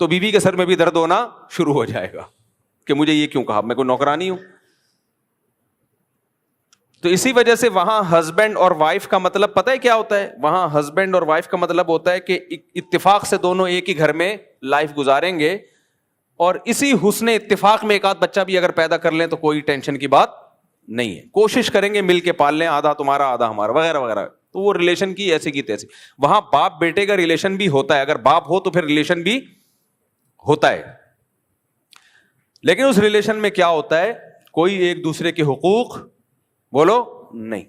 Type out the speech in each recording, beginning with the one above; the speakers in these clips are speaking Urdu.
تو بیوی کے سر میں بھی درد ہونا شروع ہو جائے گا کہ مجھے یہ کیوں کہا, میں کوئی نوکرانی ہوں. تو اسی وجہ سے وہاں ہسبینڈ اور وائف کا مطلب پتہ ہے کیا ہوتا ہے؟ وہاں ہسبینڈ اور وائف کا مطلب ہوتا ہے کہ اتفاق سے دونوں ایک ہی گھر میں لائف گزاریں گے, اور اسی حسن اتفاق میں ایک آدھ بچہ بھی اگر پیدا کر لیں تو کوئی ٹینشن کی بات نہیں ہے. کوشش کریں گے مل کے پال لیں, آدھا تمہارا آدھا ہمارا وغیرہ وغیرہ. تو وہ ریلیشن کی ایسی کی تیسی. وہاں باپ بیٹے کا ریلیشن بھی ہوتا ہے, اگر باپ ہو تو پھر ریلیشن بھی ہوتا ہے. لیکن اس ریلیشن میں کیا ہوتا ہے؟ کوئی ایک دوسرے کے حقوق بولو نہیں,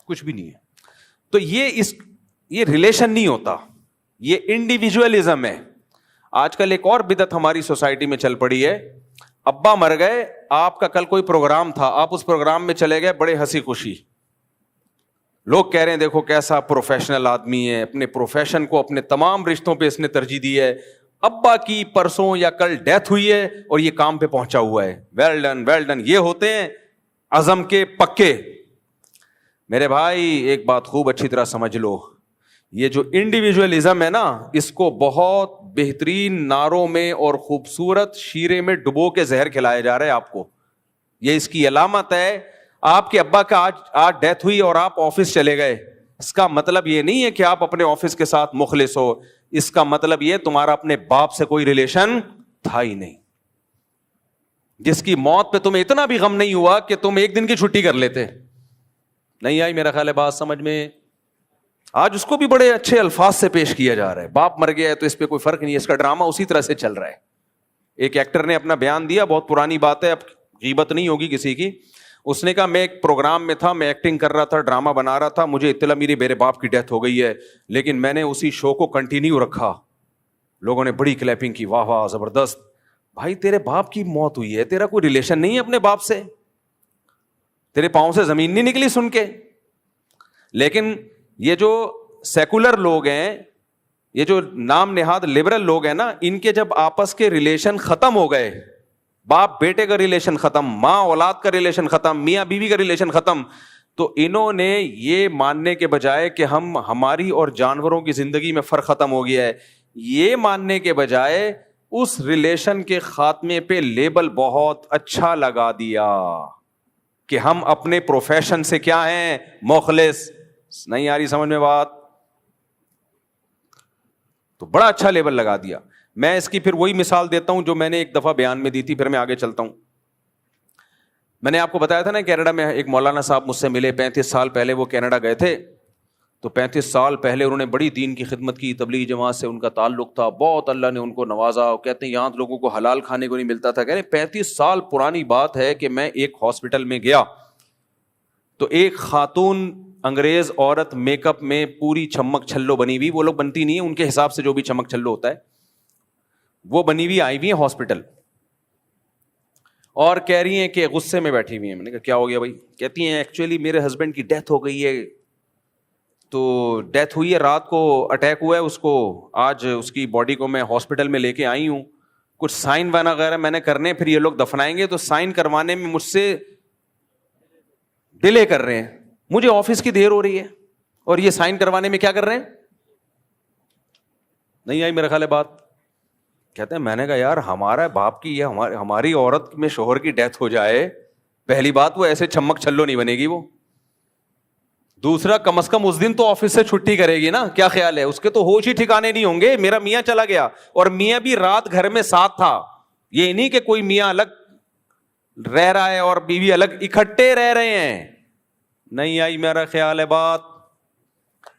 کچھ بھی نہیں ہے. تو یہ ریلیشن نہیں ہوتا, یہ انڈیویجولزم ہے. آج کل ایک اور بدعت ہماری سوسائٹی میں چل پڑی ہے. ابا مر گئے, آپ کا کل کوئی پروگرام تھا, آپ اس پروگرام میں چلے گئے بڑے ہنسی خوشی, لوگ کہہ رہے ہیں دیکھو کیسا پروفیشنل آدمی ہے, اپنے پروفیشن کو اپنے تمام رشتوں پہ اس نے ترجیح دی ہے. ابا کی پرسوں یا کل ڈیتھ ہوئی ہے اور یہ کام پہ پہنچا ہوا ہے, ویل ڈن ویل ڈن. یہ ہوتے ہیں عزم کے پکے. میرے بھائی ایک بات خوب اچھی طرح سمجھ لو, یہ جو انڈیویجولزم ہے نا, اس کو بہت بہترین ناروں میں اور خوبصورت شیرے میں ڈبو کے زہر کھلایا جا رہا ہے آپ کو. یہ اس کی علامت ہے. آپ کے ابا کا آج ڈیتھ ہوئی اور آپ آفس چلے گئے, اس کا مطلب یہ نہیں ہے کہ آپ اپنے آفس کے ساتھ مخلص ہو. اس کا مطلب یہ تمہارا اپنے باپ سے کوئی ریلیشن تھا ہی نہیں, جس کی موت پہ تمہیں اتنا بھی غم نہیں ہوا کہ تم ایک دن کی چھٹی کر لیتے. نہیں آئی میرا خیال ہے بات سمجھ میں؟ آج اس کو بھی بڑے اچھے الفاظ سے پیش کیا جا رہا ہے. باپ مر گیا ہے تو اس پہ کوئی فرق نہیں, اس کا ڈرامہ اسی طرح سے چل رہا ہے. ایک ایکٹر نے اپنا بیان دیا, بہت پرانی بات ہے, اب غیبت نہیں ہوگی کسی کی. اس نے کہا میں ایک پروگرام میں تھا, میں ایکٹنگ کر رہا تھا, ڈرامہ بنا رہا تھا, مجھے اطلاع میرے باپ کی ڈیتھ ہو گئی ہے, لیکن میں نے اسی شو کو کنٹینیو رکھا. لوگوں نے بڑی کلیپنگ کی, واہ واہ زبردست. بھائی تیرے باپ کی موت ہوئی ہے, تیرا کوئی ریلیشن نہیں ہے اپنے باپ سے, تیرے پاؤں سے زمین نہیں نکلی سن کے. لیکن یہ جو سیکولر لوگ ہیں, یہ جو نام نہاد لبرل لوگ ہیں نا, ان کے جب آپس کے ریلیشن ختم ہو گئے, باپ بیٹے کا ریلیشن ختم, ماں اولاد کا ریلیشن ختم, میاں بیوی کا ریلیشن ختم, تو انہوں نے یہ ماننے کے بجائے کہ ہماری اور جانوروں کی زندگی میں فرق ختم ہو گیا ہے, یہ ماننے کے بجائے اس ریلیشن کے خاتمے پہ لیبل بہت اچھا لگا دیا کہ ہم اپنے پروفیشن سے کیا ہیں, مخلص. نہیں آ رہی سمجھ میں بات؟ تو بڑا اچھا لیبل لگا دیا. میں اس کی پھر وہی مثال دیتا ہوں جو میں نے ایک دفعہ بیان میں دی تھی, پھر میں آگے چلتا ہوں. میں نے آپ کو بتایا تھا نا کینیڈا میں ایک مولانا صاحب مجھ سے ملے, 35 سال پہلے وہ کینیڈا گئے تھے. تو 35 سال پہلے انہوں نے بڑی دین کی خدمت کی, تبلیغی جماعت سے ان کا تعلق تھا, بہت اللہ نے ان کو نوازا. کہتے ہیں یہاں لوگوں کو حلال کھانے کو نہیں ملتا تھا. کہہ رہے 35 سال پرانی بات ہے کہ میں ایک ہاسپٹل میں گیا تو ایک خاتون انگریز عورت میک اپ میں پوری چھمک چھلو بنی ہوئی, وہ لوگ بنتی نہیں ہے, ان کے حساب سے جو بھی چمک چھلو ہوتا ہے وہ بنی ہوئی آئی ہوئی ہیں ہاسپٹل, اور کہہ رہی ہیں کہ غصے میں بیٹھی ہوئی ہیں. میں نے کہا کیا ہو گیا بھائی؟ کہتی ہیں ایکچولی میرے ہسبینڈ کی ڈیتھ ہو گئی ہے, تو ڈیتھ ہوئی ہے, رات کو اٹیک ہوا ہے اس کو, آج اس کی باڈی کو میں ہاسپٹل میں لے کے آئی ہوں, کچھ سائن وغیرہ میں نے کرنے, پھر یہ لوگ دفنائیں گے, تو سائن کروانے میں مجھ سے ڈیلے کر رہے ہیں, مجھے آفس کی دیر ہو رہی ہے اور یہ سائن کروانے میں کیا کر رہے ہیں. نہیں آئی میرا خیال ہے بات؟ کہتے ہیں میں نے کہا یار ہمارا باپ کی یا ہماری عورت میں شوہر کی ڈیتھ ہو جائے, پہلی بات وہ ایسے چمک چھلو نہیں بنے گی وہ, دوسرا کم از کم اس دن تو آفس سے چھٹی کرے گی نا. کیا خیال ہے؟ اس کے تو ہوش ہی ٹھکانے نہیں ہوں گے. میرا میاں چلا گیا اور میاں بھی رات گھر میں ساتھ تھا, یہ نہیں کہ کوئی میاں الگ رہ رہا ہے اور بیوی الگ, اکٹھے رہ رہے ہیں. نہیں آئی میرا خیال ہے بات؟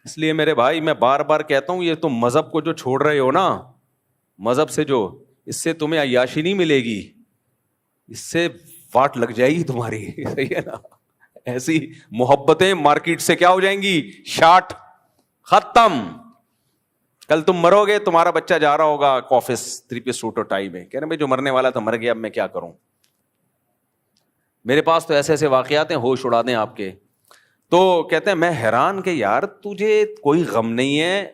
اس لیے میرے بھائی میں بار بار کہتا ہوں, یہ تم مذہب کو جو چھوڑ رہے ہو نا, مذہب سے جو, اس سے تمہیں عیاشی نہیں ملے گی, اس سے واٹ لگ جائے گی تمہاری. صحیح ہے نا؟ ایسی محبتیں مارکیٹ سے کیا ہو جائیں گی, شارٹ, ختم. کل تم مرو گے, تمہارا بچہ جا رہا ہوگا آفس 3 پیس سوٹ اور ٹائی میں, کہہ رہے بھائی جو مرنے والا تھا مر گیا, اب میں کیا کروں. میرے پاس تو ایسے ایسے واقعات ہیں, ہوش اڑا دیں آپ کے. تو کہتے ہیں میں حیران کہ یار تجھے کوئی غم نہیں ہے.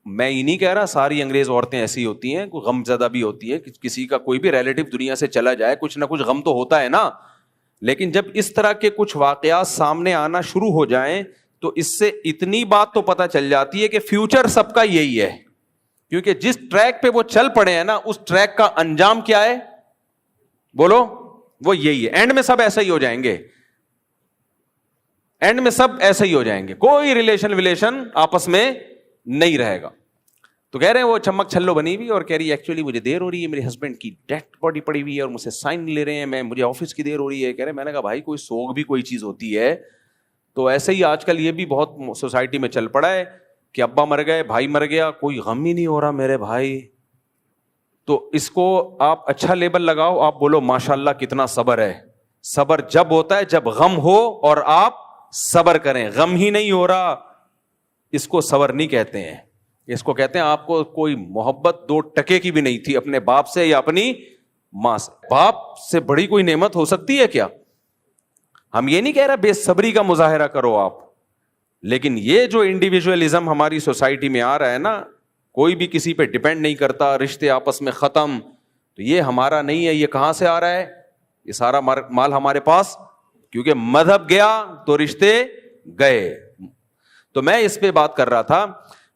میں یہ نہیں کہہ رہا ساری انگریز عورتیں ایسی ہوتی ہیں, کوئی غم زدہ بھی ہوتی ہے, کسی کا کوئی بھی ریلیٹو دنیا سے چلا جائے کچھ نہ کچھ غم تو ہوتا ہے نا. لیکن جب اس طرح کے کچھ واقعات سامنے آنا شروع ہو جائیں تو اس سے اتنی بات تو پتہ چل جاتی ہے کہ فیوچر سب کا یہی ہے, کیونکہ جس ٹریک پہ وہ چل پڑے ہیں نا, اس ٹریک کا انجام کیا ہے بولو, وہ یہی ہے. اینڈ میں سب ایسا ہی ہو جائیں گے, اینڈ میں سب ایسے ہی ہو جائیں گے, کوئی ریلیشن آپس میں نہیں رہے گا. تو کہہ رہے ہیں وہ چمک چھلو بنی ہوئی اور کہہ رہی ہے ایکچولی مجھے دیر ہو رہی ہے, میرے ہسبینڈ کی ڈیتھ باڈی پڑی ہوئی ہے اور مجھ سے سائن لے رہے ہیں, مجھے آفس کی دیر ہو رہی ہے. کہہ رہے میں نے کہا بھائی کوئی سوگ بھی کوئی چیز ہوتی ہے. تو ایسے ہی آج کل یہ بھی بہت سوسائٹی میں چل پڑا ہے کہ ابا مر گئے, بھائی مر گیا, کوئی غم ہی نہیں ہو رہا میرے بھائی. تو اس کو آپ اچھا لیبل لگاؤ, آپ بولو ماشاء اللہ کتنا صبر ہے. صبر جب ہوتا ہے جب غم ہو اور آپ صبر کریں, غم ہی نہیں ہو رہا, اس کو صبر نہیں کہتے ہیں. اس کو کہتے ہیں آپ کو کوئی محبت 2 ٹکے کی بھی نہیں تھی اپنے باپ سے یا اپنی ماں سے. باپ سے بڑی کوئی نعمت ہو سکتی ہے کیا؟ ہم یہ نہیں کہہ رہے بے صبری کا مظاہرہ کرو آپ, لیکن یہ جو انڈیویجولزم ہماری سوسائٹی میں آ رہا ہے نا, کوئی بھی کسی پہ ڈیپینڈ نہیں کرتا, رشتے آپس میں ختم, تو یہ ہمارا نہیں ہے. یہ کہاں سے آ رہا ہے؟ یہ سارا مال ہمارے پاس کیونکہ مذہب گیا تو رشتے گئے. تو میں اس پہ بات کر رہا تھا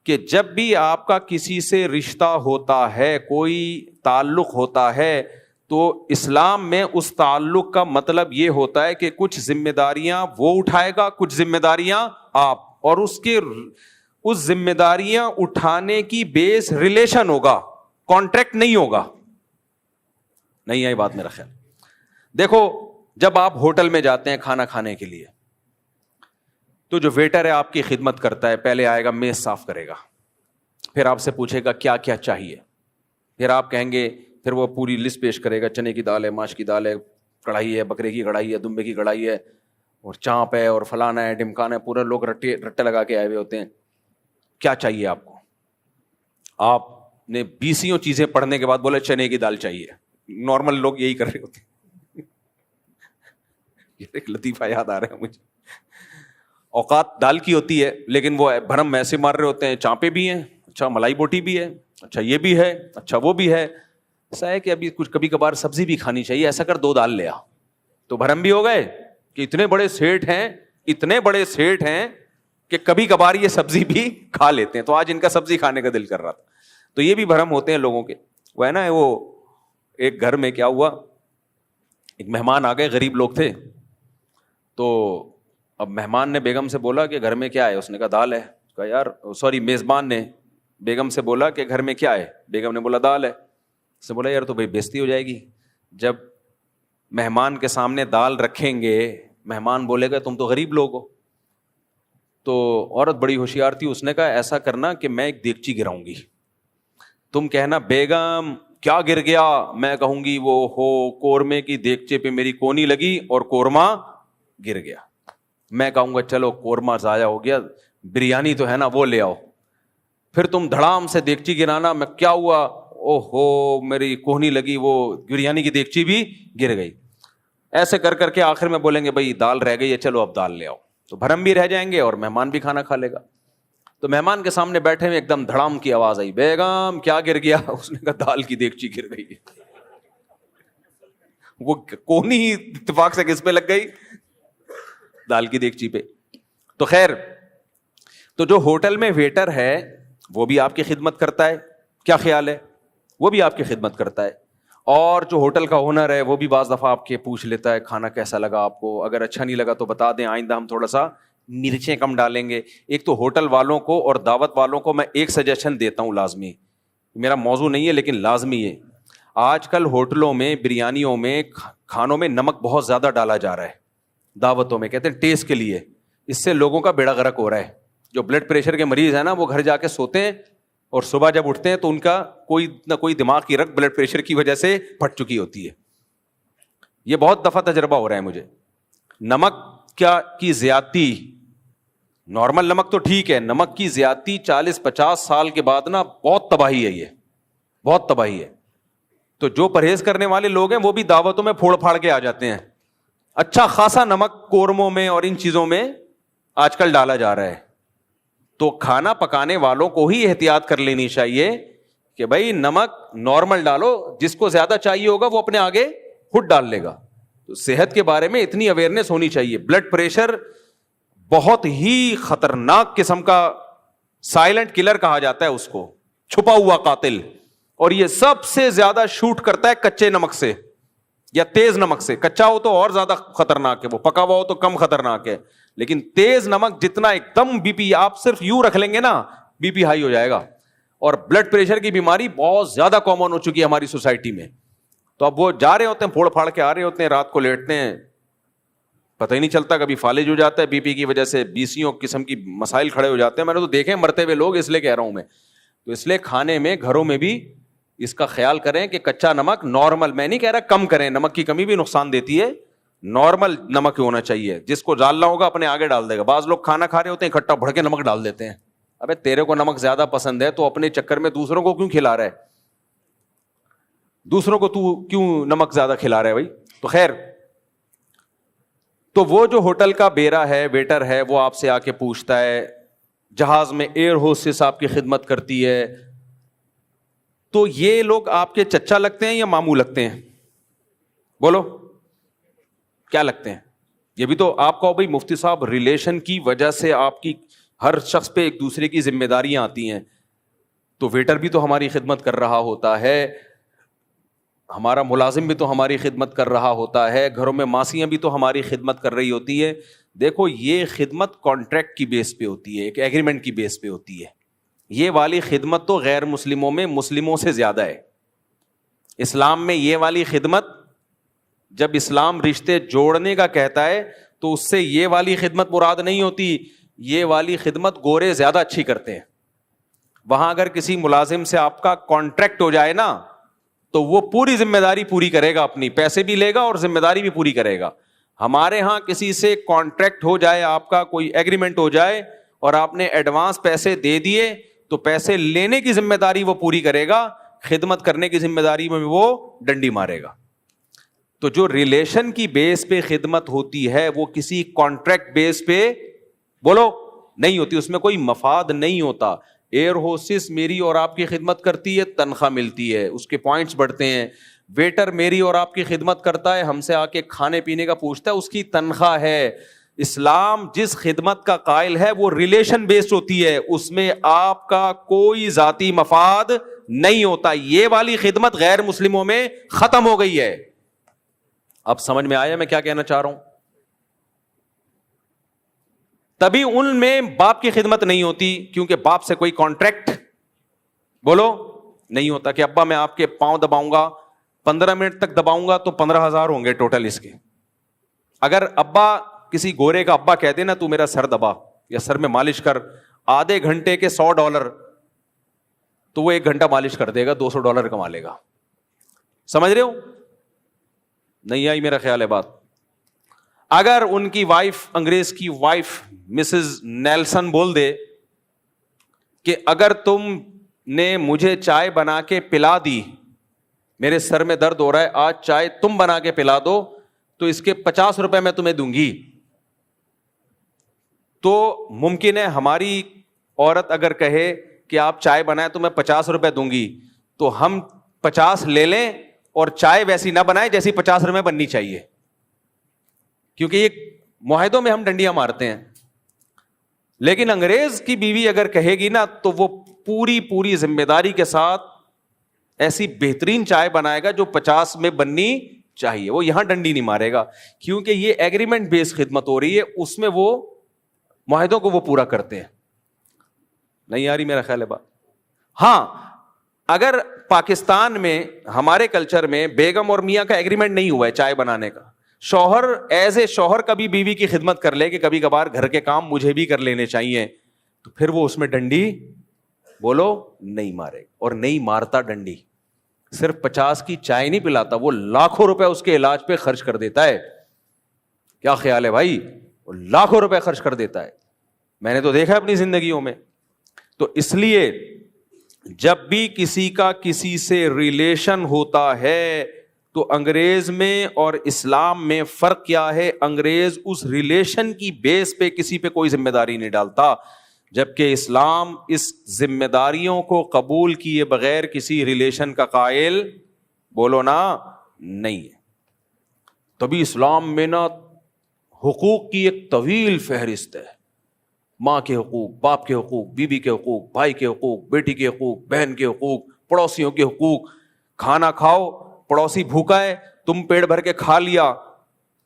کہ جب بھی آپ کا کسی سے رشتہ ہوتا ہے, کوئی تعلق ہوتا ہے, تو اسلام میں اس تعلق کا مطلب یہ ہوتا ہے کہ کچھ ذمہ داریاں وہ اٹھائے گا, کچھ ذمہ داریاں آپ, اور اس ذمہ داریاں اٹھانے کی بیس ریلیشن ہوگا, کانٹریکٹ نہیں ہوگا. نہیں ہے یہ بات میرا خیال. دیکھو جب آپ ہوٹل میں جاتے ہیں کھانا کھانے کے لیے, تو جو ویٹر ہے آپ کی خدمت کرتا ہے, پہلے آئے گا میز صاف کرے گا, پھر آپ سے پوچھے گا کیا کیا چاہیے, پھر آپ کہیں گے, پھر وہ پوری لسٹ پیش کرے گا, چنے کی دال ہے, ماش کی دال ہے, کڑھائی ہے, بکرے کی کڑھائی ہے, دمبے کی کڑھائی ہے, اور چانپ ہے, اور فلانا ہے, ڈمکانا ہے, پورے لوگ رٹے لگا کے آئے ہوئے ہوتے ہیں. کیا چاہیے آپ کو؟ آپ نے 20 چیزیں پڑھنے کے بعد بولے چنے کی دال چاہیے. نارمل لوگ یہی کر رہے ہوتے ہیں. یہ ایک لطیفہ یاد آ رہا ہے مجھے. اوقات دال کی ہوتی ہے لیکن وہ بھرم ایسے مار رہے ہوتے ہیں, چانپے بھی ہیں, اچھا ملائی بوٹی بھی ہے, اچھا یہ بھی ہے, اچھا وہ بھی ہے. ایسا ہے کہ ابھی کچھ کبھی کبھار سبزی بھی کھانی چاہیے, ایسا کر 2 دال لے آ. تو بھرم بھی ہو گئے کہ اتنے بڑے سیٹ ہیں کہ کبھی کبھار یہ سبزی بھی کھا لیتے ہیں. تو آج ان کا سبزی کھانے کا دل کر رہا تھا. تو یہ بھی بھرم ہوتے ہیں لوگوں کے. وہ ہے نا, وہ ایک گھر میں کیا ہوا, ایک مہمان آ گئے, غریب لوگ تھے. تو اب مہمان نے بیگم سے بولا کہ گھر میں کیا ہے؟ اس نے کہا دال ہے. کہا یار سوری, میزبان نے بیگم سے بولا کہ گھر میں کیا ہے؟ بیگم نے بولا دال ہے. اس نے بولا یار تو بھائی بےزتی ہو جائے گی, جب مہمان کے سامنے دال رکھیں گے, مہمان بولے گا تم تو غریب لوگ ہو. تو عورت بڑی ہوشیار تھی, اس نے کہا ایسا کرنا کہ میں ایک دیگچی گراؤں گی, تم کہنا بیگم کیا گر گیا, میں کہوں گی وہ ہو قورمے کی دیگچے پہ میری کونی لگی اور قورمہ گر گیا. میں کہوں گا چلو قورمہ ضائع ہو گیا, بریانی تو ہے نا وہ لے آؤ. پھر تم دھڑام سے دیگچی گرانا, میں کیا ہوا, او ہو میری کوہنی لگی, وہ بریانی کی دیگچی بھی گر گئی. ایسے کر کر کے آخر میں بولیں گے بھائی دال رہ گئی ہے, چلو اب دال لے آؤ. تو بھرم بھی رہ جائیں گے اور مہمان بھی کھانا کھا لے گا. تو مہمان کے سامنے بیٹھے ہوئے ایک دم دھڑام کی آواز آئی, بیگم کیا گر گیا؟ اس نے کہا دال کی دیگچی گر گئی. وہ کوہنی اتفاق سے کس پہ لگ گئی؟ دال کی دیگچی پہ. تو خیر, تو جو ہوٹل میں ویٹر ہے وہ بھی آپ کی خدمت کرتا ہے, کیا خیال ہے؟ وہ بھی آپ کی خدمت کرتا ہے. اور جو ہوٹل کا اونر ہے وہ بھی بعض دفعہ آپ کے پوچھ لیتا ہے کھانا کیسا لگا آپ کو, اگر اچھا نہیں لگا تو بتا دیں, آئندہ ہم تھوڑا سا مرچیں کم ڈالیں گے. ایک تو ہوٹل والوں کو اور دعوت والوں کو میں ایک سجیشن دیتا ہوں, لازمی, میرا موضوع نہیں ہے لیکن لازمی ہے. آج کل ہوٹلوں میں, بریانیوں میں, کھانوں میں نمک بہت زیادہ ڈالا جا رہا ہے, دعوتوں میں, کہتے ہیں ٹیسٹ کے لیے. اس سے لوگوں کا بیڑا غرق ہو رہا ہے. جو بلڈ پریشر کے مریض ہیں نا, وہ گھر جا کے سوتے ہیں اور صبح جب اٹھتے ہیں تو ان کا کوئی نہ کوئی دماغ کی رگ بلڈ پریشر کی وجہ سے پھٹ چکی ہوتی ہے. یہ بہت دفعہ تجربہ ہو رہا ہے مجھے. نمک کی زیادتی, نارمل نمک تو ٹھیک ہے, نمک کی زیادتی 40-50 سال کے بعد نا بہت تباہی ہے, یہ بہت تباہی ہے. تو جو پرہیز کرنے والے لوگ ہیں وہ بھی دعوتوں میں پھوڑ پھاڑ کے آ جاتے ہیں. اچھا خاصا نمک قورموں میں اور ان چیزوں میں آج کل ڈالا جا رہا ہے. تو کھانا پکانے والوں کو ہی احتیاط کر لینی چاہیے کہ بھائی نمک نارمل ڈالو, جس کو زیادہ چاہیے ہوگا وہ اپنے آگے خود ڈال لے گا. تو صحت کے بارے میں اتنی اویئرنیس ہونی چاہیے. بلڈ پریشر بہت ہی خطرناک قسم کا سائلنٹ کلر کہا جاتا ہے اس کو. چھپا ہوا قاتل. اور یہ سب سے زیادہ شوٹ کرتا ہے کچے نمک سے یا تیز نمک سے. کچا ہو تو اور زیادہ خطرناک ہے, وہ پکا ہوا ہو تو کم خطرناک ہے, لیکن تیز نمک جتنا ایک دم بی پی, آپ صرف یوں رکھ لیں گے نا بی پی ہائی ہو جائے گا. اور بلڈ پریشر کی بیماری بہت زیادہ کامن ہو چکی ہے ہماری سوسائٹی میں. تو اب وہ جا رہے ہوتے ہیں, پھوڑ پھاڑ کے آ رہے ہوتے ہیں, رات کو لیٹتے ہیں, پتہ ہی نہیں چلتا, کبھی فالج ہو جاتا ہے بی پی کی وجہ سے, بیسیوں قسم کی مسائل کھڑے ہو جاتے ہیں. میں نے تو دیکھے مرتے ہوئے لوگ, اس لیے کہہ رہا ہوں میں. تو اس لیے کھانے میں گھروں میں بھی اس کا خیال کریں کہ کچا نمک نارمل, میں نہیں کہہ رہا کم کریں, نمک کی کمی بھی نقصان دیتی ہے, نارمل نمک ہونا چاہیے. جس کو ڈالنا ہوگا اپنے آگے ڈال دے گا. بعض لوگ کھانا کھا رہے ہوتے ہیں اکٹھا بھر کے نمک ڈال دیتے ہیں. ابے تیرے کو نمک زیادہ پسند ہے تو اپنے چکر میں دوسروں کو کیوں کھلا رہا ہے, دوسروں کو تو کیوں نمک زیادہ کھلا رہا ہے بھائی. تو خیر, تو وہ جو ہوٹل کا بیرا ہے, ویٹر ہے, وہ آپ سے آ کے پوچھتا ہے, جہاز میں ایئر ہوسٹس آپ کی خدمت کرتی ہے, تو یہ لوگ آپ کے چچا لگتے ہیں یا ماموں لگتے ہیں؟ بولو کیا لگتے ہیں؟ یہ بھی تو آپ کو بھائی مفتی صاحب ریلیشن کی وجہ سے آپ کی ہر شخص پہ ایک دوسرے کی ذمہ داریاں آتی ہیں. تو ویٹر بھی تو ہماری خدمت کر رہا ہوتا ہے, ہمارا ملازم بھی تو ہماری خدمت کر رہا ہوتا ہے, گھروں میں ماسیاں بھی تو ہماری خدمت کر رہی ہوتی ہے. دیکھو یہ خدمت کانٹریکٹ کی بیس پہ ہوتی ہے, ایک ایگریمنٹ کی بیس پہ ہوتی ہے. یہ والی خدمت تو غیر مسلموں میں مسلموں سے زیادہ ہے. اسلام میں یہ والی خدمت, جب اسلام رشتے جوڑنے کا کہتا ہے تو اس سے یہ والی خدمت مراد نہیں ہوتی. یہ والی خدمت گورے زیادہ اچھی کرتے ہیں. وہاں اگر کسی ملازم سے آپ کا کانٹریکٹ ہو جائے نا تو وہ پوری ذمہ داری پوری کرے گا, اپنی پیسے بھی لے گا اور ذمہ داری بھی پوری کرے گا. ہمارے ہاں کسی سے کانٹریکٹ ہو جائے, آپ کا کوئی ایگریمنٹ ہو جائے اور آپ نے ایڈوانس پیسے دے دیے تو پیسے لینے کی ذمہ داری وہ پوری کرے گا, خدمت کرنے کی ذمہ داری میں وہ ڈنڈی مارے گا. تو جو ریلیشن کی بیس پہ خدمت ہوتی ہے وہ کسی کانٹریکٹ بیس پہ بولو نہیں ہوتی, اس میں کوئی مفاد نہیں ہوتا. ایئر ہوسٹس میری اور آپ کی خدمت کرتی ہے, تنخواہ ملتی ہے, اس کے پوائنٹس بڑھتے ہیں. ویٹر میری اور آپ کی خدمت کرتا ہے, ہم سے آ کے کھانے پینے کا پوچھتا ہے, اس کی تنخواہ ہے. اسلام جس خدمت کا قائل ہے وہ ریلیشن بیسڈ ہوتی ہے, اس میں آپ کا کوئی ذاتی مفاد نہیں ہوتا. یہ والی خدمت غیر مسلموں میں ختم ہو گئی ہے. اب سمجھ میں آیا میں کیا کہنا چاہ رہا ہوں؟ تبھی ان میں باپ کی خدمت نہیں ہوتی, کیونکہ باپ سے کوئی کانٹریکٹ بولو نہیں ہوتا کہ ابا میں آپ کے پاؤں دباؤں گا, 15 منٹ تک دباؤں گا تو 15,000 ہوں گے ٹوٹل اس کے. اگر ابا کسی گورے کا ابا کہہ دے نا تو میرا سر دبا یا سر میں مالش کر, آدھے گھنٹے کے $100 تو وہ 1 گھنٹہ مالش کر دے گا, $200 کما لے گا. سمجھ رہے ہو؟ نہیں آئی میرا خیال ہے بات. اگر ان کی وائف, انگریز کی وائف مسز نیلسن بول دے کہ اگر تم نے مجھے چائے بنا کے پلا دی, میرے سر میں درد ہو رہا ہے, آج چائے تم بنا کے پلا دو تو اس کے $50 میں تمہیں دوں گی. تو ممکن ہے ہماری عورت اگر کہے کہ آپ چائے بنائیں تو میں $50 دوں گی, تو ہم 50 لے لیں اور چائے ویسی نہ بنائیں جیسی $50 بننی چاہیے, کیونکہ یہ معاہدوں میں ہم ڈنڈیاں مارتے ہیں. لیکن انگریز کی بیوی اگر کہے گی نا تو وہ پوری ذمہ داری کے ساتھ ایسی بہترین چائے بنائے گا جو 50 میں بننی چاہیے. وہ یہاں ڈنڈی نہیں مارے گا, کیونکہ یہ ایگریمنٹ بیس خدمت ہو رہی ہے, اس میں وہ معاہدوں کو وہ پورا کرتے ہیں. نہیں آ رہی میرا خیال ہے بات؟ ہاں, اگر پاکستان میں ہمارے کلچر میں بیگم اور میاں کا ایگریمنٹ نہیں ہوا ہے چائے بنانے کا, شوہر ایز اے شوہر کبھی بیوی کی خدمت کر لے کہ کبھی کبھار گھر کے کام مجھے بھی کر لینے چاہیے, تو پھر وہ اس میں ڈنڈی بولو نہیں مارے, اور نہیں مارتا ڈنڈی. صرف 50 کی چائے نہیں پلاتا, وہ لاکھوں روپے اس کے علاج پہ خرچ کر دیتا ہے. کیا خیال ہے بھائی؟ وہ لاکھوں روپے خرچ کر دیتا ہے, میں نے تو دیکھا ہے اپنی زندگیوں میں. تو اس لیے جب بھی کسی کا کسی سے ریلیشن ہوتا ہے تو انگریز میں اور اسلام میں فرق کیا ہے؟ انگریز اس ریلیشن کی بیس پہ کسی پہ کوئی ذمہ داری نہیں ڈالتا, جبکہ اسلام اس ذمہ داریوں کو قبول کیے بغیر کسی ریلیشن کا قائل بولو نا نہیں ہے. تبھی اسلام میں نا حقوق کی ایک طویل فہرست ہے, ماں کے حقوق، باپ کے حقوق، بیوی کے حقوق، بھائی کے حقوق، بیٹی کے حقوق، بہن کے حقوق، پڑوسیوں کے حقوق. کھانا کھاؤ، پڑوسی بھوکا ہے، تم پیٹ بھر کے کھا لیا،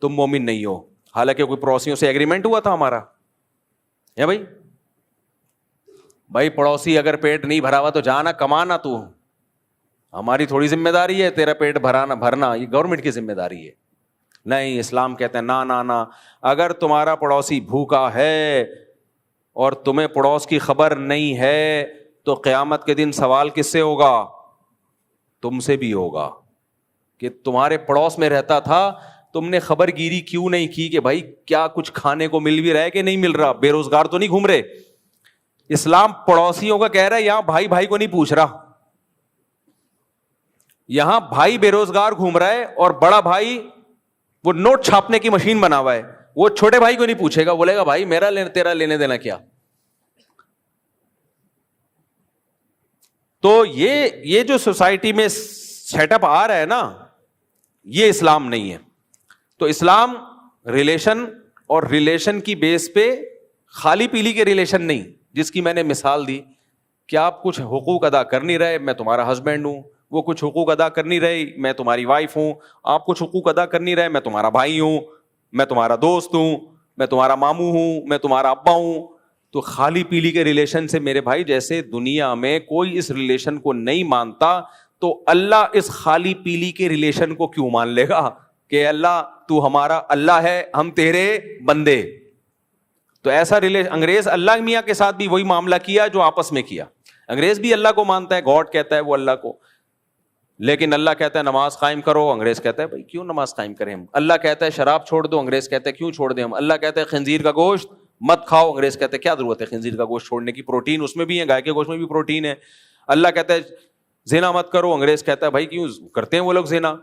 تم مومن نہیں ہو. حالانکہ کوئی پڑوسیوں سے ایگریمنٹ ہوا تھا ہمارا ہے بھائی پڑوسی اگر پیٹ نہیں بھرا ہوا تو جانا کمانا، تو ہماری تھوڑی ذمہ داری ہے تیرا پیٹ بھرنا، یہ گورنمنٹ کی ذمہ داری ہے. نہیں، اسلام کہتے ہیں نا، اگر تمہارا پڑوسی بھوکا ہے اور تمہیں پڑوس کی خبر نہیں ہے تو قیامت کے دن سوال کس سے ہوگا؟ تم سے بھی ہوگا کہ تمہارے پڑوس میں رہتا تھا، تم نے خبر گیری کیوں نہیں کی کہ بھائی کیا کچھ کھانے کو مل بھی رہا ہے کہ نہیں مل رہا، بے روزگار تو نہیں گھوم رہے. اسلام پڑوسیوں کا کہہ رہا ہے، یہاں بھائی بھائی کو نہیں پوچھ رہا. یہاں بھائی بے روزگار گھوم رہا ہے اور بڑا بھائی وہ نوٹ چھاپنے کی مشین بنا ہوا ہے، وہ چھوٹے بھائی کو نہیں پوچھے گا، بولے گا بھائی میرا تیرا لینے دینا کیا. تو یہ جو سوسائٹی میں سیٹ اپ آ رہا ہے نا، یہ اسلام نہیں ہے. تو اسلام ریلیشن، اور ریلیشن کی بیس پہ خالی پیلی کے ریلیشن نہیں، جس کی میں نے مثال دی کہ آپ کچھ حقوق ادا کر نہیں رہے، میں تمہارا ہسبینڈ ہوں، وہ کچھ حقوق ادا کر نہیں رہی، میں تمہاری وائف ہوں، آپ کچھ حقوق ادا کر نہیں رہے، میں تمہارا بھائی ہوں، میں تمہارا دوست ہوں، میں تمہارا ماموں ہوں، میں تمہارا ابا ہوں. تو خالی پیلی کے ریلیشن سے میرے بھائی، جیسے دنیا میں کوئی اس ریلیشن کو نہیں مانتا، تو اللہ اس خالی پیلی کے ریلیشن کو کیوں مان لے گا کہ اللہ تو ہمارا اللہ ہے، ہم تیرے بندے. تو ایسا ریلیشن انگریز اللہ میاں کے ساتھ بھی وہی معاملہ کیا جو آپس میں کیا. انگریز بھی اللہ کو مانتا ہے، گاڈ کہتا ہے وہ اللہ کو، لیکن اللہ کہتا ہے نماز قائم کرو، انگریز کہتا ہے بھائی کیوں نماز قائم کریں ہم. اللہ کہتا ہے شراب چھوڑ دو، انگریز کہتا ہے کیوں چھوڑ دیں ہم. اللہ کہتا ہے خنزیر کا گوشت مت کھاؤ، انگریز کہتا ہے کیا ضرورت ہے خنزیر کا گوشت چھوڑنے کی، پروٹین اس میں بھی ہے، گائے کے گوشت میں بھی پروٹین ہے. اللہ کہتا ہے زنا مت کرو، انگریز کہتا ہے بھائی کیوں کرتے ہیں وہ لوگ زنا.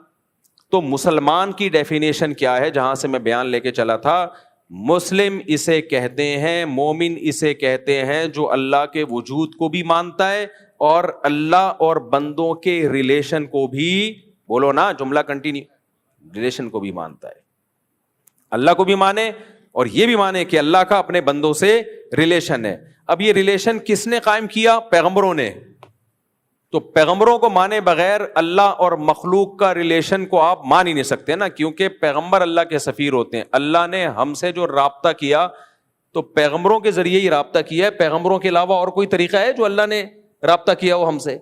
تو مسلمان کی ڈیفینیشن کیا ہے، جہاں سے میں بیان لے کے چلا تھا، مسلم اسے کہتے ہیں، مومن اسے کہتے ہیں جو اللہ کے وجود کو بھی مانتا ہے اور اللہ اور بندوں کے ریلیشن کو بھی، بولو نا جملہ کنٹینیو، ریلیشن کو بھی مانتا ہے. اللہ کو بھی مانے اور یہ بھی مانے کہ اللہ کا اپنے بندوں سے ریلیشن ہے. اب یہ ریلیشن کس نے قائم کیا؟ پیغمبروں نے. تو پیغمبروں کو مانے بغیر اللہ اور مخلوق کا ریلیشن کو آپ مان ہی نہیں سکتے نا، کیونکہ پیغمبر اللہ کے سفیر ہوتے ہیں. اللہ نے ہم سے جو رابطہ کیا تو پیغمبروں کے ذریعے ہی رابطہ کیا ہے. پیغمبروں کے علاوہ اور کوئی طریقہ ہے جو اللہ نے رابطہ کیا ہو ہم سے؟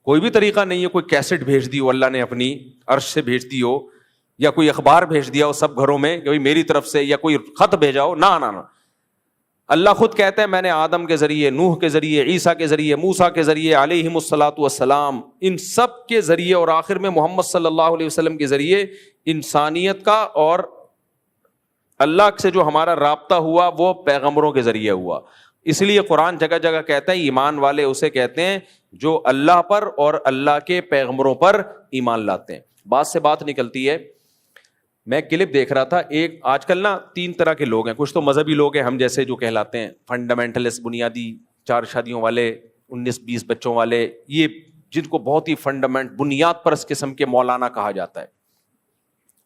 کوئی بھی طریقہ نہیں ہے. کوئی کیسٹ بھیج دی ہو اللہ نے اپنی عرش سے بھیج دی ہو، یا کوئی اخبار بھیج دیا ہو سب گھروں میں کہ میری طرف سے، یا کوئی خط بھیجا ہو، نہ. اللہ خود کہتے ہیں میں نے آدم کے ذریعے، نوح کے ذریعے، عیسیٰ کے ذریعے، موسیٰ کے ذریعے علیہم الصلاۃ والسلام، ان سب کے ذریعے، اور آخر میں محمد صلی اللہ علیہ وسلم کے ذریعے انسانیت کا اور اللہ سے جو ہمارا رابطہ ہوا وہ پیغمبروں کے ذریعے ہوا. اس لیے قرآن جگہ جگہ کہتا ہے ایمان والے اسے کہتے ہیں جو اللہ پر اور اللہ کے پیغمبروں پر ایمان لاتے ہیں. بات سے بات نکلتی ہے، میں کلپ دیکھ رہا تھا، ایک آج کل نا 3 طرح کے لوگ ہیں. کچھ تو مذہبی لوگ ہیں ہم جیسے جو کہلاتے ہیں فنڈامنٹلسٹ، بنیادی 4 شادیوں والے، 19-20 بچوں والے، یہ جن کو بہت ہی بنیاد پرست قسم کے مولانا کہا جاتا ہے.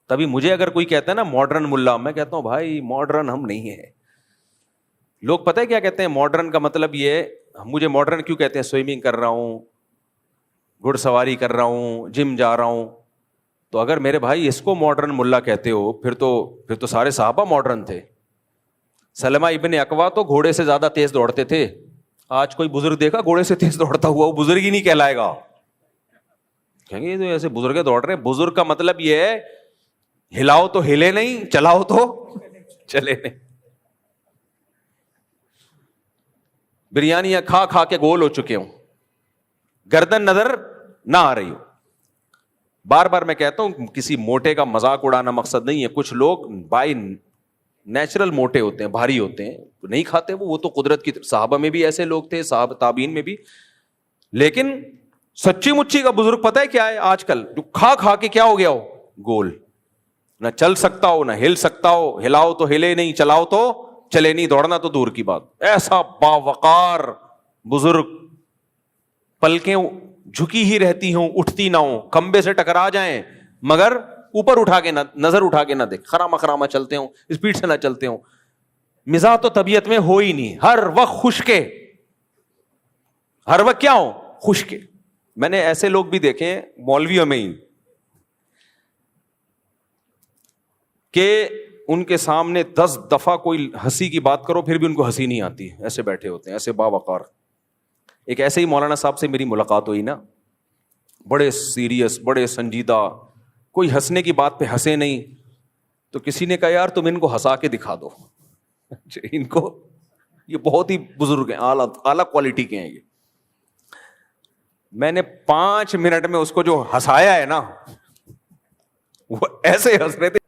تبھی مجھے اگر کوئی کہتا ہے نا ماڈرن ملا، میں کہتا ہوں بھائی ماڈرن ہم نہیں ہیں. لوگ پتہ ہے کیا کہتے ہیں ماڈرن کا مطلب یہ ہے، مجھے ماڈرن کیوں کہتے ہیں؟ سوئمنگ کر رہا ہوں، گھڑ سواری کر رہا ہوں، جم جا رہا ہوں. تو اگر میرے بھائی اس کو ماڈرن ملا کہتے ہو، پھر تو سارے صحابہ ماڈرن تھے. سلمہ ابن اکوا تو گھوڑے سے زیادہ تیز دوڑتے تھے. آج کوئی بزرگ دیکھا گھوڑے سے تیز دوڑتا ہوا، وہ بزرگ ہی نہیں کہلائے گا. کہیں گے تو ایسے بزرگ دوڑ رہے ہیں. بزرگ کا مطلب یہ ہے ہلاؤ تو ہلے نہیں، چلاؤ تو چلے نہیں. بریانیاں کھا کھا کے گول ہو چکے ہوں، گردن نظر نہ آ رہی ہو. بار بار میں کہتا ہوں کسی موٹے کا مذاق اڑانا مقصد نہیں ہے. کچھ لوگ بائی نیچرل موٹے ہوتے ہیں، بھاری ہوتے ہیں، نہیں کھاتے وہ تو قدرت کی. صحابہ میں بھی ایسے لوگ تھے، صحابہ تابعین میں بھی. لیکن سچی مچی کا بزرگ پتہ ہے کیا ہے آج کل؟ جو کھا کھا کے کیا ہو گیا ہو، گول، نہ چل سکتا ہو نہ ہل سکتا ہو، ہلاؤ تو ہلے نہیں، چلاؤ تو چلے نہیں، دوڑنا تو دور کی بات. ایسا باوقار بزرگ، پلکیں جھکی ہی رہتی ہوں، اٹھتی نہ ہوں، کھمبے سے ٹکرا جائیں مگر اوپر اٹھا کے نہ، نظر اٹھا کے نہ دیکھ، خراما خراما چلتے ہوں، اسپیڈ سے نہ چلتے ہوں. مزاح تو طبیعت میں ہو ہی نہیں, ہر وقت خوش کے, ہر وقت کیا ہو, خوش کے. میں نے ایسے لوگ بھی دیکھے ہیں مولویوں میں ہی کہ ان کے سامنے 10 دفعہ کوئی ہنسی کی بات کرو پھر بھی ان کو ہنسی نہیں آتی, ایسے بیٹھے ہوتے ہیں, ایسے باوقار. ایک ایسے ہی مولانا صاحب سے میری ملاقات ہوئی نا, بڑے سیریس, بڑے سنجیدہ, کوئی ہنسنے کی بات پہ ہنسے نہیں. تو کسی نے کہا یار تم ان کو ہنسا کے دکھا دو, ان کو, یہ بہت ہی بزرگ ہیں, اعلیٰ کوالٹی کے ہیں یہ. میں نے 5 منٹ میں اس کو جو ہنسایا ہے نا, وہ ایسے ہنس رہے تھے.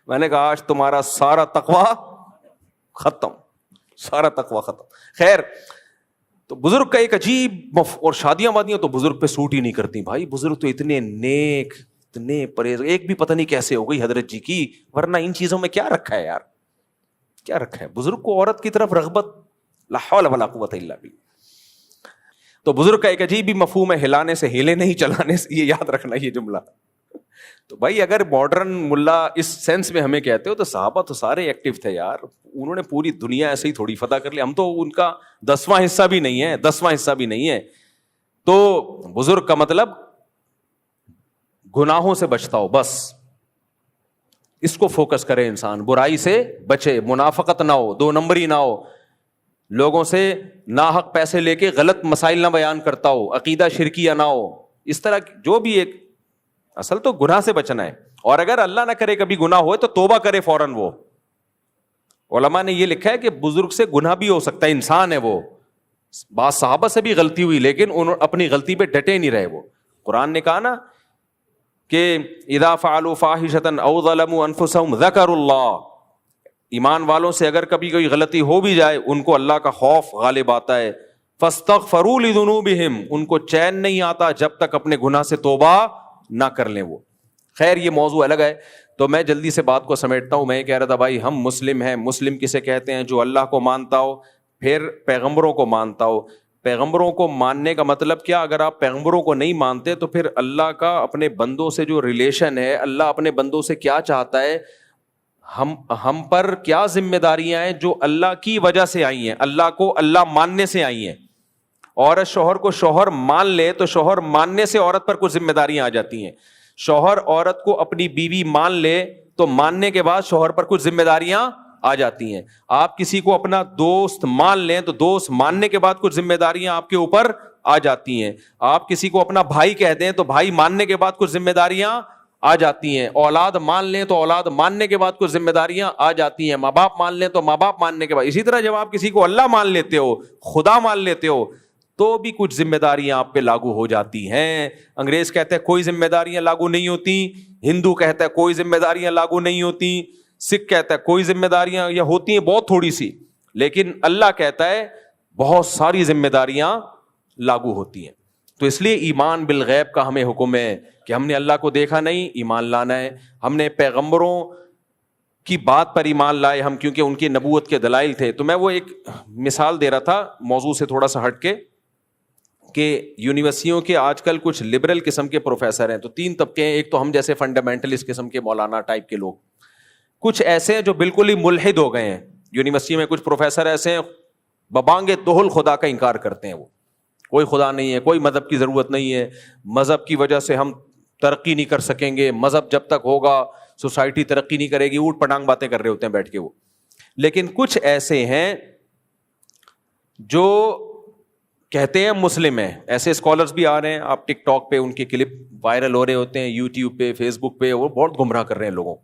میں نے کہا آج تمہارا سارا تقویٰ ختم, سارا تقویٰ ختم. خیر, تو بزرگ کا ایک عجیب اور شادیاں وادیاں تو بزرگ پہ سوٹ ہی نہیں کرتی بھائی. بزرگ تو اتنے نیک, اتنے پرہیز, ایک بھی پتہ نہیں کیسے ہو گئی حضرت جی کی, ورنہ ان چیزوں میں کیا رکھا ہے یار, کیا رکھا ہے. بزرگ کو عورت کی طرف رغبت, لا حول ولا قوت الا باللہ. تو بزرگ کا ایک عجیب ہی مفہوم ہے, ہلانے سے ہیلے نہیں, چلانے سے, یہ یاد رکھنا یہ جملہ. تو بھائی اگر ماڈرن ملا اس سینس میں ہمیں کہتے ہو تو صحابہ تو سارے ایکٹیو تھے یار, انہوں نے پوری دنیا ایسے ہی تھوڑی فتح کر لی. ہم تو ان کا 10واں حصہ بھی نہیں ہے, 10واں حصہ بھی نہیں ہے. تو بزرگ کا مطلب گناہوں سے بچتا ہو, بس اس کو فوکس کرے انسان, برائی سے بچے, منافقت نہ ہو, 2 نمبری نہ ہو, لوگوں سے ناحق پیسے لے کے غلط مسائل نہ بیان کرتا ہو, عقیدہ شرکیہ نہ ہو, اس طرح جو بھی ایک, اصل تو گناہ سے بچنا ہے. اور اگر اللہ نہ کرے کبھی گناہ ہوئے تو توبہ کرے فوراً. وہ علماء نے یہ لکھا ہے کہ بزرگ سے گناہ بھی ہو سکتا ہے, انسان ہے وہ. بعض صحابہ سے بھی غلطی ہوئی لیکن انہوں اپنی غلطی پہ ڈٹے نہیں رہے. وہ قرآن نے کہا نا کہ اذا فعلوا فاحشة او ظلموا انفسهم ذکروا اللہ, ایمان والوں سے اگر کبھی کوئی غلطی ہو بھی جائے ان کو اللہ کا خوف غالب آتا ہے. فاستغفروا لذنوبهم, ان کو چین نہیں آتا جب تک اپنے گناہ سے توبہ نہ کر لیں وہ. خیر یہ موضوع الگ ہے, تو میں جلدی سے بات کو سمیٹتا ہوں. میں یہ کہہ رہا تھا بھائی ہم مسلم ہیں. مسلم کسے کہتے ہیں؟ جو اللہ کو مانتا ہو, پھر پیغمبروں کو مانتا ہو. پیغمبروں کو ماننے کا مطلب کیا؟ اگر آپ پیغمبروں کو نہیں مانتے تو پھر اللہ کا اپنے بندوں سے جو ریلیشن ہے, اللہ اپنے بندوں سے کیا چاہتا ہے, ہم پر کیا ذمہ داریاں ہیں جو اللہ کی وجہ سے آئی ہیں, اللہ کو اللہ ماننے سے آئی ہیں. عورت شوہر کو شوہر مان لے تو شوہر ماننے سے عورت پر کچھ ذمہ داریاں آ جاتی ہیں. شوہر عورت کو اپنی بیوی مان لے تو ماننے کے بعد شوہر پر کچھ ذمہ داریاں آ جاتی ہیں. آپ کسی کو اپنا دوست مان لیں تو دوست ماننے کے بعد کچھ ذمہ داریاں آپ کے اوپر آ جاتی ہیں. آپ کسی کو اپنا بھائی کہہ دیں تو بھائی ماننے کے بعد کچھ ذمہ داریاں آ جاتی ہیں. اولاد مان لیں تو اولاد ماننے کے بعد کچھ ذمہ داریاں آ جاتی ہیں. ماں باپ مان لیں تو ماں باپ ماننے کے بعد. اسی طرح جب آپ کسی کو اللہ مان لیتے ہو, خدا مان لیتے ہو, تو بھی کچھ ذمہ داریاں آپ پہ لاگو ہو جاتی ہیں. انگریز کہتے ہیں کوئی ذمہ داریاں لاگو نہیں ہوتی, ہندو کہتا ہے کوئی ذمہ داریاں لاگو نہیں ہوتی, سکھ کہتا ہے کوئی ذمہ داریاں یا ہوتی ہیں بہت تھوڑی سی, لیکن اللہ کہتا ہے بہت ساری ذمہ داریاں لاگو ہوتی ہیں. تو اس لیے ایمان بالغیب کا ہمیں حکم ہے کہ ہم نے اللہ کو دیکھا نہیں, ایمان لانا ہے. ہم نے پیغمبروں کی بات پر ایمان لائے ہم, کیونکہ ان کی نبوت کے دلائل تھے. تو میں وہ ایک مثال دے رہا تھا موضوع سے تھوڑا سا ہٹ کے, کہ یونیورسٹیوں کے آج کل کچھ لبرل قسم کے پروفیسر ہیں. تو 3 طبقے ہیں. ایک تو ہم جیسے فنڈامنٹلسٹ قسم کے مولانا ٹائپ کے لوگ, کچھ ایسے ہیں جو بالکل ہی ملحد ہو گئے ہیں. یونیورسٹی میں کچھ پروفیسر ایسے ہیں ببانگ دوہل خدا کا انکار کرتے ہیں. وہ کوئی خدا نہیں ہے, کوئی مذہب کی ضرورت نہیں ہے, مذہب کی وجہ سے ہم ترقی نہیں کر سکیں گے, مذہب جب تک ہوگا سوسائٹی ترقی نہیں کرے گی, اوٹ پٹانگ باتیں کر رہے ہوتے ہیں بیٹھ کے وہ. لیکن کچھ ایسے ہیں جو کہتے ہیں مسلم ہیں, ایسے اسکالرز بھی آ رہے ہیں, آپ ٹک ٹاک پہ ان کے کلپ وائرل ہو رہے ہوتے ہیں, یوٹیوب پہ, فیس بک پہ, وہ بہت گمراہ کر رہے ہیں لوگوں.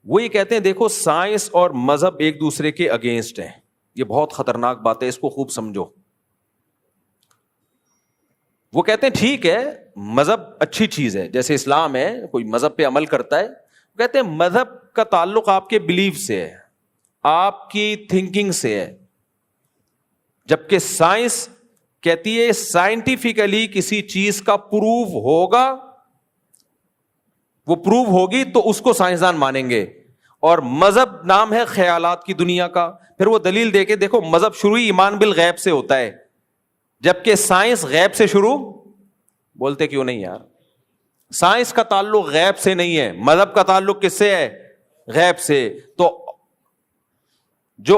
وہ یہ کہتے ہیں دیکھو سائنس اور مذہب ایک دوسرے کے اگینسٹ ہیں. یہ بہت خطرناک بات ہے, اس کو خوب سمجھو. وہ کہتے ہیں ٹھیک ہے مذہب اچھی چیز ہے, جیسے اسلام ہے, کوئی مذہب پہ عمل کرتا ہے. وہ کہتے ہیں مذہب کا تعلق آپ کے بلیف سے ہے, آپ کی تھنکنگ سے ہے, جبکہ سائنس کہتی ہے سائنٹیفکلی کسی چیز کا پروف ہوگا, وہ پروف ہوگی تو اس کو سائنسدان مانیں گے. اور مذہب نام ہے خیالات کی دنیا کا. پھر وہ دلیل دے کے دیکھو مذہب شروع ہی ایمان بالغیب سے ہوتا ہے, جبکہ سائنس غیب سے شروع. بولتے کیوں نہیں یار؟ سائنس کا تعلق غیب سے نہیں ہے, مذہب کا تعلق کس سے ہے؟ غیب سے. تو جو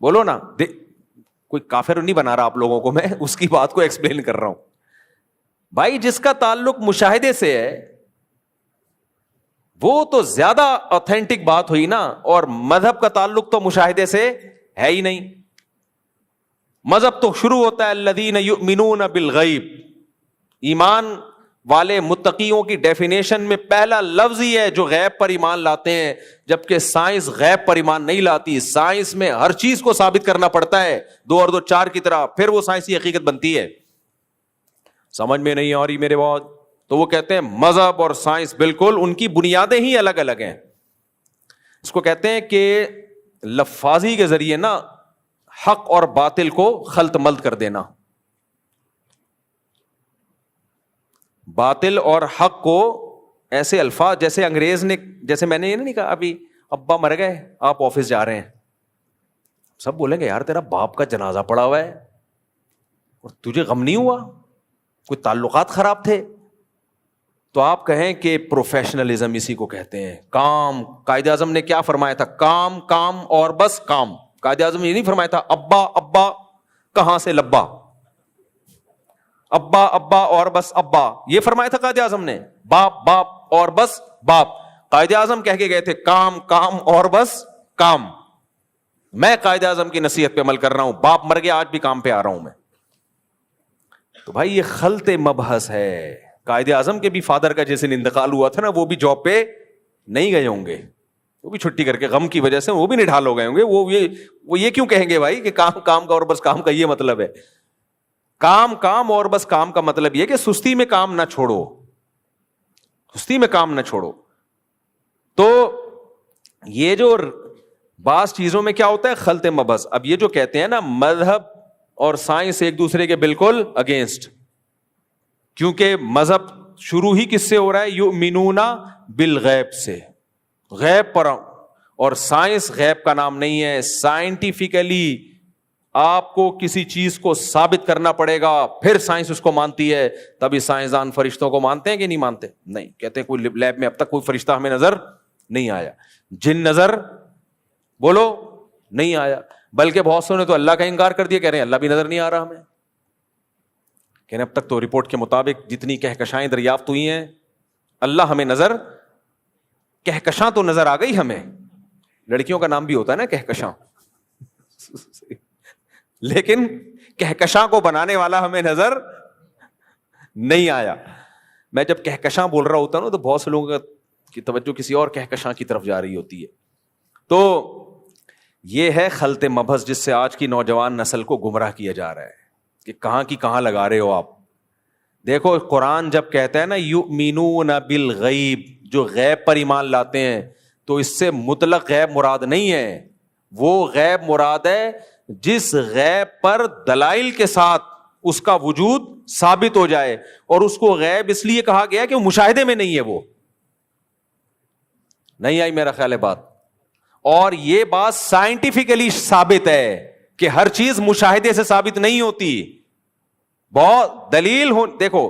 بولو نا. کوئی کافر نہیں بنا رہا آپ لوگوں کو میں, اس کی بات کو ایکسپلین کر رہا ہوں. بھائی جس کا تعلق مشاہدے سے ہے وہ تو زیادہ آتھینٹک بات ہوئی نا, اور مذہب کا تعلق تو مشاہدے سے ہے ہی نہیں. مذہب تو شروع ہوتا ہے الذین یؤمنون بالغیب. ایمان والے متقیوں کی ڈیفینیشن میں پہلا لفظ ہی ہے جو غیب پر ایمان لاتے ہیں, جبکہ سائنس غیب پر ایمان نہیں لاتی. سائنس میں ہر چیز کو ثابت کرنا پڑتا ہے 2 اور 2 4 کی طرح, پھر وہ سائنسی حقیقت بنتی ہے. سمجھ میں نہیں آ رہی میرے بات؟ تو وہ کہتے ہیں مذہب اور سائنس بالکل ان کی بنیادیں ہی الگ الگ ہیں. اس کو کہتے ہیں کہ لفاظی کے ذریعے نا حق اور باطل کو خلط ملط کر دینا. باطل اور حق کو ایسے الفاظ جیسے انگریز نے, جیسے میں نے یہ نہیں کہا ابھی ابا مر گئے آپ آفس جا رہے ہیں, سب بولیں گے یار تیرا باپ کا جنازہ پڑا ہوا ہے اور تجھے غم نہیں ہوا, کوئی تعلقات خراب تھے؟ تو آپ کہیں کہ پروفیشنلزم اسی کو کہتے ہیں. کام, قائد اعظم نے کیا فرمایا تھا؟ کام کام اور بس کام. قائد اعظم نے یہ نہیں فرمایا تھا ابا ابا کہاں سے لبا, ابا ابا اور بس ابا, یہ فرمایا تھا قائد اعظم نے. باپ باپ اور بس باپ. قائد اعظم کہہ کے گئے تھے کام کام اور بس کام. میں قائد اعظم کی نصیحت پہ عمل کر رہا ہوں, باپ مر گیا آج بھی کام پہ آ رہا ہوں میں. تو بھائی یہ خلط مبحث ہے. قائد اعظم کے بھی فادر کا جیسے انتقال ہوا تھا نا, وہ بھی جاب پہ نہیں گئے ہوں گے, وہ بھی چھٹی کر کے غم کی وجہ سے وہ بھی نڈھال ہو گئے ہوں گے. وہ یہ کیوں کہیں گے بھائی کہ کام کام کا اور بس کام کا یہ مطلب ہے؟ کام کام اور بس کام کا مطلب یہ کہ سستی میں کام نہ چھوڑو, سستی میں کام نہ چھوڑو. تو یہ جو بعض چیزوں میں کیا ہوتا ہے خلط مبحث. اب یہ جو کہتے ہیں نا مذہب اور سائنس ایک دوسرے کے بالکل اگینسٹ, کیونکہ مذہب شروع ہی کس سے ہو رہا ہے؟ یؤمنون بالغیب سے, غیب پر, اور سائنس غیب کا نام نہیں ہے. سائنٹیفکلی آپ کو کسی چیز کو ثابت کرنا پڑے گا پھر سائنس اس کو مانتی ہے. تبھی سائنسدان فرشتوں کو مانتے ہیں کہ نہیں مانتے؟ نہیں, کہتے ہیں کوئی لیب میں اب تک کوئی فرشتہ ہمیں نظر نہیں آیا. جن نظر بولو نہیں آیا, بلکہ بہت سو نے تو اللہ کا انکار کر دیا, کہہ رہے ہیں اللہ بھی نظر نہیں آ رہا ہمیں. کہ اب تک تو رپورٹ کے مطابق جتنی کہکشائیں دریافت ہوئی ہیں اللہ ہمیں نظر, کہکشاں تو نظر آ گئی ہمیں. لڑکیوں کا نام بھی ہوتا ہے نا کہکشاں, لیکن کہکشاں کو بنانے والا ہمیں نظر نہیں آیا. میں جب کہکشاں بول رہا ہوتا ہوں نا تو بہت سے لوگوں کی توجہ کسی اور کہکشاں کی طرف جا رہی ہوتی ہے. تو یہ ہے خلط مبحث جس سے آج کی نوجوان نسل کو گمراہ کیا جا رہا ہے کہ کہاں کی کہاں لگا رہے ہو آپ. دیکھو قرآن جب کہتا ہے نا یؤمنون بالغیب, جو غیب پر ایمان لاتے ہیں, تو اس سے مطلق غیب مراد نہیں ہے. وہ غیب مراد ہے جس غیب پر دلائل کے ساتھ اس کا وجود ثابت ہو جائے, اور اس کو غیب اس لیے کہا گیا کہ وہ مشاہدے میں نہیں ہے. وہ نہیں آئی میرا خیال ہے بات. اور یہ بات سائنٹیفکلی ثابت ہے کہ ہر چیز مشاہدے سے ثابت نہیں ہوتی. بہت دلیل ہو, دیکھو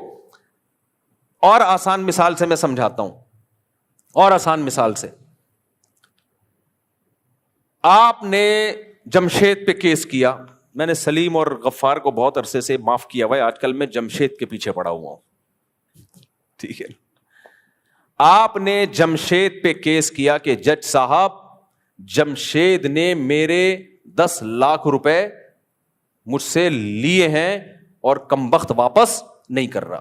اور آسان مثال سے میں سمجھاتا ہوں, اور آسان مثال سے. آپ نے جمشید پہ کیس کیا, میں نے سلیم اور غفار کو بہت عرصے سے معاف کیا بھائی, آج کل میں جمشید کے پیچھے پڑا ہوا ہوں, ٹھیک ہے. آپ نے جمشید پہ کیس کیا کہ جج صاحب جمشید نے میرے 10 لاکھ روپے مجھ سے لیے ہیں اور کمبخت واپس نہیں کر رہا.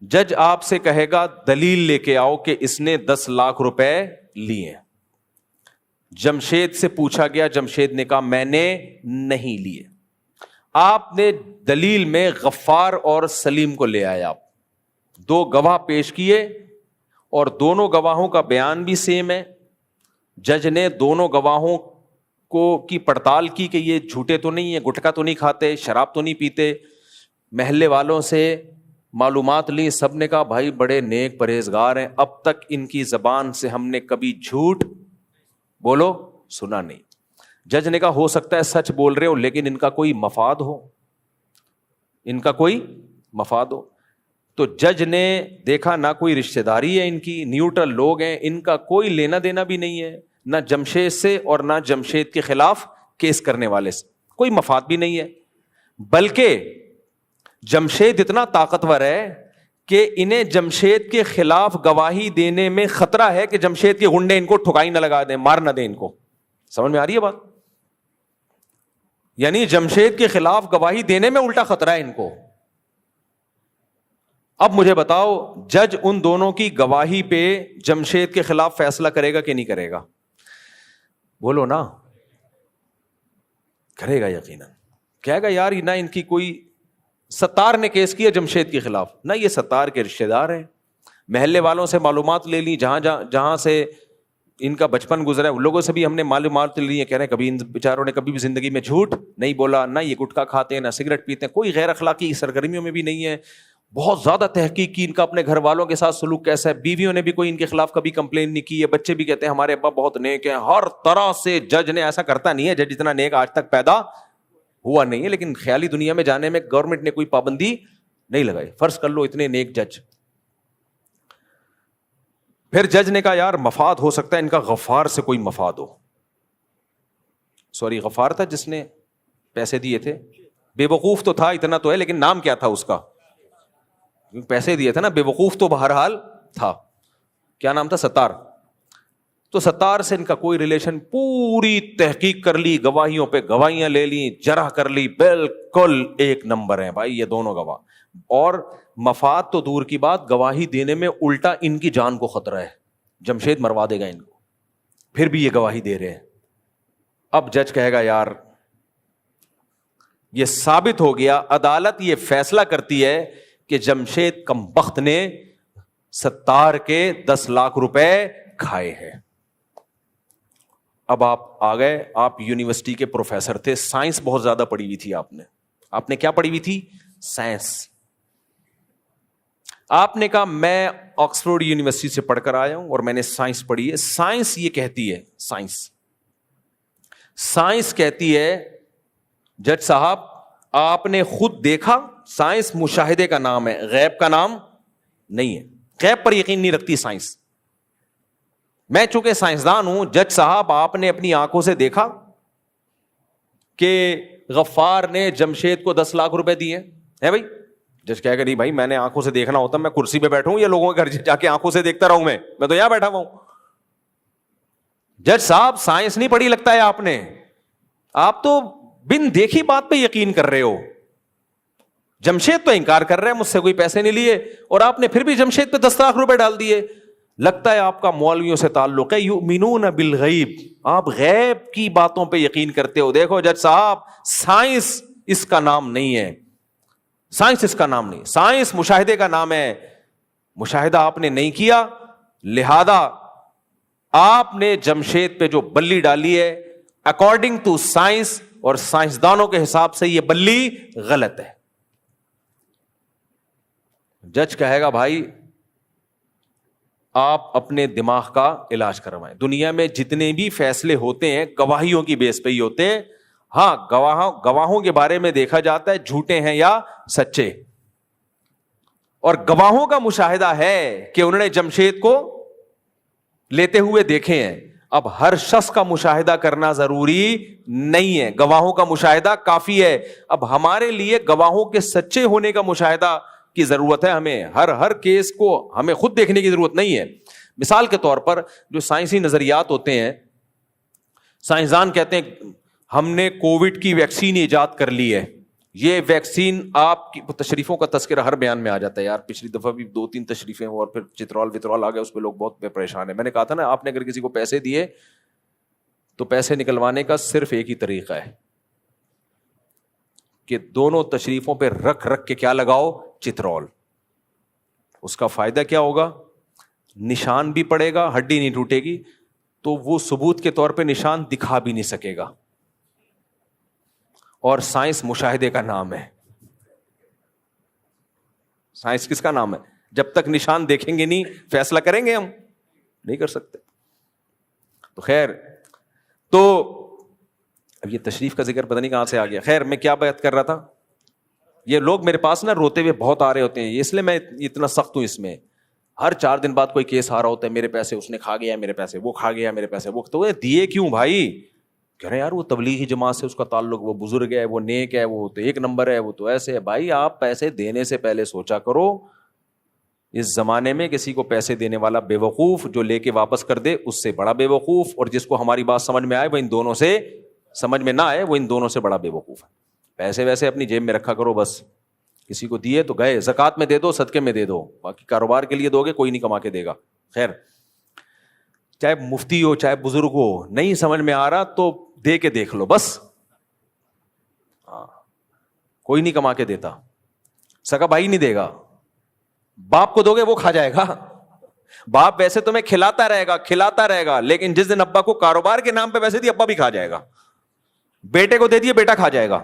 جج آپ سے کہے گا دلیل لے کے آؤ کہ اس نے 10 لاکھ روپے لیے. جمشید سے پوچھا گیا, جمشید نے کہا میں نے نہیں لیے. آپ نے دلیل میں غفار اور سلیم کو لے آیا, 2 گواہ پیش کیے اور دونوں گواہوں کا بیان بھی سیم ہے. جج نے دونوں گواہوں کو کی پڑتال کی کہ یہ جھوٹے تو نہیں ہیں, گٹکا تو نہیں کھاتے, شراب تو نہیں پیتے. محلے والوں سے معلومات لی, سب نے کہا بھائی بڑے نیک پرہیزگار ہیں, اب تک ان کی زبان سے ہم نے کبھی جھوٹ بولو سنا نہیں. جج نے کہا ہو سکتا ہے سچ بول رہے ہو لیکن ان کا کوئی مفاد ہو, ان کا کوئی مفاد ہو. تو جج نے دیکھا نہ کوئی رشتہ داری ہے ان کی, نیوٹرل لوگ ہیں, ان کا کوئی لینا دینا بھی نہیں ہے نہ جمشید سے اور نہ جمشید کے خلاف کیس کرنے والے سے, کوئی مفاد بھی نہیں ہے, بلکہ جمشید اتنا طاقتور ہے کہ انہیں جمشید کے خلاف گواہی دینے میں خطرہ ہے کہ جمشید کے گنڈے ان کو ٹھکائی نہ لگا دیں, مار نہ دیں ان کو. سمجھ میں آ رہی ہے بات؟ یعنی جمشید کے خلاف گواہی دینے میں الٹا خطرہ ہے ان کو. اب مجھے بتاؤ, جج ان دونوں کی گواہی پہ جمشید کے خلاف فیصلہ کرے گا کہ نہیں کرے گا؟ بولو نا. کرے گا یقیناً. کہے گا یار نہ ان کی کوئی, ستار نے کیس کیا جمشید کے خلاف, نہ یہ ستار کے رشتہ دار ہیں, محلے والوں سے معلومات لے لی, جہاں سے ان کا بچپن گزرا ہے ان لوگوں سے بھی ہم نے معلومات لی ہیں. کہہ رہے ہیں کبھی ان بیچاروں نے کبھی بھی زندگی میں جھوٹ نہیں بولا, نہ یہ گٹکا کھاتے ہیں, نہ سگریٹ پیتے ہیں, کوئی غیر اخلاقی سرگرمیوں میں بھی نہیں ہے. بہت زیادہ تحقیق کی ان کا اپنے گھر والوں کے ساتھ سلوک کیسا ہے, بیویوں نے بھی کوئی ان کے خلاف کبھی کمپلین نہیں کی ہے, بچے بھی کہتے ہیں ہمارے ابا بہت نیک ہیں. ہر طرح سے جج نے ایسا کرتا نہیں ہے, جج اتنا نیک آج تک پیدا ہوا نہیں ہے, لیکن خیالی دنیا میں جانے میں گورنمنٹ نے کوئی پابندی نہیں لگائی. فرض کر لو اتنے نیک جج. پھر جج نے کہا یار مفاد ہو سکتا ہے ان کا غفار سے کوئی مفاد ہو. سوری, غفار تھا جس نے پیسے دیے تھے, بے وقوف تو تھا اتنا تو ہے, لیکن نام کیا تھا اس کا؟ پیسے دیے تھے نا, بے وقوف تو بہرحال تھا. کیا نام تھا؟ ستار. تو ستار سے ان کا کوئی ریلیشن, پوری تحقیق کر لی, گواہیوں پہ گواہیاں لے لی, جرح کر لی, بالکل ایک نمبر ہیں بھائی یہ دونوں گواہ. اور مفاد تو دور کی بات, گواہی دینے میں الٹا ان کی جان کو خطرہ ہے, جمشید مروا دے گا ان کو, پھر بھی یہ گواہی دے رہے ہیں. اب جج کہے گا یار یہ ثابت ہو گیا, عدالت یہ فیصلہ کرتی ہے کہ جمشید کمبخت نے ستار کے 10 لاکھ روپے کھائے ہیں. اب آپ آ گئے, آپ یونیورسٹی کے پروفیسر تھے, سائنس بہت زیادہ پڑھی ہوئی تھی آپ نے کیا پڑھی ہوئی تھی؟ سائنس. آپ نے کہا میں آکسفورڈ یونیورسٹی سے پڑھ کر آیا ہوں اور میں نے سائنس پڑھی ہے. سائنس یہ کہتی ہے, سائنس کہتی ہے جج صاحب آپ نے خود دیکھا, سائنس مشاہدے کا نام ہے, غیب کا نام نہیں ہے. غیب پر یقین نہیں رکھتی سائنس. میں چونکہ سائنسدان ہوں, جج صاحب آپ نے اپنی آنکھوں سے دیکھا کہ غفار نے جمشید کو 10 لاکھ روپے دیے ہیں بھائی؟ جج کہے گا نہیں بھائی میں نے آنکھوں سے دیکھنا ہوتا میں کرسی پہ بیٹھوں یا لوگوں کے گھر جا کے آنکھوں سے دیکھتا رہوں, میں تو یہاں بیٹھا ہوا ہوں. جج صاحب سائنس نہیں پڑھی لگتا ہے آپ نے, آپ تو بن دیکھی بات پہ یقین کر رہے ہو. جمشید تو انکار کر رہے ہیں مجھ سے کوئی پیسے نہیں لیے, اور آپ نے پھر بھی جمشید پہ 10 لاکھ روپے ڈال دیے. لگتا ہے آپ کا مولویوں سے تعلق ہے, یؤمنون بالغیب, آپ غیب کی باتوں پہ یقین کرتے ہو. دیکھو جج صاحب سائنس اس کا نام نہیں ہے, سائنس اس کا نام نہیں, سائنس مشاہدے کا نام ہے. مشاہدہ آپ نے نہیں کیا, لہذا آپ نے جمشید پہ جو بلی ڈالی ہے اکارڈنگ ٹو سائنس اور سائنسدانوں کے حساب سے یہ بلی غلط ہے. جج کہے گا بھائی آپ اپنے دماغ کا علاج کروائیں. دنیا میں جتنے بھی فیصلے ہوتے ہیں گواہیوں کی بیس پہ ہی ہوتے ہیں. ہاں گواہوں کے بارے میں دیکھا جاتا ہے جھوٹے ہیں یا سچے, اور گواہوں کا مشاہدہ ہے کہ انہوں نے جمشید کو لیتے ہوئے دیکھے ہیں. اب ہر شخص کا مشاہدہ کرنا ضروری نہیں ہے, گواہوں کا مشاہدہ کافی ہے. اب ہمارے لیے گواہوں کے سچے ہونے کا مشاہدہ کی ضرورت ہے, ہمیں ہر کیس کو ہمیں خود دیکھنے کی ضرورت نہیں ہے. مثال کے طور پر جو سائنسی نظریات ہوتے ہیں, سائنسدان کہتے ہیں ہم نے کووڈ کی ویکسین ایجاد کر لی ہے, یہ ویکسین آپ کی تشریفوں کا تذکرہ ہر بیان میں آ جاتا ہے. یار پچھلی دفعہ بھی 2-3 تشریفیں اور پھر چترال آ گئے, اس پہ لوگ بہت پریشان ہیں. میں نے کہا تھا نا آپ نے اگر کسی کو پیسے دیے تو پیسے نکلوانے کا صرف ایک ہی طریقہ ہے کہ دونوں تشریفوں پہ رکھ کے کیا لگاؤ, چترول. اس کا فائدہ کیا ہوگا, نشان بھی پڑے گا, ہڈی نہیں ٹوٹے گی, تو وہ ثبوت کے طور پہ نشان دکھا بھی نہیں سکے گا. اور سائنس مشاہدے کا نام ہے. سائنس کس کا نام ہے؟ جب تک نشان دیکھیں گے نہیں فیصلہ کریں گے ہم نہیں کر سکتے. تو خیر, تو اب یہ تشریف کا ذکر پتہ نہیں کہاں سے آ گیا. خیر میں کیا بات کر رہا تھا, یہ لوگ میرے پاس نا روتے ہوئے بہت آ رہے ہوتے ہیں, اس لیے میں اتنا سخت ہوں اس میں. ہر 4 دن بعد کوئی کیس آ رہا ہوتا ہے, میرے پیسے اس نے کھا گیا, میرے پیسے وہ کھا گیا, میرے پیسے وہ. تو دیے کیوں بھائی؟ کہہ رہے یار وہ تبلیغی جماعت سے اس کا تعلق, وہ بزرگ ہے, وہ نیک ہے, وہ تو 1 نمبر ہے, وہ تو ایسے ہے. بھائی آپ پیسے دینے سے پہلے سوچا کرو. اس زمانے میں کسی کو پیسے دینے والا بے وقوف, جو لے کے واپس کر دے اس سے بڑا بے وقوف, اور جس کو ہماری بات سمجھ میں آئے وہ ان دونوں سے, سمجھ میں نہ آئے وہ ان دونوں سے بڑا بے وقوف ہے. پیسے ویسے اپنی جیب میں رکھا کرو بس. کسی کو دیے تو گئے, زکوٰۃ میں دے دو, صدقے میں دے دو, باقی کاروبار کے لیے دو گے کوئی نہیں کما کے دے گا. خیر, چاہے مفتی ہو چاہے بزرگ ہو, نہیں سمجھ میں آ رہا تو دے کے دیکھ لو بس. ہاں, کوئی نہیں کما کے دیتا, سگا بھائی نہیں دے گا. باپ کو دو گے وہ کھا جائے گا. باپ ویسے تمہیں کھلاتا رہے گا, لیکن جس دن ابا کو کاروبار کے نام پہ ویسے دی ابا بھی کھا جائے گا. بیٹے کو دے دیے بیٹا کھا جائے گا.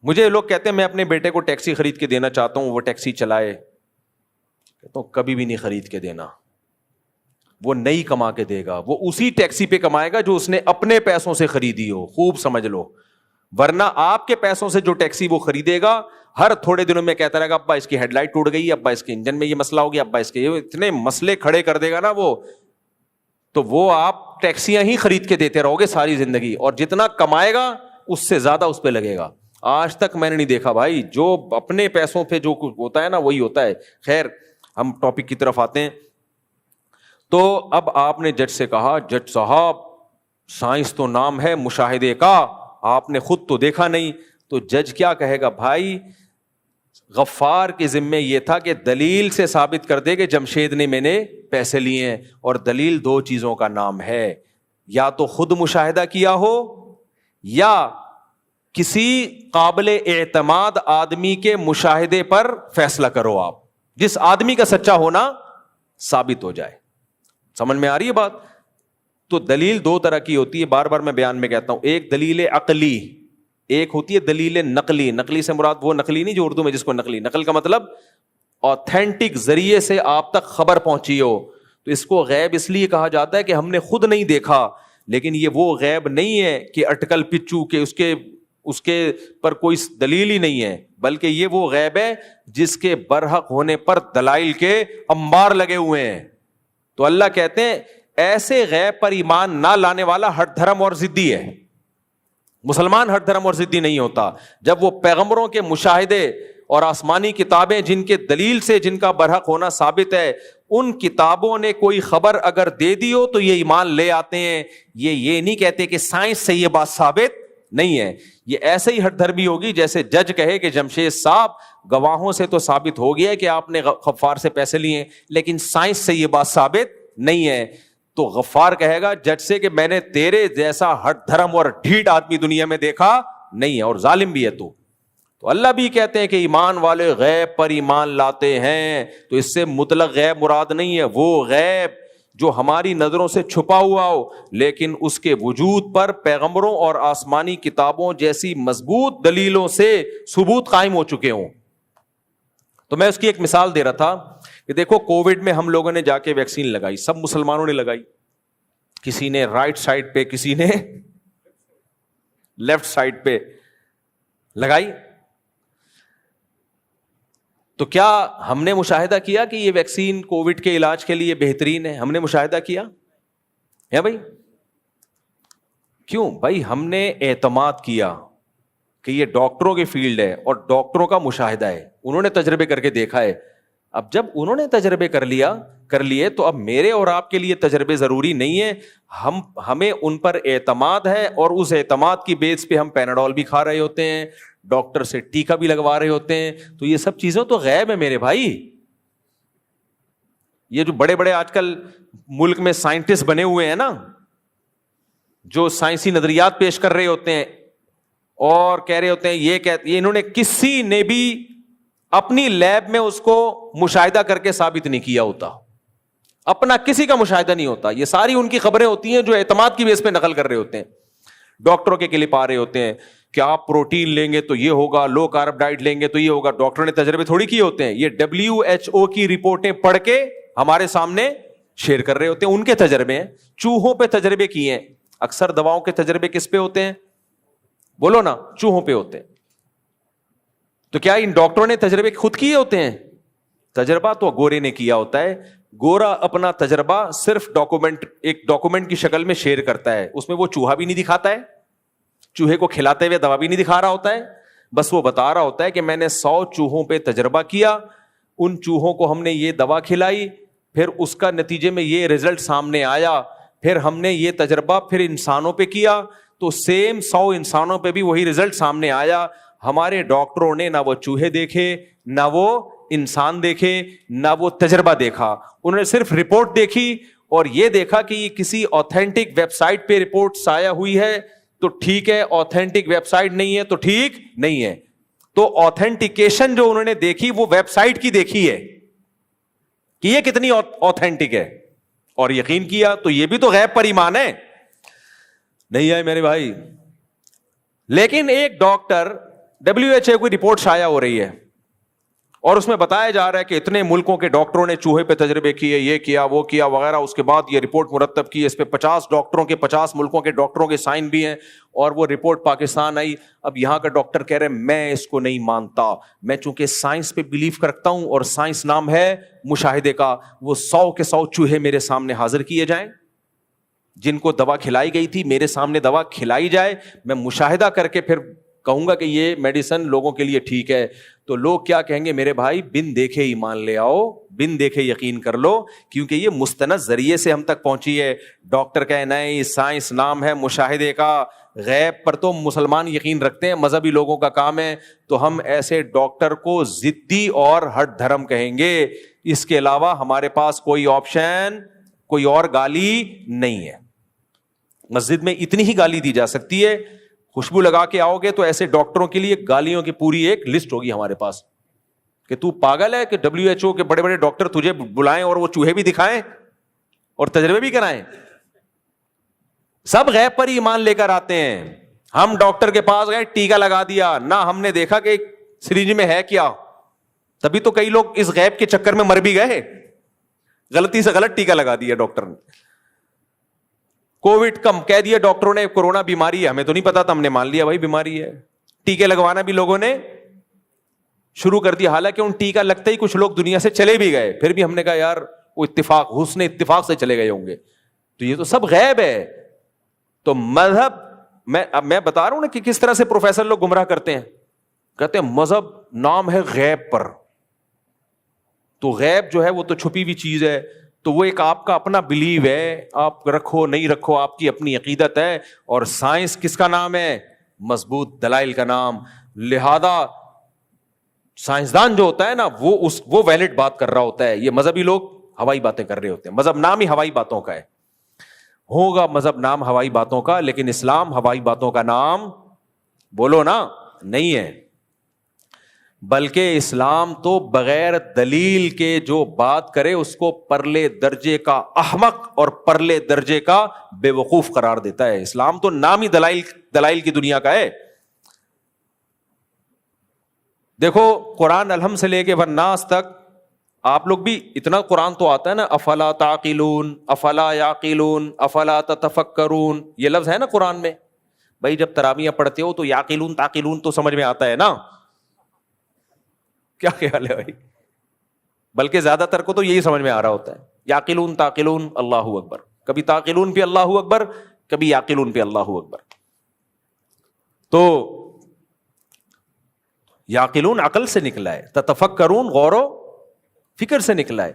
مجھے لوگ کہتے ہیں میں اپنے بیٹے کو ٹیکسی خرید کے دینا چاہتا ہوں, وہ ٹیکسی چلائے. کہتا ہوں کبھی بھی نہیں خرید کے دینا, وہ نہیں کما کے دے گا, وہ اسی ٹیکسی پہ کمائے گا جو اس نے اپنے پیسوں سے خریدی ہو, خوب سمجھ لو. ورنہ آپ کے پیسوں سے جو ٹیکسی وہ خریدے گا, ہر تھوڑے دنوں میں کہتا رہے گا ابا اس کی ہیڈ لائٹ ٹوٹ گئی, ابا اس کے انجن میں یہ مسئلہ ہو گیا, ابا اس کے اتنے مسئلے کھڑے کر دے گا نا وہ. تو وہ آپ ٹیکسیاں ہی خرید کے دیتے رہو گے ساری زندگی, اور جتنا کمائے گا اس سے زیادہ اس پہ لگے گا. آج تک میں نے نہیں دیکھا بھائی, جو اپنے پیسوں پہ جو کچھ ہوتا ہے نا وہی ہوتا ہے. خیر, ہم ٹاپک کی طرف آتے ہیں. تو اب آپ نے جج سے کہا, جج صاحب سائنس تو نام ہے مشاہدے کا, آپ نے خود تو دیکھا نہیں. تو جج کیا کہے گا؟ بھائی غفار کے ذمے یہ تھا کہ دلیل سے ثابت کر دے کہ جمشید نے میں نے پیسے لیے ہیں, اور دلیل 2 چیزوں کا نام ہے, یا تو خود مشاہدہ کیا ہو یا کسی قابل اعتماد آدمی کے مشاہدے پر فیصلہ کرو. آپ جس آدمی کا سچا ہونا ثابت ہو جائے. سمجھ میں آ رہی ہے بات؟ تو دلیل 2 طرح کی ہوتی ہے, بار بار میں بیان میں کہتا ہوں. ایک دلیل عقلی, ایک ہوتی ہے دلیل نقلی. نقلی سے مراد وہ نقلی نہیں جو اردو میں جس کو نقل کا مطلب آتھینٹک ذریعے سے آپ تک خبر پہنچی ہو. تو اس کو غیب اس لیے کہا جاتا ہے کہ ہم نے خود نہیں دیکھا, لیکن یہ وہ غیب نہیں ہے کہ اٹکل پچو کہ اس کے پر کوئی دلیل ہی نہیں ہے, بلکہ یہ وہ غیب ہے جس کے برحق ہونے پر دلائل کے انبار لگے ہوئے ہیں. تو اللہ کہتے ہیں ایسے غیب پر ایمان نہ لانے والا ہٹ دھرم اور ضدی ہے. مسلمان ہٹ دھرم اور ضدی نہیں ہوتا جب وہ پیغمبروں کے مشاہدے اور آسمانی کتابیں جن کے دلیل سے جن کا برحق ہونا ثابت ہے, ان کتابوں نے کوئی خبر اگر دے دی ہو تو یہ ایمان لے آتے ہیں. یہ نہیں کہتے کہ سائنس سے یہ بات ثابت نہیں ہے. یہ ایسے ہی ہٹ دھرمی ہوگی جیسے جج کہے کہ جمشید صاحب گواہوں سے تو ثابت ہو گیا کہ آپ نے غفار سے پیسے لیے, لیکن سائنس سے یہ بات ثابت نہیں ہے. تو غفار کہے گا جج سے کہ میں نے تیرے جیسا ہٹ دھرم اور ڈھیٹ آدمی دنیا میں دیکھا نہیں ہے, اور ظالم بھی ہے تو اللہ بھی کہتے ہیں کہ ایمان والے غیب پر ایمان لاتے ہیں. تو اس سے مطلق غیب مراد نہیں ہے, وہ غیب جو ہماری نظروں سے چھپا ہوا ہو لیکن اس کے وجود پر پیغمبروں اور آسمانی کتابوں جیسی مضبوط دلیلوں سے ثبوت قائم ہو چکے ہوں. تو میں اس کی ایک مثال دے رہا تھا کہ دیکھو کووڈ میں ہم لوگوں نے جا کے ویکسین لگائی, سب مسلمانوں نے لگائی, کسی نے رائٹ سائڈ پہ کسی نے لیفٹ سائڈ پہ لگائی. تو کیا ہم نے مشاہدہ کیا کہ یہ ویکسین کووڈ کے علاج کے لیے بہترین ہے؟ ہم نے مشاہدہ کیا ہے بھائی؟ کیوں بھائی؟ ہم نے اعتماد کیا کہ یہ ڈاکٹروں کی فیلڈ ہے اور ڈاکٹروں کا مشاہدہ ہے, انہوں نے تجربے کر کے دیکھا ہے. اب جب انہوں نے تجربے کر لیے تو اب میرے اور آپ کے لیے تجربے ضروری نہیں ہے. ہمیں ان پر اعتماد ہے, اور اس اعتماد کی بیس پہ ہم پیناڈول بھی کھا رہے ہوتے ہیں, ڈاکٹر سے ٹیکا بھی لگوا رہے ہوتے ہیں. تو یہ سب چیزیں تو غیب ہے میرے بھائی. یہ جو بڑے بڑے آج کل ملک میں سائنٹسٹ بنے ہوئے ہیں نا, جو سائنسی نظریات پیش کر رہے ہوتے ہیں اور کہہ رہے ہوتے ہیں یہ انہوں نے کسی نے بھی اپنی لیب میں اس کو مشاہدہ کر کے ثابت نہیں کیا ہوتا, اپنا کسی کا مشاہدہ نہیں ہوتا. یہ ساری ان کی خبریں ہوتی ہیں جو اعتماد کی بیس پہ نقل کر رہے ہوتے ہیں. ڈاکٹروں کے کلپ آ رہے ہوتے ہیں کہ آپ پروٹین لیں گے تو یہ ہوگا, لو کارب ڈائٹ لیں گے تو یہ ہوگا. ڈاکٹر نے تجربے تھوڑی کیے ہوتے ہیں, یہ WHO کی رپورٹیں پڑھ کے ہمارے سامنے شیئر کر رہے ہوتے ہیں. ان کے تجربے ہیں, چوہوں پہ تجربے کیے ہیں. اکثر دواؤں کے تجربے کس پہ ہوتے ہیں؟ بولو نا, چوہوں پہ ہوتے ہیں. تو کیا ان ڈاکٹروں نے تجربے خود کیے ہوتے ہیں؟ تجربہ تو گورے نے کیا ہوتا ہے. گورا اپنا تجربہ صرف ایک ڈاکومنٹ کی شکل میں شیئر کرتا ہے, اس میں وہ چوہا بھی نہیں دکھاتا ہے, چوہے کو کھلاتے ہوئے دوا بھی نہیں دکھا رہا ہوتا ہے, بس وہ بتا رہا ہوتا ہے کہ میں نے 100 چوہوں پہ تجربہ کیا, ان چوہوں کو ہم نے یہ دوا کھلائی, پھر اس کا نتیجے میں یہ رزلٹ سامنے آیا, پھر ہم نے یہ تجربہ پھر انسانوں پہ کیا تو سیم 100 انسانوں پہ بھی وہی رزلٹ سامنے آیا. ہمارے ڈاکٹروں نے نہ وہ چوہے دیکھے, نہ وہ انسان دیکھے, نہ وہ تجربہ دیکھا, انہوں نے صرف رپورٹ دیکھی اور یہ دیکھا کہ یہ کسی آتھینٹک ویب سائٹ پہ رپورٹ آیا ہوئی ہے تو ٹھیک ہے, آتھینٹک ویب سائٹ نہیں ہے تو ٹھیک نہیں ہے. تو آتھینٹیکیشن جو انہوں نے دیکھی وہ ویب سائٹ کی دیکھی ہے کہ یہ کتنی آتھینٹک ہے, اور یقین کیا. تو یہ بھی تو غیب پر ایمان ہے, نہیں ہے میرے بھائی. لیکن ایک ڈاکٹر WHO کی رپورٹ شائع ہو رہی ہے اور اس میں بتایا جا رہا ہے کہ اتنے ملکوں کے ڈاکٹروں نے چوہے پہ تجربے کیے, یہ کیا وہ کیا وغیرہ, اس کے بعد یہ رپورٹ مرتب کی, اس پہ 50 ڈاکٹروں کے 50 ملکوں کے ڈاکٹروں کے سائن بھی ہیں, اور وہ رپورٹ پاکستان آئی. اب یہاں کا ڈاکٹر کہہ رہے میں اس کو نہیں مانتا, میں چونکہ سائنس پہ بلیو کرتا ہوں اور سائنس نام ہے مشاہدے کا, وہ 100 کے 100 چوہے میرے سامنے حاضر کیے جائیں, جن کو دوا کھلائی گئی تھی میرے سامنے دوا کھلائی جائے, میں مشاہدہ کر کے پھر کہوں گا کہ یہ میڈیسن لوگوں کے لیے ٹھیک ہے. تو لوگ کیا کہیں گے, میرے بھائی بن دیکھے ایمان لے آؤ, بن دیکھے یقین کر لو, کیونکہ یہ مستند ذریعے سے ہم تک پہنچی ہے. ڈاکٹر کا نہیں, سائنس نام ہے مشاہدے کا. غیب پر تو مسلمان یقین رکھتے ہیں, مذہبی لوگوں کا کام ہے. تو ہم ایسے ڈاکٹر کو ضدی اور ہٹ دھرم کہیں گے. اس کے علاوہ ہمارے پاس کوئی آپشن, کوئی اور گالی نہیں ہے. مسجد میں اتنی ہی گالی دی جا سکتی ہے, خوشبو لگا کے آؤ گے تو ایسے ڈاکٹروں کے لیے گالیوں کی پوری ایک لسٹ ہوگی ہمارے پاس کہ تو پاگل ہے کہ WHO کے بڑے بڑے ڈاکٹر تجھے بلائیں اور وہ چوہے بھی دکھائیں اور تجربے بھی کرائیں. سب غیب پر ایمان لے کر آتے ہیں. ہم ڈاکٹر کے پاس گئے, ٹیکا لگا دیا, نہ ہم نے دیکھا کہ سرنج میں ہے کیا. تبھی تو کئی لوگ اس غیب کے چکر میں مر بھی گئے, غلطی سے غلط ٹیکا لگا دیا ڈاکٹر نے. کووڈ کم کہہ دیا ڈاکٹروں نے, کورونا بیماری ہے, ہمیں تو نہیں پتا تھا, ہم نے مان لیا بھائی بیماری ہے. ٹیکے لگوانا بھی لوگوں نے شروع کر دیا, حالانکہ ان ٹیکا لگتے ہی کچھ لوگ دنیا سے چلے بھی گئے, پھر بھی ہم نے کہا یار وہ اتفاق, حسن اتفاق سے چلے گئے ہوں گے. تو یہ تو سب غیب ہے. تو مذہب میں بتا رہا ہوں نا کہ کس طرح سے پروفیسر لوگ گمراہ کرتے ہیں, کہتے ہیں مذہب نام ہے غیب پر. تو غیب جو ہے وہ تو چھپی ہوئی چیز ہے, تو وہ ایک آپ کا اپنا بلیو ہے, آپ رکھو نہیں رکھو آپ کی اپنی عقیدت ہے. اور سائنس کس کا نام ہے؟ مضبوط دلائل کا نام. لہذا سائنسدان جو ہوتا ہے نا وہ ویلڈ بات کر رہا ہوتا ہے. یہ مذہبی لوگ ہوائی باتیں کر رہے ہوتے ہیں. مذہب نام ہی ہوائی باتوں کا ہے, ہوگا مذہب نام ہوائی باتوں کا, لیکن اسلام ہوائی باتوں کا نام بولو نا نہیں ہے. بلکہ اسلام تو بغیر دلیل کے جو بات کرے اس کو پرلے درجے کا احمق اور پرلے درجے کا بے وقوف قرار دیتا ہے. اسلام تو نام ہی دلائل کی دنیا کا ہے. دیکھو قرآن الحم سے لے کے والناس تک, آپ لوگ بھی اتنا قرآن تو آتا ہے نا, افلا تعقلون, افلا یعقلون, افلا تتفکرون, یہ لفظ ہے نا قرآن میں. بھائی جب تراویح پڑھتے ہو تو یعقلون تعقلون تو سمجھ میں آتا ہے نا, کیا خیال ہے بھائی؟ بلکہ زیادہ تر کو تو یہی سمجھ میں آ رہا ہوتا ہے, یعقلون تعقلون اللہ اکبر. کبھی تعقلون پہ اللہ اکبر, کبھی یعقلون پہ اللہ اکبر. تو یعقلون عقل سے نکلا ہے, تتفکرون غور و فکر سے نکلا ہے.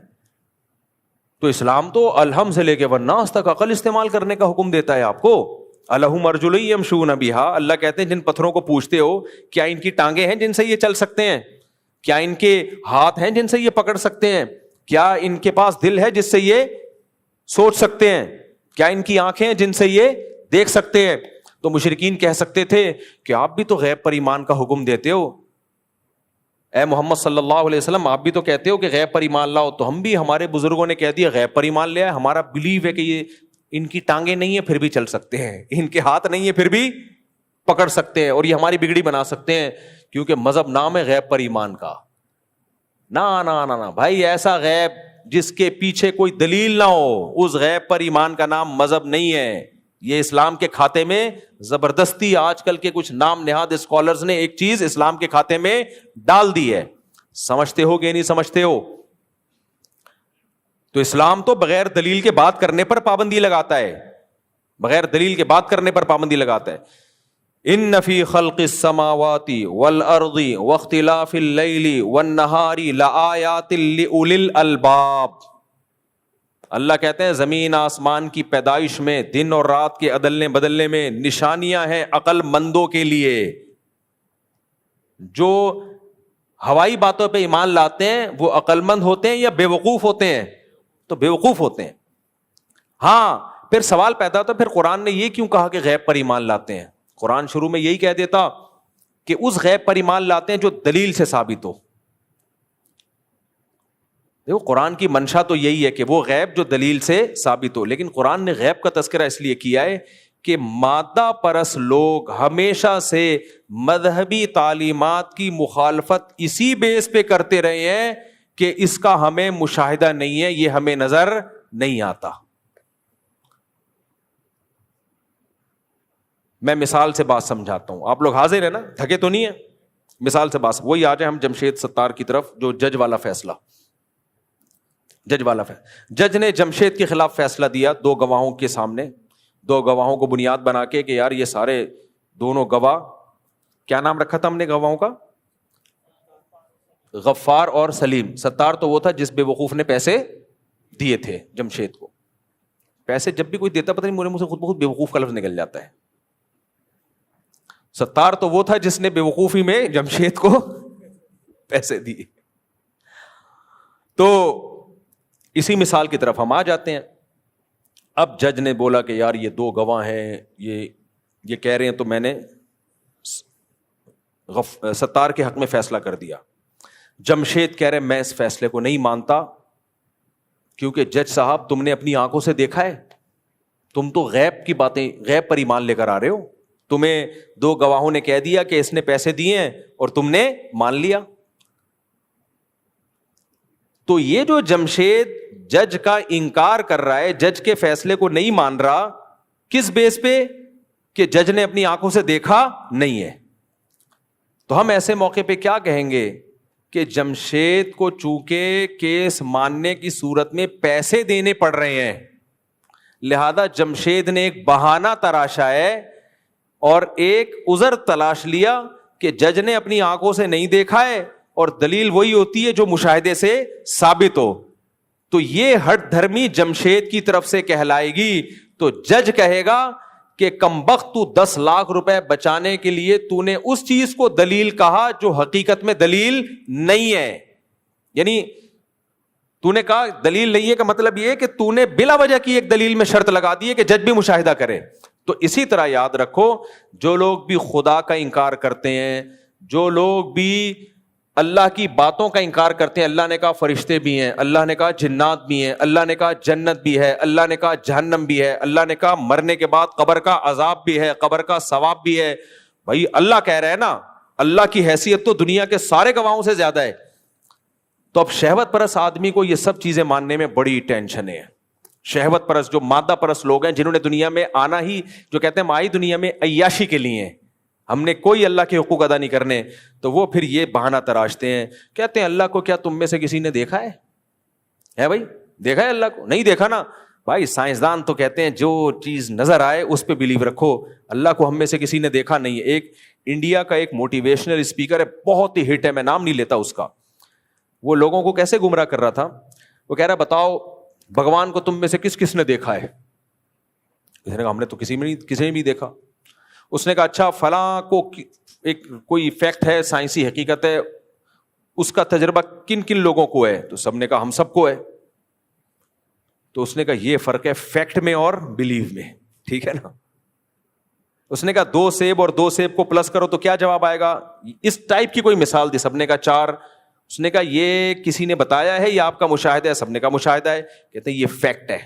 تو اسلام تو الحم سے لے کے والناس تک عقل استعمال کرنے کا حکم دیتا ہے آپ کو. الہم ارجل یمشون بہا, اللہ کہتے ہیں جن پتھروں کو پوچھتے ہو کیا ان کی ٹانگیں ہیں جن سے یہ چل سکتے ہیں, کیا ان کے ہاتھ ہیں جن سے یہ پکڑ سکتے ہیں, کیا ان کے پاس دل ہے جس سے یہ سوچ سکتے ہیں, کیا ان کی آنکھیں ہیں جن سے یہ دیکھ سکتے ہیں. تو مشرکین کہہ سکتے تھے کہ آپ بھی تو غیب پر ایمان کا حکم دیتے ہو, اے محمد صلی اللہ علیہ وسلم آپ بھی تو کہتے ہو کہ غیب پر ایمان لاؤ. تو ہم بھی, ہمارے بزرگوں نے کہہ دیا غیب پر ایمان لے آئے, ہمارا بلیو ہے کہ یہ ان کی ٹانگیں نہیں ہیں پھر بھی چل سکتے ہیں, ان کے ہاتھ نہیں ہیں پھر بھی پکڑ سکتے ہیں, اور یہ ہماری بگڑی بنا سکتے ہیں, کیونکہ مذہب نام ہے غیب پر ایمان کا. نا نا نا نا بھائی, ایسا غیب جس کے پیچھے کوئی دلیل نہ ہو, اس غیب پر ایمان کا نام مذہب نہیں ہے. یہ اسلام کے کھاتے میں زبردستی آج کل کے کچھ نام نہاد اسکالرز نے ایک چیز اسلام کے کھاتے میں ڈال دی ہے. سمجھتے ہو کہ نہیں سمجھتے ہو؟ تو اسلام تو بغیر دلیل کے بات کرنے پر پابندی لگاتا ہے, بغیر دلیل کے بات کرنے پر پابندی لگاتا ہے. ان فی خلق السماوات والارض واختلاف اللیل والنہار لآیات لأولی الالباب. اللہ کہتے ہیں زمین آسمان کی پیدائش میں, دن اور رات کے عدلنے بدلنے میں نشانیاں ہیں عقل مندوں کے لیے. جو ہوائی باتوں پہ ایمان لاتے ہیں وہ عقل مند ہوتے ہیں یا بے وقوف ہوتے ہیں؟ تو بے وقوف ہوتے ہیں. ہاں پھر سوال پیدا ہوتا ہے پھر قرآن نے یہ کیوں کہا کہ غیب پر ایمان لاتے ہیں؟ قرآن شروع میں یہی کہہ دیتا کہ اس غیب پر ایمان لاتے ہیں جو دلیل سے ثابت ہو. دیکھو قرآن کی منشا تو یہی ہے کہ وہ غیب جو دلیل سے ثابت ہو, لیکن قرآن نے غیب کا تذکرہ اس لیے کیا ہے کہ مادہ پرست لوگ ہمیشہ سے مذہبی تعلیمات کی مخالفت اسی بیس پہ کرتے رہے ہیں کہ اس کا ہمیں مشاہدہ نہیں ہے, یہ ہمیں نظر نہیں آتا. میں مثال سے بات سمجھاتا ہوں, آپ لوگ حاضر ہیں نا, تھکے تو نہیں ہیں؟ مثال سے بات وہی آ جائے ہم جمشید ستار کی طرف, جو جج والا فیصلہ. جج نے جمشید کے خلاف فیصلہ دیا 2 گواہوں کے سامنے, 2 گواہوں کو بنیاد بنا کے کہ یار یہ سارے دونوں گواہ, کیا نام رکھا تھا ہم نے گواہوں کا؟ غفار اور سلیم. ستار تو وہ تھا جس بے وقوف نے پیسے دیے تھے جمشید کو. پیسے جب بھی کوئی دیتا پتہ نہیں میرے منہ سے خود بخود بے وقوف کا لفظ نکل جاتا ہے. ستار تو وہ تھا جس نے بے وقوفی میں جمشید کو پیسے دیے. تو اسی مثال کی طرف ہم آ جاتے ہیں. اب جج نے بولا کہ یار یہ 2 گواہ ہیں, یہ کہہ رہے ہیں, تو میں نے ستار کے حق میں فیصلہ کر دیا. جمشید کہہ رہے میں اس فیصلے کو نہیں مانتا کیونکہ جج صاحب تم نے اپنی آنکھوں سے دیکھا ہے, تم تو غیب کی باتیں, غیب پر ایمان لے کر آ رہے ہو. تمہیں 2 گواہوں نے کہہ دیا کہ اس نے پیسے دیے ہیں اور تم نے مان لیا. تو یہ جو جمشید جج کا انکار کر رہا ہے, جج کے فیصلے کو نہیں مان رہا, کس بیس پہ؟ کہ جج نے اپنی آنکھوں سے دیکھا نہیں ہے. تو ہم ایسے موقع پہ کیا کہیں گے کہ جمشید کو چونکہ کیس ماننے کی صورت میں پیسے دینے پڑ رہے ہیں, لہذا جمشید نے ایک بہانہ تراشا ہے اور ایک عذر تلاش لیا کہ جج نے اپنی آنکھوں سے نہیں دیکھا ہے, اور دلیل وہی ہوتی ہے جو مشاہدے سے ثابت ہو. تو یہ ہٹ دھرمی جمشید کی طرف سے کہلائے گی. تو جج کہے گا کہ کمبخت تو 10 لاکھ روپے بچانے کے لیے تو نے اس چیز کو دلیل کہا جو حقیقت میں دلیل نہیں ہے. یعنی تو نے کہا دلیل نہیں ہے کا مطلب یہ ہے کہ تو نے بلا وجہ کی ایک دلیل میں شرط لگا دی ہے کہ جج بھی مشاہدہ کرے. تو اسی طرح یاد رکھو, جو لوگ بھی خدا کا انکار کرتے ہیں, جو لوگ بھی اللہ کی باتوں کا انکار کرتے ہیں, اللہ نے کہا فرشتے بھی ہیں, اللہ نے کہا جنات بھی ہیں, اللہ نے کہا جنت بھی ہے, اللہ نے کہا جہنم بھی ہے, اللہ نے کہا مرنے کے بعد قبر کا عذاب بھی ہے, قبر کا ثواب بھی ہے. بھائی اللہ کہہ رہا ہے نا, اللہ کی حیثیت تو دنیا کے سارے گواہوں سے زیادہ ہے. تو اب شہوت پرست آدمی کو یہ سب چیزیں ماننے میں بڑی ٹینشن ہے. شہوت پرست جو مادہ پرست لوگ ہیں, جنہوں نے دنیا میں آنا ہی, جو کہتے ہیں ہم آئی دنیا میں عیاشی کے لیے ہیں, ہم نے کوئی اللہ کے حقوق ادا نہیں کرنے, تو وہ پھر یہ بہانہ تراشتے ہیں, کہتے ہیں اللہ کو کیا تم میں سے کسی نے دیکھا ہے بھائی؟ دیکھا ہے اللہ کو؟ نہیں دیکھا نا. بھائی سائنسدان تو کہتے ہیں جو چیز نظر آئے اس پہ بلیو رکھو, اللہ کو ہم میں سے کسی نے دیکھا نہیں ہے. ایک انڈیا کا ایک موٹیویشنل اسپیکر ہے, بہت ہی ہٹ ہے, میں نام نہیں لیتا اس کا. وہ لوگوں کو کیسے گمراہ کر رہا تھا, وہ کہہ رہا بتاؤ بھگوان کو تم میں سے کس کس نے دیکھا ہے؟ کسی نے کہا ہم نے تو کسی نے بھی دیکھا. اس نے کہا اچھا فلاں کو ایک کوئی فیکٹ ہے, سائنسی حقیقت ہے, اس کا تجربہ کن کن لوگوں کو ہے؟ تو سب نے کہا ہم سب کو ہے. تو اس نے کہا یہ فرق ہے فیکٹ میں اور بلیو میں, ٹھیک ہے نا. اس نے کہا 2 سیب اور 2 سیب کو پلس کرو تو کیا جواب آئے گا؟ اس ٹائپ کی کوئی مثال دی, سب نے کہا 4. اس نے کہا یہ کسی نے بتایا ہے یا آپ کا مشاہدہ ہے؟ سب نے کہا مشاہدہ ہے. کہتے ہیں یہ فیکٹ ہے.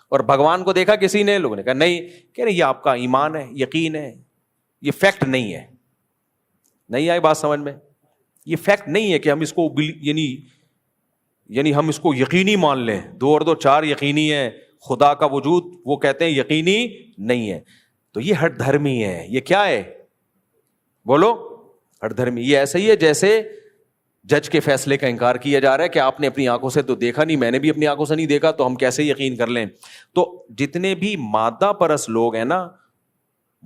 اور بھگوان کو دیکھا کسی نے؟ لوگوں نے کہا نہیں. کہہ رہے یہ آپ کا ایمان ہے, یقین ہے, یہ فیکٹ نہیں ہے. نہیں آئی بات سمجھ میں؟ یہ فیکٹ نہیں ہے کہ ہم اس کو یعنی ہم اس کو یقینی مان لیں. 2 اور 2 4 یقینی ہے, خدا کا وجود وہ کہتے ہیں یقینی نہیں ہے. تو یہ ہٹ دھرمی ہے. یہ کیا ہے بولو؟ ہٹ دھرمی. یہ ایسا ہی ہے جیسے جج کے فیصلے کا انکار کیا جا رہا ہے کہ آپ نے اپنی آنکھوں سے تو دیکھا نہیں, میں نے بھی اپنی آنکھوں سے نہیں دیکھا, تو ہم کیسے یقین کر لیں. تو جتنے بھی مادہ پرست لوگ ہیں نا,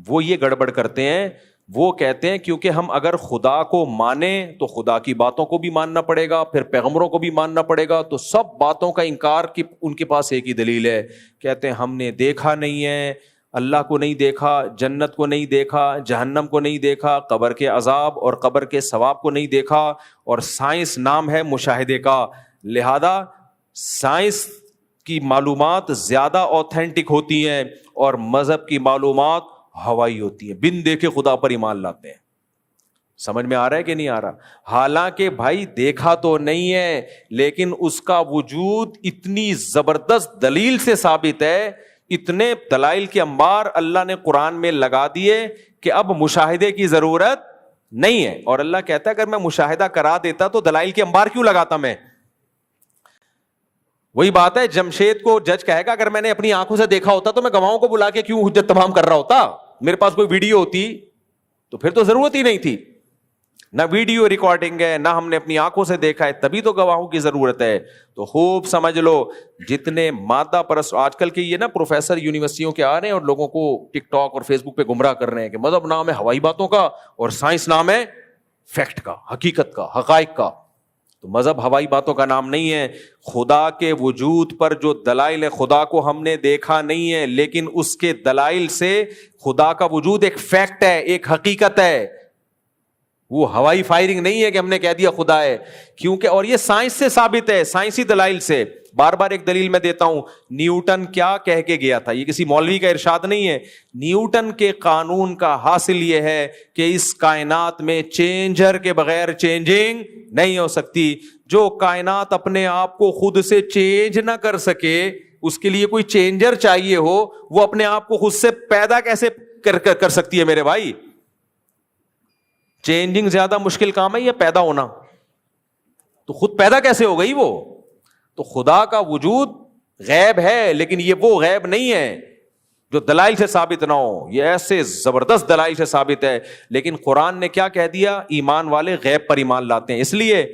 وہ یہ گڑبڑ کرتے ہیں. وہ کہتے ہیں کیونکہ ہم اگر خدا کو مانیں تو خدا کی باتوں کو بھی ماننا پڑے گا, پھر پیغمبروں کو بھی ماننا پڑے گا, تو سب باتوں کا انکار کی ان کے پاس ایک ہی دلیل ہے. کہتے ہیں ہم نے دیکھا نہیں ہے, اللہ کو نہیں دیکھا, جنت کو نہیں دیکھا, جہنم کو نہیں دیکھا, قبر کے عذاب اور قبر کے ثواب کو نہیں دیکھا, اور سائنس نام ہے مشاہدے کا, لہذا سائنس کی معلومات زیادہ اوتھینٹک ہوتی ہیں اور مذہب کی معلومات ہوائی ہوتی ہیں. بن دیکھے خدا پر ایمان لاتے ہیں. سمجھ میں آ رہا ہے کہ نہیں آ رہا؟ حالانکہ بھائی دیکھا تو نہیں ہے, لیکن اس کا وجود اتنی زبردست دلیل سے ثابت ہے, اتنے دلائل کے انبار اللہ نے قرآن میں لگا دیے کہ اب مشاہدے کی ضرورت نہیں ہے. اور اللہ کہتا ہے اگر میں مشاہدہ کرا دیتا تو دلائل کے انبار کیوں لگاتا میں؟ وہی بات ہے, جمشید کو جج کہے گا اگر میں نے اپنی آنکھوں سے دیکھا ہوتا تو میں گواہوں کو بلا کے کیوں حجت تمام کر رہا ہوتا؟ میرے پاس کوئی ویڈیو ہوتی تو پھر تو ضرورت ہی نہیں تھی. نہ ویڈیو ریکارڈنگ ہے, نہ ہم نے اپنی آنکھوں سے دیکھا ہے, تبھی تو گواہوں کی ضرورت ہے. تو خوب سمجھ لو, جتنے مادہ پرست آج کل کے یہ نا پروفیسر یونیورسٹیوں کے آ رہے ہیں اور لوگوں کو ٹک ٹاک اور فیس بک پہ گمراہ کر رہے ہیں کہ مذہب نام ہے ہوائی باتوں کا اور سائنس نام ہے فیکٹ کا, حقیقت کا, حقائق کا. تو مذہب ہوائی باتوں کا نام نہیں ہے. خدا کے وجود پر جو دلائل ہے, خدا کو ہم نے دیکھا نہیں ہے, لیکن اس کے دلائل سے خدا کا وجود ایک فیکٹ ہے, ایک حقیقت ہے. وہ ہوائی فائرنگ نہیں ہے کہ ہم نے کہہ دیا خدا ہے, کیونکہ اور یہ سائنس سے ثابت ہے, سائنسی دلائل سے. بار بار ایک دلیل میں دیتا ہوں, نیوٹن کیا کہہ کے گیا تھا, یہ کسی مولوی کا ارشاد نہیں ہے. نیوٹن کے قانون کا حاصل یہ ہے کہ اس کائنات میں چینجر کے بغیر چینجنگ نہیں ہو سکتی. جو کائنات اپنے آپ کو خود سے چینج نہ کر سکے, اس کے لیے کوئی چینجر چاہیے ہو, وہ اپنے آپ کو خود سے پیدا کیسے کر سکتی ہے میرے بھائی؟ چینجنگ زیادہ مشکل کام ہے یا پیدا ہونا؟ تو خود پیدا کیسے ہو گئی وہ؟ تو خدا کا وجود غیب ہے, لیکن یہ وہ غیب نہیں ہے جو دلائل سے ثابت نہ ہو. یہ ایسے زبردست دلائل سے ثابت ہے. لیکن قرآن نے کیا کہہ دیا؟ ایمان والے غیب پر ایمان لاتے ہیں, اس لیے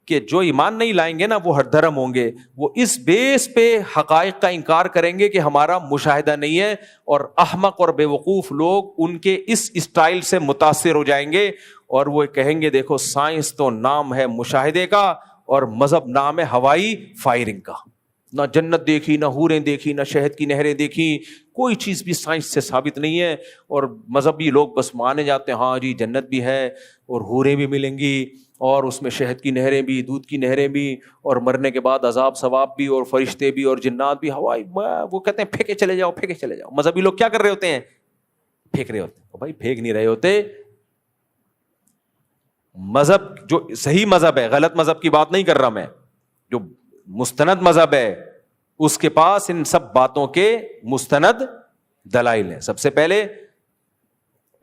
کہ جو ایمان نہیں لائیں گے نا وہ ہٹ دھرم ہوں گے. وہ اس بیس پہ حقائق کا انکار کریں گے کہ ہمارا مشاہدہ نہیں ہے, اور احمق اور بے وقوف لوگ ان کے اس اسٹائل سے متاثر ہو جائیں گے اور وہ کہیں گے دیکھو سائنس تو نام ہے مشاہدے کا اور مذہب نام ہے ہوائی فائرنگ کا. نہ جنت دیکھی, نہ حوریں دیکھی, نہ شہد کی نہریں دیکھی, کوئی چیز بھی سائنس سے ثابت نہیں ہے. اور مذہبی لوگ بس مانے جاتے ہیں ہاں جی جنت بھی ہے اور حوریں بھی ملیں گی اور اس میں شہد کی نہریں بھی, دودھ کی نہریں بھی, اور مرنے کے بعد عذاب ثواب بھی, اور فرشتے بھی اور جنات بھی. ہوائی وہ کہتے ہیں پھینکے چلے جاؤ, پھینکے چلے جاؤ. مذہبی لوگ کیا کر رہے ہوتے ہیں؟ پھینک رہے ہوتے ہیں. بھائی پھینک نہیں رہے ہوتے. مذہب جو صحیح مذہب ہے, غلط مذہب کی بات نہیں کر رہا میں, جو مستند مذہب ہے اس کے پاس ان سب باتوں کے مستند دلائل ہیں. سب سے پہلے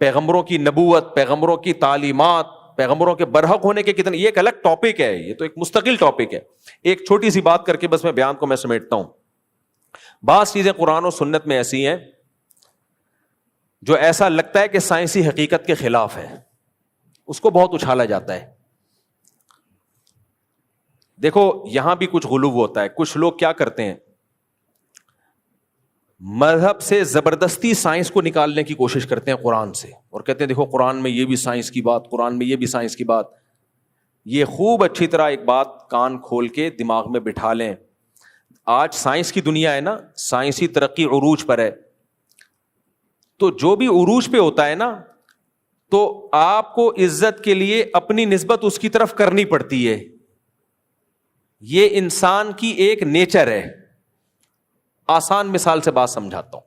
پیغمبروں کی نبوت, پیغمبروں کی تعلیمات, پیغمبروں کے برحق ہونے کے کتنے, یہ ایک الگ ٹاپک ہے, یہ تو ایک مستقل ٹاپک ہے. ایک چھوٹی سی بات کر کے بس میں بیان کو میں سمیٹتا ہوں. بعض چیزیں قرآن و سنت میں ایسی ہیں جو ایسا لگتا ہے کہ سائنسی حقیقت کے خلاف ہے, اس کو بہت اچھالا جاتا ہے. دیکھو یہاں بھی کچھ غلو ہوتا ہے. کچھ لوگ کیا کرتے ہیں, مذہب سے زبردستی سائنس کو نکالنے کی کوشش کرتے ہیں قرآن سے, اور کہتے ہیں دیکھو قرآن میں یہ بھی سائنس کی بات, قرآن میں یہ بھی سائنس کی بات. یہ خوب اچھی طرح ایک بات کان کھول کے دماغ میں بٹھا لیں. آج سائنس کی دنیا ہے نا, سائنسی ترقی عروج پر ہے, تو جو بھی عروج پہ ہوتا ہے نا تو آپ کو عزت کے لیے اپنی نسبت اس کی طرف کرنی پڑتی ہے. یہ انسان کی ایک نیچر ہے. آسان مثال سے بات سمجھاتا ہوں.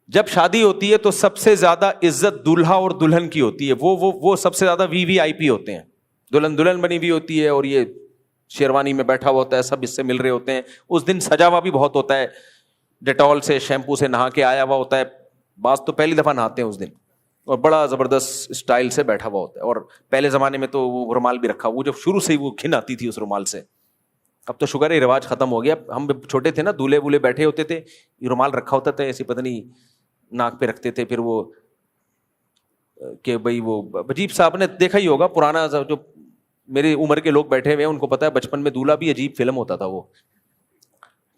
جب شادی ہوتی ہے تو سب سے زیادہ عزت دولہا اور دلہن کی ہوتی ہے. وہ سب سے زیادہ وی آئی پی ہوتے ہیں. دلہن بنی ہوئی ہوتی ہے اور یہ شیروانی میں بیٹھا ہوا ہوتا ہے, سب اس سے مل رہے ہوتے ہیں. اس دن سجا ہوا بھی بہت ہوتا ہے, ڈیٹول سے شیمپو سے نہا کے آیا ہوا ہوتا ہے. بعض تو پہلی دفعہ نہاتے ہیں اس دن, اور بڑا زبردست اسٹائل سے بیٹھا ہوا ہوتا ہے. اور پہلے زمانے میں تو وہ رومال بھی رکھا, وہ جب شروع سے ہی وہ گھن آتی تھی اس رومال سے. اب تو شکر ہے رواج ختم ہو گیا. ہم چھوٹے تھے نا, دولہے وولے بیٹھے ہوتے تھے, رومال رکھا ہوتا تھا ایسی, پتہ نہیں ناک پہ رکھتے تھے, پھر وہ کہ بھائی وہ عجیب سا, آپ نے دیکھا ہی ہوگا پرانا, جو میری عمر کے لوگ بیٹھے ہوئے ہیں ان کو پتا ہے بچپن میں دولہا بھی عجیب فلم ہوتا تھا وہ,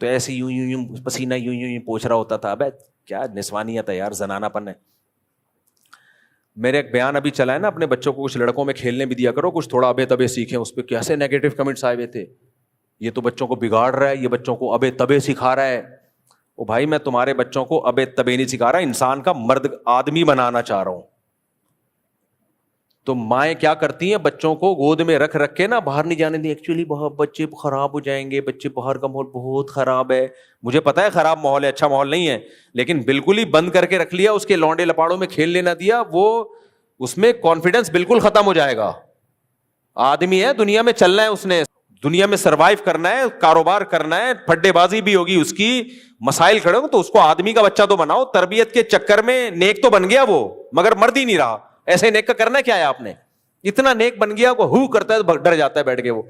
تو ایسے یوں یوں یوں پسینہ یوں یوں یوں پوچھ رہا ہوتا تھا. ابے کیا نسوانیت ہے یار, زنانہ پن ہے. میرے ایک بیان ابھی چلا ہے نا, اپنے بچوں کو کچھ لڑکوں میں کھیلنے بھی دیا کرو, کچھ تھوڑا ابے تبے سیکھیں. اس پہ کیسے نیگیٹو کمنٹس آئے ہوئے تھے, یہ تو بچوں کو بگاڑ رہا ہے, یہ بچوں کو ابے تبے سکھا رہا ہے. او بھائی میں تمہارے بچوں کو ابے تبے نہیں سکھا رہا, انسان کا مرد آدمی بنانا چاہ رہا ہوں. تو مائیں کیا کرتی ہیں, بچوں کو گود میں رکھ رکھ کے نا باہر نہیں جانے دی. ایکچولی بہت بچے خراب ہو جائیں گے, بچے باہر کا ماحول بہت خراب ہے. مجھے پتا ہے خراب ماحول ہے, اچھا ماحول نہیں ہے, لیکن بالکل ہی بند کر کے رکھ لیا, اس کے لونڈے لپاڑوں میں کھیل لینا دیا, وہ اس میں کانفیڈنس بالکل ختم ہو جائے گا. آدمی ہے, دنیا میں چلنا ہے, اس نے دنیا میں سروائیو کرنا ہے, کاروبار کرنا ہے, پھڈے بازی بھی ہوگی اس کی, مسائل کھڑے ہوں, تو اس کو آدمی کا بچہ تو بناؤ. تربیت کے چکر میں نیک تو بن گیا وہ, مگر مرد ہی نہیں رہا. ایسے نیک کا کرنا کیا ہے آپ نے, اتنا نیک بن گیا, وہ ہو کرتا ہے تو ڈر جاتا ہے بیٹھ کے وہ.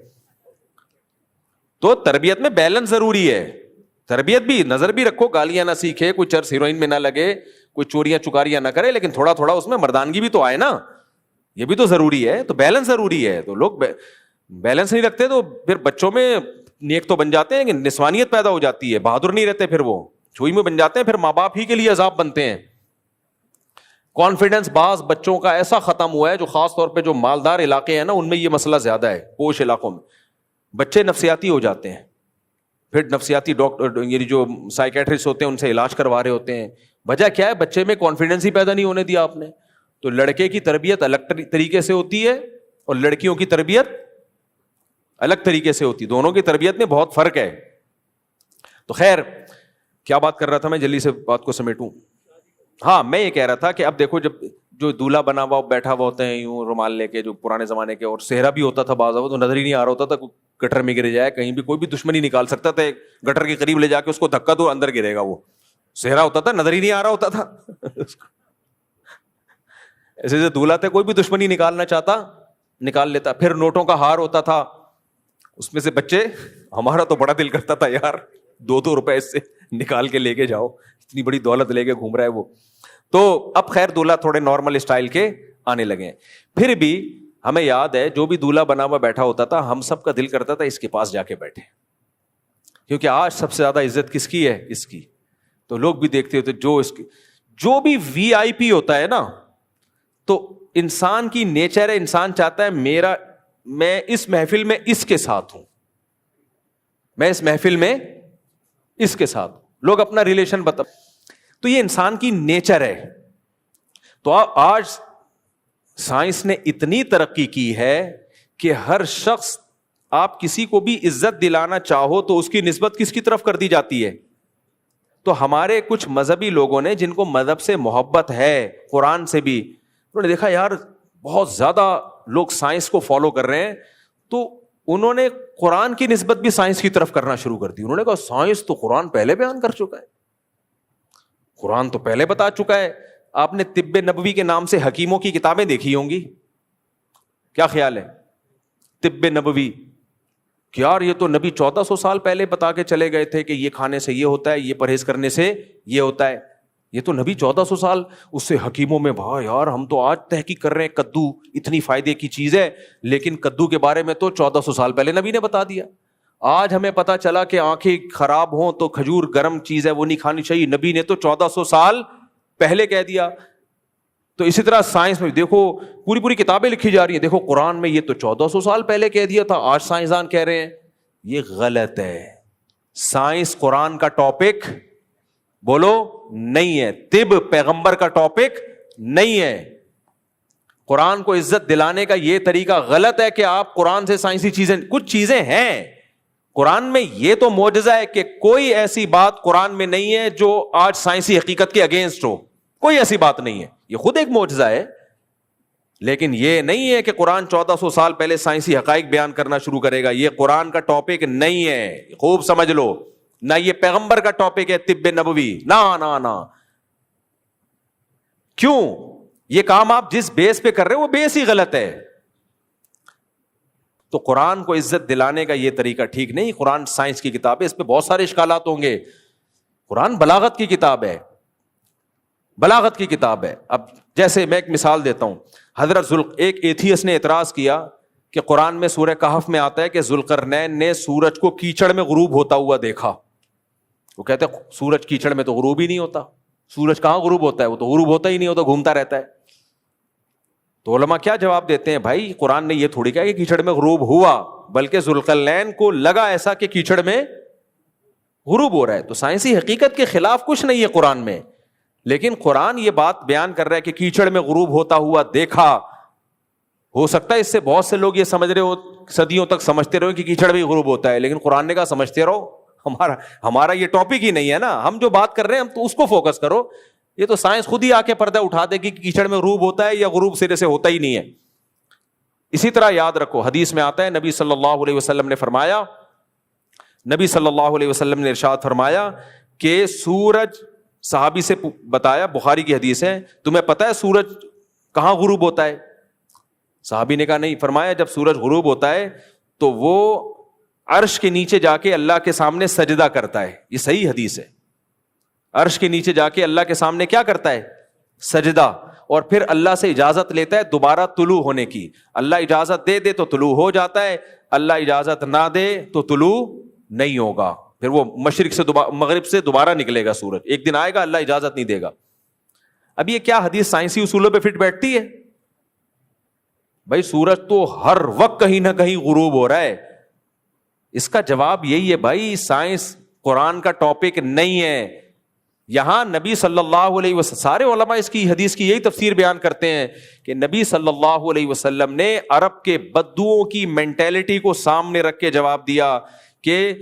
تو تربیت میں بیلنس ضروری ہے. تربیت بھی نظر بھی رکھو, گالیاں نہ سیکھے, کوئی چرس ہیروئن میں نہ لگے, کوئی چوریاں چکاریاں نہ کرے, لیکن تھوڑا تھوڑا اس میں مردانگی بھی تو آئے نا, یہ بھی تو ضروری ہے. تو بیلنس ضروری ہے. تو لوگ بیلنس نہیں رکھتے تو پھر بچوں میں نیک تو بن جاتے ہیں لیکن نسوانیت پیدا ہو جاتی ہے, بہادر نہیں رہتے, پھر وہ چھوئی میں بن جاتے ہیں, پھر ماں باپ ہی کے لیے عذاب بنتے ہیں. کانفیڈنس بعض بچوں کا ایسا ختم ہوا ہے, جو خاص طور پہ جو مالدار علاقے ہیں نا ان میں یہ مسئلہ زیادہ ہے. پوش علاقوں میں بچے نفسیاتی ہو جاتے ہیں, پھر نفسیاتی ڈاکٹر یعنی جو سائیکیٹرسٹ ہوتے ہیں ان سے علاج کروا رہے ہوتے ہیں. وجہ کیا ہے, بچے میں کانفیڈنس ہی پیدا نہیں ہونے دیا آپ نے. تو لڑکے کی تربیت الگ طریقے سے ہوتی ہے اور لڑکیوں کی تربیت الگ طریقے سے ہوتی ہے, دونوں کی تربیت میں بہت فرق ہے. تو خیر کیا بات کر رہا تھا میں, جلدی سے بات کو سمیٹوں. ہاں میں یہ کہہ رہا تھا کہ اب دیکھو, جب جو دولہا بنا ہوا بیٹھا ہوا ہوتے ہیں یوں رومال لے کے, جو پرانے زمانے کے, اور صحرا بھی ہوتا تھا بعض اوقات تو نظر ہی نہیں آ رہا ہوتا تھا, گٹر میں گر جائے کہیں بھی, کوئی بھی دشمنی نکال سکتا تھا, گٹر کے قریب لے جا کے اس کو دھکا دو اندر گرے گا, وہ صحرا ہوتا تھا, نظر ہی نہیں آ رہا ہوتا تھا. ایسے جو دولہا تھے کوئی بھی دشمنی نکالنا چاہتا نکال لیتا. پھر نوٹوں کا ہار ہوتا تھا, اس میں سے بچے, ہمارا تو بڑا دل کرتا تھا یار 2-2 روپے اس سے نکال کے لے کے جاؤ, اتنی بڑی دولت لے کے گھوم رہا ہے وہ. تو اب خیر دولہا تھوڑے نارمل اسٹائل کے آنے لگے ہیں. پھر بھی ہمیں یاد ہے جو بھی دولہا بنا ہوا بیٹھا ہوتا تھا, ہم سب کا دل کرتا تھا اس کے پاس جا کے بیٹھے, کیونکہ آج سب سے زیادہ عزت کس کی ہے, اس کی. تو لوگ بھی دیکھتے ہوتے, جو اس کی جو بھی VIP ہوتا ہے نا, تو انسان کی نیچر ہے, انسان چاہتا ہے میں اس محفل میں اس کے ساتھ ہوں, میں اس محفل میں اس کے ساتھ ہوں, لوگ اپنا ریلیشن بتا. تو یہ انسان کی نیچر ہے. تو آج سائنس نے اتنی ترقی کی ہے کہ ہر شخص, آپ کسی کو بھی عزت دلانا چاہو تو اس کی نسبت کس کی طرف کر دی جاتی ہے. تو ہمارے کچھ مذہبی لوگوں نے, جن کو مذہب سے محبت ہے, قرآن سے بھی, انہوں نے دیکھا یار بہت زیادہ لوگ سائنس کو فالو کر رہے ہیں, تو انہوں نے قرآن کی نسبت بھی سائنس کی طرف کرنا شروع کر دی. انہوں نے کہا سائنس تو قرآن پہلے بیان کر چکا ہے, قرآن تو پہلے بتا چکا ہے. آپ نے طب نبوی کے نام سے حکیموں کی کتابیں دیکھی ہوں گی, کیا خیال ہے طب نبوی, کہ یار یہ تو نبی 1400 سال پہلے بتا کے چلے گئے تھے کہ یہ کھانے سے یہ ہوتا ہے, یہ پرہیز کرنے سے یہ ہوتا ہے. یہ تو نبی 1400 سال اس سے حکیموں میں, بھائی یار ہم تو آج تحقیق کر رہے ہیں, کدو اتنی فائدے کی چیز ہے, لیکن کدو کے بارے میں تو 1400 سال پہلے نبی نے بتا دیا. آج ہمیں پتا چلا کہ آنکھیں خراب ہوں تو کھجور گرم چیز ہے وہ نہیں کھانی چاہیے, نبی نے تو 1400 سال پہلے کہہ دیا. تو اسی طرح سائنس میں دیکھو پوری کتابیں لکھی جا رہی ہیں, دیکھو قرآن میں یہ تو 1400 سال پہلے کہہ دیا تھا, آج سائنسدان کہہ رہے ہیں. یہ غلط ہے. سائنس قرآن کا ٹاپک بولو نہیں ہے, طب پیغمبر کا ٹاپک نہیں ہے. قرآن کو عزت دلانے کا یہ طریقہ غلط ہے کہ آپ قرآن سے سائنسی چیزیں, کچھ چیزیں ہیں قرآن میں, یہ تو معجزہ ہے کہ کوئی ایسی بات قرآن میں نہیں ہے جو آج سائنسی حقیقت کے اگینسٹ ہو, کوئی ایسی بات نہیں ہے, یہ خود ایک معجزہ ہے. لیکن یہ نہیں ہے کہ قرآن 1400 سال پہلے سائنسی حقائق بیان کرنا شروع کرے گا, یہ قرآن کا ٹاپک نہیں ہے, خوب سمجھ لو. نہ یہ پیغمبر کا ٹاپک ہے طب نبوی, نہ. کیوں؟ یہ کام آپ جس بیس پہ کر رہے ہو وہ بیس ہی غلط ہے. تو قرآن کو عزت دلانے کا یہ طریقہ ٹھیک نہیں. قرآن سائنس کی کتاب ہے, اس پہ بہت سارے اشکالات ہوں گے. قرآن بلاغت کی کتاب ہے, بلاغت کی کتاب ہے. اب جیسے میں ایک مثال دیتا ہوں, حضرت ایک ایتھیس نے اعتراض کیا کہ قرآن میں سورہ کہف میں آتا ہے کہ ذوالقرنین نے سورج کو کیچڑ میں غروب ہوتا ہوا دیکھا. وہ کہتے ہیں سورج کیچڑ میں تو غروب ہی نہیں ہوتا, سورج کہاں غروب ہوتا ہے, وہ تو غروب ہوتا ہی نہیں ہوتا, گھومتا رہتا ہے. تو علماء کیا جواب دیتے ہیں, بھائی قرآن نے یہ تھوڑی کہا کہ کیچڑ میں غروب ہوا, بلکہ ذوالقرنین کو لگا ایسا کہ کیچڑ میں غروب ہو رہا ہے. تو سائنسی حقیقت کے خلاف کچھ نہیں ہے قرآن میں, لیکن قرآن یہ بات بیان کر رہا ہے کہ کیچڑ میں غروب ہوتا ہوا دیکھا. ہو سکتا ہے اس سے بہت سے لوگ یہ سمجھ رہے ہو, صدیوں تک سمجھتے رہو کہ کیچڑ بھی غروب ہوتا ہے, لیکن قرآن نے کہا سمجھتے رہو, ہمارا یہ ٹاپک ہی نہیں ہے نا. ہم جو بات کر رہے ہیں ہم تو اس کو فوکس کرو. یہ تو سائنس خود ہی آ کے پردہ اٹھا دے گی کہ کیچڑ میں غروب ہوتا ہے یا غروب سرے سے ہوتا ہی نہیں ہے. اسی طرح یاد رکھو, حدیث میں آتا ہے نبی صلی اللہ علیہ وسلم نے فرمایا, نبی صلی اللہ علیہ وسلم نے ارشاد فرمایا کہ سورج, صحابی سے بتایا, بخاری کی حدیث ہے, تمہیں پتہ ہے سورج کہاں غروب ہوتا ہے؟ صحابی نے کہا نہیں. فرمایا جب سورج غروب ہوتا ہے تو وہ عرش کے نیچے جا کے اللہ کے سامنے سجدہ کرتا ہے. یہ صحیح حدیث ہے. عرش کے نیچے جا کے اللہ کے سامنے کیا کرتا ہے؟ سجدہ. اور پھر اللہ سے اجازت لیتا ہے دوبارہ طلوع ہونے کی. اللہ اجازت دے دے تو طلوع ہو جاتا ہے, اللہ اجازت نہ دے تو طلوع نہیں ہوگا. پھر وہ مشرق سے مغرب سے دوبارہ نکلے گا سورج. ایک دن آئے گا اللہ اجازت نہیں دے گا. اب یہ کیا حدیث سائنسی اصولوں پہ فٹ بیٹھتی ہے؟ بھائی سورج تو ہر وقت کہیں نہ کہیں غروب ہو رہا ہے. اس کا جواب یہی ہے بھائی سائنس قرآن کا ٹاپک نہیں ہے. یہاں نبی صلی اللہ علیہ وسلم, سارے علماء اس کی حدیث کی یہی تفسیر بیان کرتے ہیں کہ نبی صلی اللہ علیہ وسلم نے عرب کے بدوؤں کی مینٹیلٹی کو سامنے رکھ کے جواب دیا کہ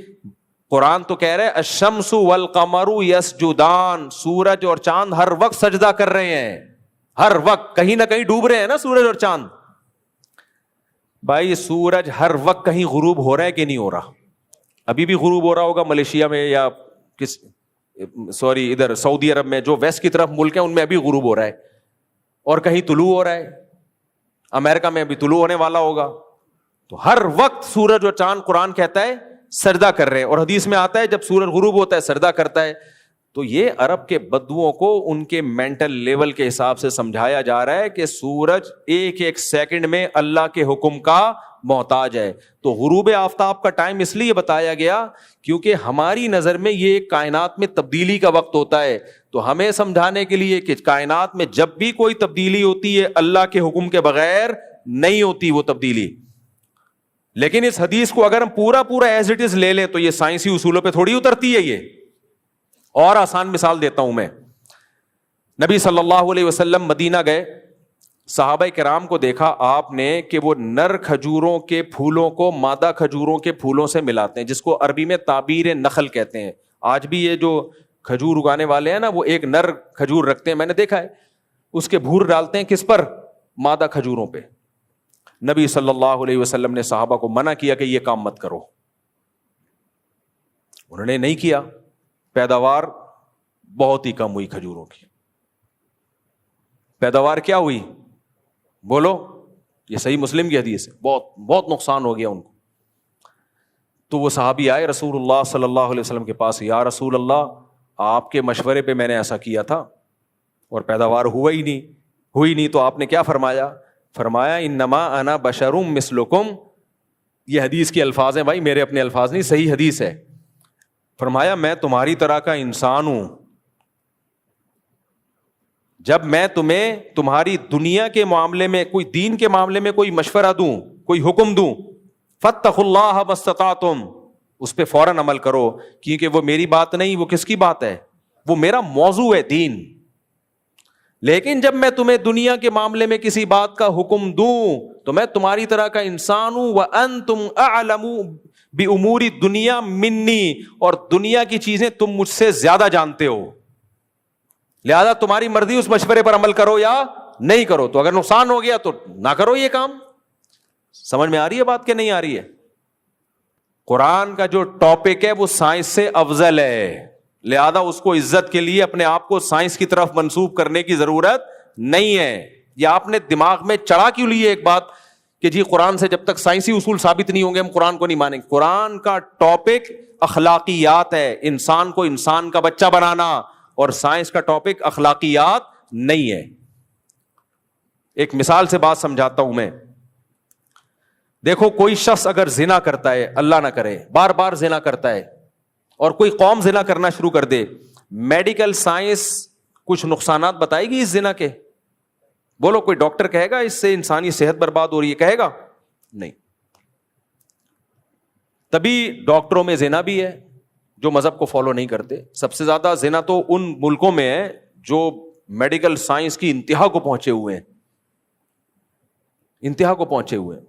قرآن تو کہہ رہے الشمس والقمر یسجدان, سورج اور چاند ہر وقت سجدہ کر رہے ہیں, ہر وقت کہیں نہ کہیں ڈوب رہے ہیں نا سورج اور چاند. بھائی سورج ہر وقت کہیں غروب ہو رہا ہے کہ نہیں ہو رہا؟ ابھی بھی غروب ہو رہا ہوگا ملیشیا میں یا ادھر سعودی عرب میں, جو ویسٹ کی طرف ملک ہیں ان میں ابھی غروب ہو رہا ہے, اور کہیں طلوع ہو رہا ہے. امریکہ میں ابھی طلوع ہونے والا ہوگا. تو ہر وقت سورج اور چاند قرآن کہتا ہے سجدہ کر رہے ہیں, اور حدیث میں آتا ہے جب سورج غروب ہوتا ہے سجدہ کرتا ہے. تو یہ عرب کے بدوؤں کو ان کے مینٹل لیول کے حساب سے سمجھایا جا رہا ہے کہ سورج ایک ایک سیکنڈ میں اللہ کے حکم کا محتاج ہے. تو غروب آفتاب کا ٹائم اس لیے بتایا گیا کیونکہ ہماری نظر میں یہ کائنات میں تبدیلی کا وقت ہوتا ہے. تو ہمیں سمجھانے کے لیے کہ کائنات میں جب بھی کوئی تبدیلی ہوتی ہے اللہ کے حکم کے بغیر نہیں ہوتی وہ تبدیلی. لیکن اس حدیث کو اگر ہم پورا ایز اٹ از لے لیں تو یہ سائنسی اصولوں پہ تھوڑی اترتی ہے. یہ اور آسان مثال دیتا ہوں میں. نبی صلی اللہ علیہ وسلم مدینہ گئے, صحابہ کرام کو دیکھا آپ نے کہ وہ نر کھجوروں کے پھولوں کو مادہ کھجوروں کے پھولوں سے ملاتے ہیں, جس کو عربی میں تعبیر نخل کہتے ہیں. آج بھی یہ جو کھجور اگانے والے ہیں نا وہ ایک نر کھجور رکھتے ہیں, میں نے دیکھا ہے, اس کے بھور ڈالتے ہیں کس پر؟ مادہ کھجوروں پہ. نبی صلی اللہ علیہ وسلم نے صحابہ کو منع کیا کہ یہ کام مت کرو. انہوں نے نہیں کیا. پیداوار بہت ہی کم ہوئی کھجوروں کی. پیداوار کیا ہوئی بولو؟ یہ صحیح مسلم کی حدیث ہے. بہت نقصان ہو گیا ان کو. تو وہ صحابی آئے رسول اللہ صلی اللہ علیہ وسلم کے پاس, یا رسول اللہ آپ کے مشورے پہ میں نے ایسا کیا تھا اور پیداوار ہوئی نہیں. تو آپ نے کیا فرمایا؟ فرمایا انما انا بشر مثلکم. یہ حدیث کے الفاظ ہیں بھائی, میرے اپنے الفاظ نہیں, صحیح حدیث ہے. فرمایا میں تمہاری طرح کا انسان ہوں. جب میں تمہیں تمہاری دنیا کے معاملے میں, کوئی دین کے معاملے میں کوئی مشورہ دوں, کوئی حکم دوں, فاتقوا اللہ ما استطعتم, اس پہ فوراً عمل کرو, کیونکہ وہ میری بات نہیں, وہ کس کی بات ہے؟ وہ میرا موضوع ہے دین. لیکن جب میں تمہیں دنیا کے معاملے میں کسی بات کا حکم دوں تو میں تمہاری طرح کا انسان ہوں. وانتم اعلم بامور الدنیا منی, اور دنیا کی چیزیں تم مجھ سے زیادہ جانتے ہو, لہذا تمہاری مرضی, اس مشورے پر عمل کرو یا نہیں کرو. تو اگر نقصان ہو گیا تو نہ کرو یہ کام. سمجھ میں آ رہی ہے بات کہ نہیں آ رہی ہے؟ قرآن کا جو ٹاپک ہے وہ سائنس سے افضل ہے, لہذا اس کو عزت کے لیے اپنے آپ کو سائنس کی طرف منسوب کرنے کی ضرورت نہیں ہے. یہ آپ نے دماغ میں چڑھا کیوں لیے ایک بات کہ جی قرآن سے جب تک سائنسی اصول ثابت نہیں ہوں گے ہم قرآن کو نہیں مانیں گے. قرآن کا ٹاپک اخلاقیات ہے, انسان کو انسان کا بچہ بنانا, اور سائنس کا ٹاپک اخلاقیات نہیں ہے. ایک مثال سے بات سمجھاتا ہوں میں. دیکھو کوئی شخص اگر زنا کرتا ہے, اللہ نہ کرے, بار بار زنا کرتا ہے, اور کوئی قوم زنا کرنا شروع کر دے, میڈیکل سائنس کچھ نقصانات بتائے گی اس زنا کے؟ بولو کوئی ڈاکٹر کہے گا اس سے انسانی صحت برباد ہو رہی ہے؟ کہے گا نہیں. تبھی ڈاکٹروں میں زنا بھی ہے جو مذہب کو فالو نہیں کرتے. سب سے زیادہ زنا تو ان ملکوں میں ہے جو میڈیکل سائنس کی انتہا کو پہنچے ہوئے ہیں, انتہا کو پہنچے ہوئے ہیں.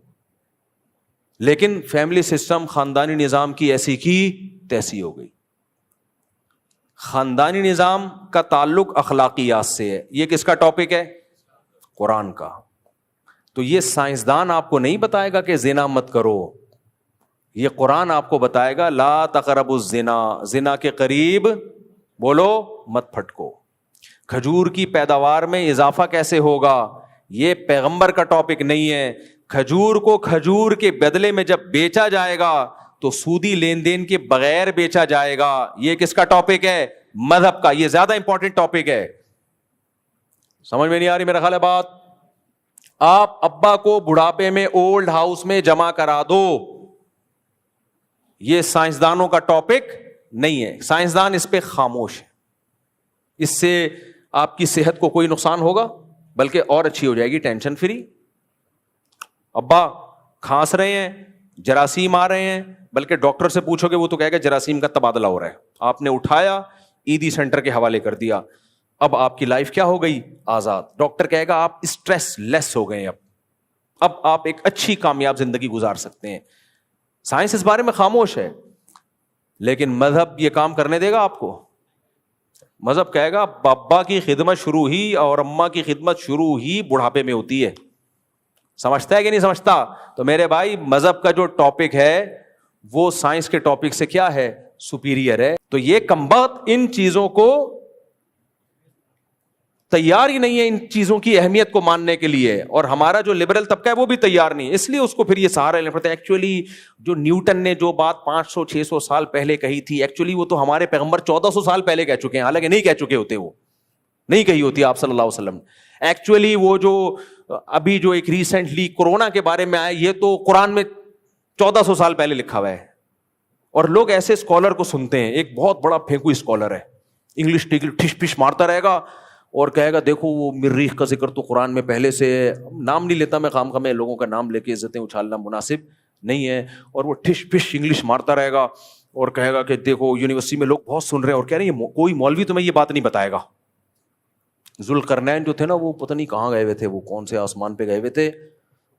لیکن فیملی سسٹم, خاندانی نظام کی ایسی کی تیسی ہو گئی. خاندانی نظام کا تعلق اخلاقیات سے ہے. یہ کس کا ٹاپک ہے؟ قرآن کا. تو یہ سائنسدان آپ کو نہیں بتائے گا کہ زنا مت کرو, یہ قرآن آپ کو بتائے گا لا تقربوا الزنا, زنا کے قریب بولو مت پھٹکو. کھجور کی پیداوار میں اضافہ کیسے ہوگا, یہ پیغمبر کا ٹاپک نہیں ہے. کھجور کو کھجور کے بدلے میں جب بیچا جائے گا تو سودی لین دین کے بغیر بیچا جائے گا. یہ کس کا ٹاپک ہے؟ مذہب کا. یہ زیادہ امپورٹنٹ ٹاپک ہے. سمجھ میں نہیں آ رہی میرا خیال ہے بات؟ آپ ابا کو بڑھاپے میں اولڈ ہاؤس میں جمع کرا دو, یہ سائنسدانوں کا ٹاپک نہیں ہے. سائنسدان اس پہ خاموش ہے. اس سے آپ کی صحت کو کوئی نقصان ہوگا بلکہ اور اچھی ہو جائے گی, ٹینشن فری. ابا کھانس رہے ہیں, جراثیم آ رہے ہیں, بلکہ ڈاکٹر سے پوچھو گے وہ تو کہے گا جراثیم کا تبادلہ ہو رہا ہے. آپ نے اٹھایا, ایدی سینٹر کے حوالے کر دیا, اب آپ کی لائف کیا ہو گئی؟ آزاد. ڈاکٹر کہے گا آپ اسٹریس لیس ہو گئے, اب آپ ایک اچھی کامیاب زندگی گزار سکتے ہیں. سائنس اس بارے میں خاموش ہے, لیکن مذہب یہ کام کرنے دے گا آپ کو؟ مذہب کہے گا ابا کی خدمت شروع ہی اور اماں کی خدمت شروع ہی بڑھاپے میں ہوتی ہے. سمجھتا ہے کہ نہیں سمجھتا؟ تو میرے بھائی مذہب کا جو ٹاپک ہے وہ سائنس کے ٹاپک سے کیا ہے؟ سپیریئر ہے. تو یہ کمبخت ان چیزوں کو تیار ہی نہیں ہے, ان چیزوں کی اہمیت کو ماننے کے لیے. اور ہمارا جو لبرل طبقہ ہے وہ بھی تیار نہیں, اس لیے اس کو پھر یہ سہارا لینا پڑتا ہے. ایکچولی جو نیوٹن نے جو بات 500-600 سال پہلے کہی تھی, ایکچولی وہ تو ہمارے پیغمبر 1400 سال پہلے کہہ چکے ہیں, حالانکہ نہیں کہہ چکے ہوتے, وہ نہیں کہی ہوتی آپ صلی اللہ علیہ وسلم. ایکچولی وہ جو ابھی جو ایک ریسنٹلی کورونا کے بارے میں آیا, یہ تو قرآن میں 1400 سال پہلے لکھا ہوا ہے. اور لوگ ایسے اسکالر کو سنتے ہیں, ایک بہت بڑا پھینکو اسکالر ہے, انگلش ٹھش پش مارتا رہے گا اور کہے گا دیکھو وہ مریخ کا ذکر تو قرآن میں پہلے سے, نام نہیں لیتا میں خام خواہ, میں لوگوں کا نام لے کے عزتیں اچھالنا مناسب نہیں ہے. اور وہ ٹھش پش انگلش مارتا رہے گا اور کہے گا کہ دیکھو یونیورسٹی میں لوگ بہت سن رہے ہیں, اور کہہ رہے ہیں کوئی مولوی تمہیں یہ بات نہیں بتائے گا. ذوالقرنین جو تھے نا, وہ پتہ نہیں کہاں گئے ہوئے تھے, وہ کون سے آسمان پہ گئے ہوئے تھے,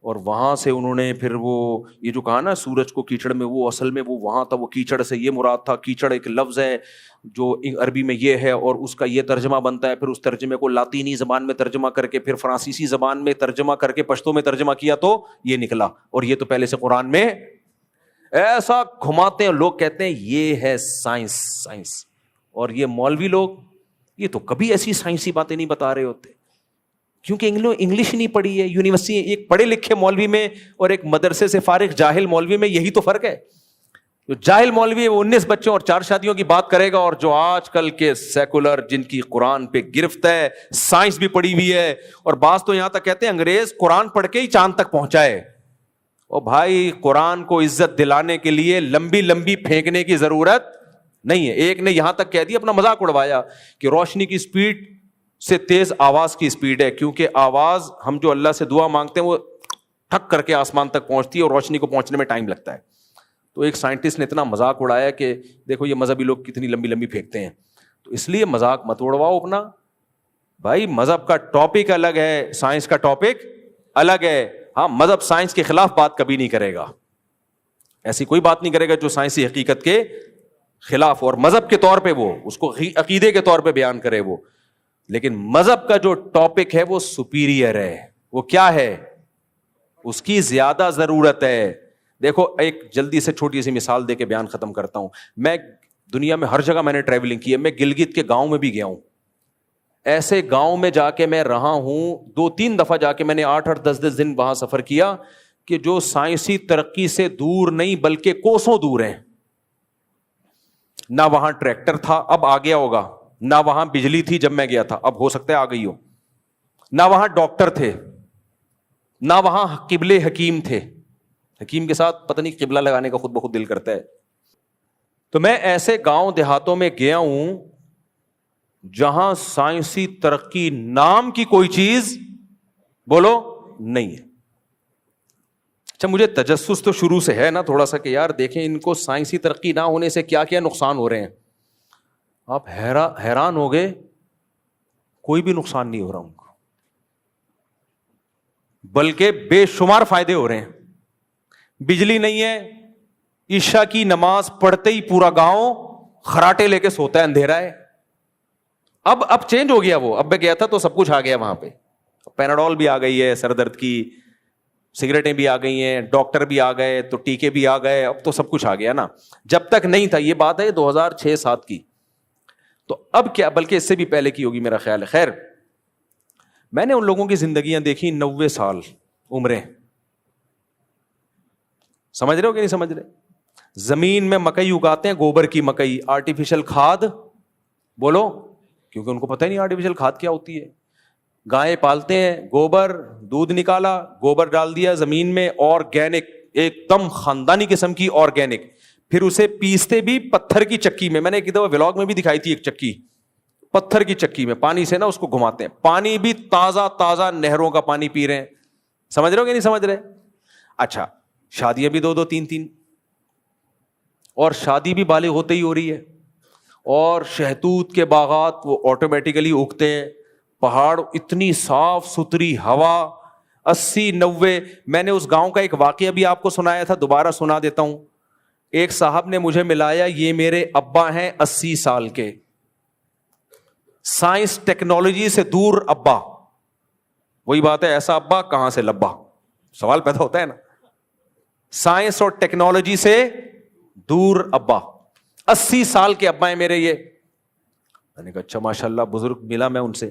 اور وہاں سے انہوں نے پھر وہ یہ جو کہا نا سورج کو کیچڑ میں, وہ اصل میں وہ وہاں تھا, وہ کیچڑ سے یہ مراد تھا. کیچڑ ایک لفظ ہے جو عربی میں یہ ہے, اور اس کا یہ ترجمہ بنتا ہے. پھر اس ترجمے کو لاطینی زبان میں ترجمہ کر کے, پھر فرانسیسی زبان میں ترجمہ کر کے, پشتو میں ترجمہ کیا تو یہ نکلا. اور یہ تو پہلے سے قرآن میں ایسا گھماتے ہیں, لوگ کہتے ہیں یہ ہے سائنس. اور یہ مولوی لوگ یہ تو کبھی ایسی سائنسی باتیں نہیں بتا رہے ہوتے, کیونکہ انگلش نہیں پڑھی ہے. یونیورسٹی ایک پڑھے لکھے مولوی میں اور ایک مدرسے سے فارغ جاہل مولوی میں یہی تو فرق ہے. جو جاہل مولوی ہے وہ 19 بچوں اور 4 شادیوں کی بات کرے گا, اور جو آج کل کے سیکولر جن کی قرآن پہ گرفت ہے, سائنس بھی پڑھی ہوئی ہے, اور بعض تو یہاں تک کہتے ہیں انگریز قرآن پڑھ کے ہی چاند تک پہنچائے. اور بھائی قرآن کو عزت دلانے کے لیے لمبی لمبی پھینکنے کی ضرورت نہیں ہے. ایک نے یہاں تک کہہ دیا, اپنا مذاق اڑوایا کہ روشنی کی اسپیڈ سے تیز آواز کی اسپیڈ ہے, کیونکہ آواز ہم جو اللہ سے دعا مانگتے ہیں وہ ٹھک کر کے آسمان تک پہنچتی ہے, اور روشنی کو پہنچنے میں ٹائم لگتا ہے. تو ایک سائنٹسٹ نے اتنا مذاق اڑایا کہ دیکھو یہ مذہبی لوگ کتنی لمبی لمبی پھینکتے ہیں. تو اس لیے مذاق مت اڑواؤ اپنا. بھائی مذہب کا ٹاپک الگ ہے, سائنس کا ٹاپک الگ ہے. ہاں مذہب سائنس کے خلاف بات کبھی نہیں کرے گا, ایسی کوئی بات نہیں کرے گا جو سائنسی حقیقت کے خلاف, اور مذہب کے طور پہ وہ اس کو عقیدے کے طور پہ بیان کرے وہ. لیکن مذہب کا جو ٹاپک ہے وہ سپیریئر ہے. وہ کیا ہے؟ اس کی زیادہ ضرورت ہے. دیکھو ایک جلدی سے چھوٹی سی مثال دے کے بیان ختم کرتا ہوں. میں دنیا میں ہر جگہ میں نے ٹریولنگ کی ہے, میں گلگت کے گاؤں میں بھی گیا ہوں. ایسے گاؤں میں جا کے میں رہا ہوں, 2-3 دفعہ جا کے میں نے 8-10 دن وہاں سفر کیا کہ جو سائنسی ترقی سے دور نہیں بلکہ کوسوں دور ہیں. نہ وہاں ٹریکٹر تھا, اب آ گیا ہوگا. نہ وہاں بجلی تھی جب میں گیا تھا, اب ہو سکتا ہے آ گئی ہو. نہ وہاں ڈاکٹر تھے, نہ وہاں قبلے حکیم تھے. حکیم کے ساتھ پتہ نہیں قبلہ لگانے کا خود بخود دل کرتا ہے. تو میں ایسے گاؤں دیہاتوں میں گیا ہوں جہاں سائنسی ترقی نام کی کوئی چیز بولو نہیں ہے. اچھا, مجھے تجسس تو شروع سے ہے نا تھوڑا سا کہ یار دیکھیں ان کو سائنسی ترقی نہ ہونے سے کیا کیا نقصان ہو رہے ہیں. آپ حیران ہو گئے, کوئی بھی نقصان نہیں ہو رہا ان کو, بلکہ بے شمار فائدے ہو رہے ہیں. بجلی نہیں ہے, عشاء کی نماز پڑھتے ہی پورا گاؤں خراٹے لے کے سوتا ہے, اندھیرا ہے. اب چینج ہو گیا وہ. اب میں گیا تھا تو سب کچھ آ گیا وہاں پہ. پیناڈول بھی آ گئی ہے سر درد کی, سگریٹیں بھی آ گئی ہیں, ڈاکٹر بھی آ گئے, تو ٹیکے بھی آ گئے, اب تو سب کچھ آ گیا نا. جب تک نہیں تھا, یہ بات ہے 2006-07 کی, تو اب کیا, بلکہ اس سے بھی پہلے کی ہوگی میرا خیال ہے. خیر, میں نے ان لوگوں کی زندگیاں دیکھی 90 سال عمریں. سمجھ رہے ہو کہ نہیں سمجھ رہے؟ زمین میں مکئی اگاتے ہیں, گوبر کی مکئی, آرٹیفیشل کھاد بولو, کیونکہ ان کو پتہ ہی نہیں آرٹیفیشل کھاد کیا ہوتی ہے. گائے پالتے ہیں, گوبر, دودھ نکالا, گوبر ڈال دیا زمین میں, آرگینک, ایک دم خاندانی قسم کی آرگینک. پھر اسے پیستے بھی پتھر کی چکی میں. میں نے ایک دفعہ ولاگ میں بھی دکھائی تھی ایک چکی, پتھر کی چکی میں پانی سے نا اس کو گھماتے ہیں. پانی بھی تازہ تازہ نہروں کا پانی پی رہے ہیں. سمجھ رہے ہو کہ نہیں سمجھ رہے؟ اچھا, شادیاں بھی 2-2 3-3, اور شادی بھی بالغ ہوتے ہی ہو رہی ہے. اور شہتوت کے باغات وہ آٹومیٹیکلی اگتے ہیں. پہاڑ, اتنی صاف ستھری ہوا, 80-90. میں نے اس گاؤں کا ایک واقعہ بھی آپ کو سنایا تھا, دوبارہ سنا دیتا ہوں. ایک صاحب نے مجھے ملایا, یہ میرے ابا ہیں 80 سال کے, سائنس ٹیکنالوجی سے دور ابا. وہی بات ہے, ایسا ابا کہاں سے لبا, سوال پیدا ہوتا ہے نا. سائنس اور ٹیکنالوجی سے دور ابا, 80 سال کے ابا ہیں میرے یہ. میں نے کہا اچھا ماشاء اللہ, بزرگ ملا میں ان سے.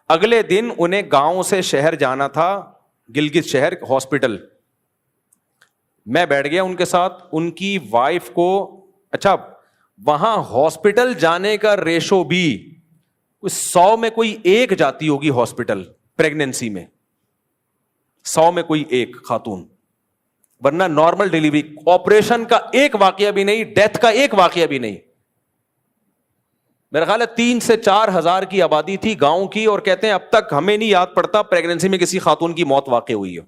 اگلے دن انہیں گاؤں سے شہر جانا تھا, گلگت شہر, ہاسپٹل. میں بیٹھ گیا ان کے ساتھ. ان کی وائف کو, اچھا وہاں ہاسپٹل جانے کا ریشو بھی 100 میں کوئی 1 جاتی ہوگی ہاسپٹل پریگنینسی میں, 100 میں کوئی 1 خاتون. ورنہ نارمل ڈیلیوری, آپریشن کا ایک واقعہ بھی نہیں, ڈیتھ کا ایک واقعہ بھی نہیں. میرا خیال ہے 3 سے 4 ہزار کی آبادی تھی گاؤں کی, اور کہتے ہیں اب تک ہمیں نہیں یاد پڑتا پریگنینسی میں کسی خاتون کی موت واقع ہوئی ہو.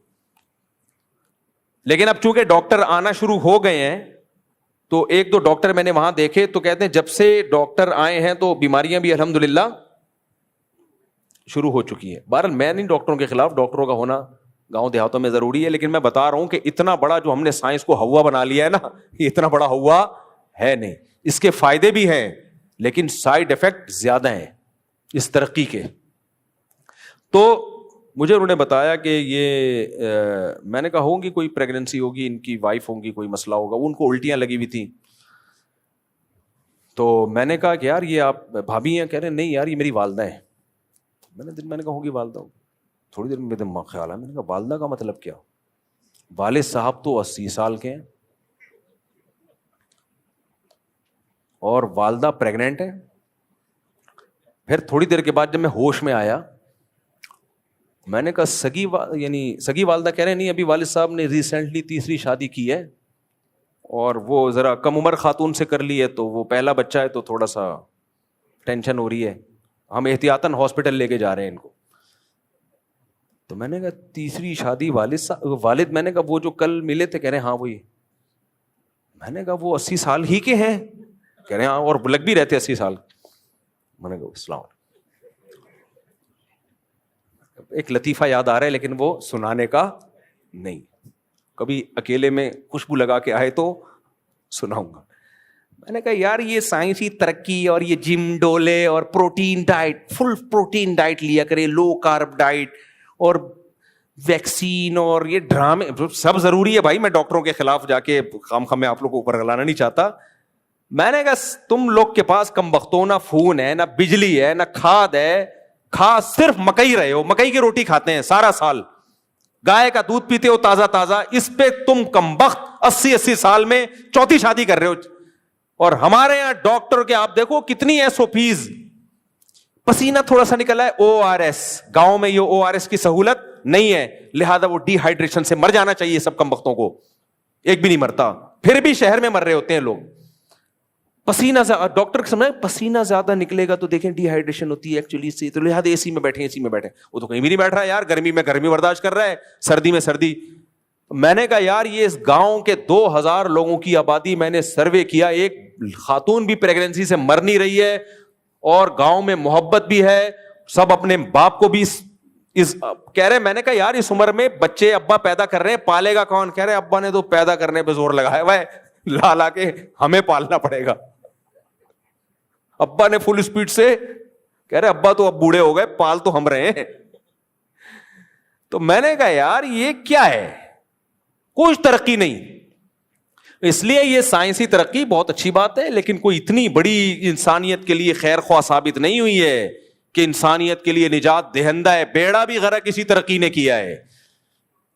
لیکن اب چونکہ ڈاکٹر آنا شروع ہو گئے ہیں, تو 1-2 ڈاکٹر میں نے وہاں دیکھے, تو کہتے ہیں جب سے ڈاکٹر آئے ہیں تو بیماریاں بھی الحمدللہ شروع ہو چکی ہے. بہرحال میں نہیں ڈاکٹروں کے خلاف, ڈاکٹروں کا ہونا گاؤں دیہاتوں میں ضروری ہے, لیکن میں بتا رہا ہوں کہ اتنا بڑا جو ہم نے سائنس کو ہوا بنا لیا ہے نا, یہ اتنا بڑا ہوا ہے نہیں. اس کے فائدے بھی ہیں لیکن سائیڈ افیکٹ زیادہ ہیں اس ترقی کے. تو مجھے انہوں نے بتایا کہ یہ میں نے کہا ہوگی کوئی پریگننسی ہوگی, ان کی وائف ہوں گی, کوئی مسئلہ ہوگا. ان کو الٹیاں لگی ہوئی تھیں. تو میں نے کہا کہ یار یہ آپ بھابھی ہیں؟ کہہ رہے نہیں یار یہ میری والدہ ہیں. میں نے کہا ہوگی والدہ ہوگی. تھوڑی دیر میں میرے دماغ خیال ہے, میں نے کہا والدہ کا مطلب کیا؟ والد صاحب تو 80 سال کے ہیں اور والدہ پریگننٹ ہے. پھر تھوڑی دیر کے بعد جب میں ہوش میں آیا, میں نے کہا سگی والدہ. کہہ رہے نہیں, ابھی والد صاحب نے ریسنٹلی 3ری شادی کی ہے, اور وہ ذرا کم عمر خاتون سے کر لی ہے, تو وہ پہلا بچہ ہے تو تھوڑا سا ٹینشن ہو رہی ہے, ہم احتیاطاً ہاسپٹل لے کے جا رہے ہیں ان کو. تو میں نے کہا 3ری شادی والد, میں نے کہا وہ جو کل ملے تھے, کہہ رہے ہاں وہی. میں نے کہا وہ 80 سال ہی کے ہیں؟ کہہ رہے ہاں, اور لگ بھی رہتے 80 سال. میں نے کہا اسلام. ایک لطیفہ یاد آ رہا ہے لیکن وہ سنانے کا نہیں, کبھی اکیلے میں خوشبو لگا کے آئے تو سناؤں گا. میں نے کہا یار یہ سائنسی ترقی اور یہ جم ڈولے اور پروٹین ڈائٹ, فل پروٹین ڈائٹ لیا کرے, لو کارب ڈائٹ اور ویکسین اور یہ ڈرامے سب ضروری ہے بھائی. میں ڈاکٹروں کے خلاف جا کے خام میں آپ لوگوں کو اوپر گلانا نہیں چاہتا. میں نے کہا تم لوگ کے پاس کم بختوں نہ فون ہے, نہ بجلی ہے, نہ کھاد ہے, کھا صرف مکئی رہے ہو, مکئی کی روٹی کھاتے ہیں سارا سال. گائے کا دودھ پیتے ہو تازہ تازہ, اس پہ تم کمبخت 80 سال میں چوتھی شادی کر رہے ہو. اور ہمارے یہاں ڈاکٹر کے آپ دیکھو کتنی SOPs, پسینہ تھوڑا سا نکلا ہے ORS, گاؤں میں یہ ORS کی سہولت نہیں ہے, لہذا وہ ڈی ہائیڈریشن سے مر جانا چاہیے سب کمبختوں کو, ایک بھی نہیں مرتا, پھر بھی شہر میں مر رہے ہوتے ہیں لوگ. پسینہ ڈاکٹر کے سمجھ پسینہ زیادہ نکلے گا تو دیکھیں ڈی ہائیڈریشن ہوتی ہے ایکچولی سے, تو لہٰذا AC میں بیٹھے, AC میں بیٹھے. وہ تو کہیں بھی نہیں بیٹھ رہا ہے یار, گرمی میں گرمی برداشت کر رہا ہے, سردی میں سردی. میں نے کہا یار یہ اس گاؤں کے 2000 لوگوں کی آبادی میں نے سروے کیا, ایک خاتون بھی پریگننسی سے مر نہیں رہی ہے, اور گاؤں میں محبت بھی ہے, سب اپنے باپ کو بھی کہہ رہے. میں نے کہا یار اس عمر میں بچے ابا پیدا کر رہے ہیں, پالے گا کون؟ کہہ رہے ابا نے تو پیدا کرنے پہ زور لگایا ہوا ہے, لا کے ہمیں پالنا پڑے گا. ابا نے فل اسپیڈ سے کہہ رہے ابا تو اب بوڑھے ہو گئے, پال تو ہم رہے ہیں. تو میں نے کہا یار یہ کیا ہے, کچھ ترقی نہیں. اس لیے یہ سائنسی ترقی بہت اچھی بات ہے, لیکن کوئی اتنی بڑی انسانیت کے لیے خیر خواہ ثابت نہیں ہوئی ہے کہ انسانیت کے لیے نجات دہندہ ہے. بیڑا بھی غرق کسی ترقی نے کیا ہے.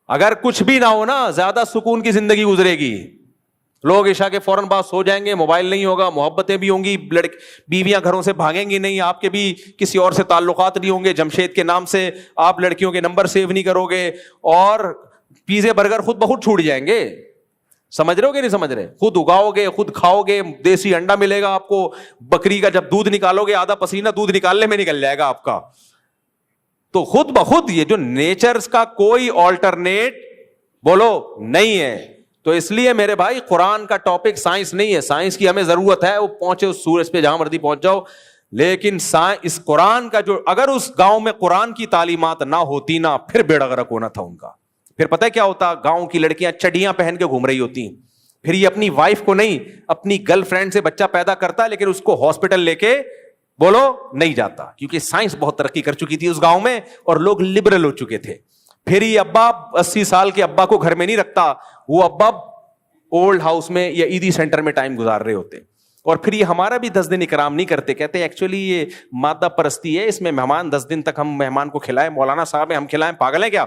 اگر کچھ بھی نہ ہو نا, زیادہ سکون کی زندگی گزرے گی. لوگ عشاء کے فوراً بعد سو جائیں گے, موبائل نہیں ہوگا, محبتیں بھی ہوں گی, بیویاں گھروں سے بھاگیں گی نہیں, آپ کے بھی کسی اور سے تعلقات نہیں ہوں گے, جمشید کے نام سے آپ لڑکیوں کے نمبر سیو نہیں کرو گے, اور پیزے برگر خود بخود چھوٹ جائیں گے. سمجھ رہے ہو کہ نہیں سمجھ رہے؟ خود اگاؤ گے, خود کھاؤ گے, دیسی انڈا ملے گا آپ کو, بکری کا جب دودھ نکالو گے آدھا پسینہ دودھ نکالنے میں نکل جائے گا آپ کا. تو خود بخود یہ جو نیچر کا کوئی آلٹرنیٹ بولو نہیں ہے. تو اس لیے میرے بھائی قرآن کا ٹاپک سائنس نہیں ہے, سائنس کی ہمیں ضرورت ہے, وہ پہنچے اس سورج پہ جہاں مرضی پہنچ جاؤ, لیکن اس قرآن کا جو, اگر اس گاؤں میں قرآن کی تعلیمات نہ ہوتی نا, پھر بیڑا غرق ہونا تھا ان کا. پھر پتہ ہے کیا ہوتا, گاؤں کی لڑکیاں چڈیاں پہن کے گھوم رہی ہوتی ہیں, پھر یہ اپنی وائف کو نہیں اپنی گرل فرینڈ سے بچہ پیدا کرتا, لیکن اس کو ہاسپٹل لے کے بولو نہیں جاتا, کیونکہ سائنس بہت ترقی کر چکی تھی اس گاؤں میں اور لوگ لبرل ہو چکے تھے. پھر یہ ابا 80 سال کے ابا کو گھر میں نہیں رکھتا, وہ ابا اولڈ ہاؤس میں یا عیدی سینٹر میں ٹائم گزار رہے ہوتے. اور پھر یہ ہمارا بھی 10 دن اکرام نہیں کرتے, کہتے ایکچولی یہ مادہ پرستی ہے, اس میں مہمان 10 دن تک ہم مہمان کو کھلائیں, مولانا صاحب ہیں ہم کھلائیں, پاگل ہیں کیا؟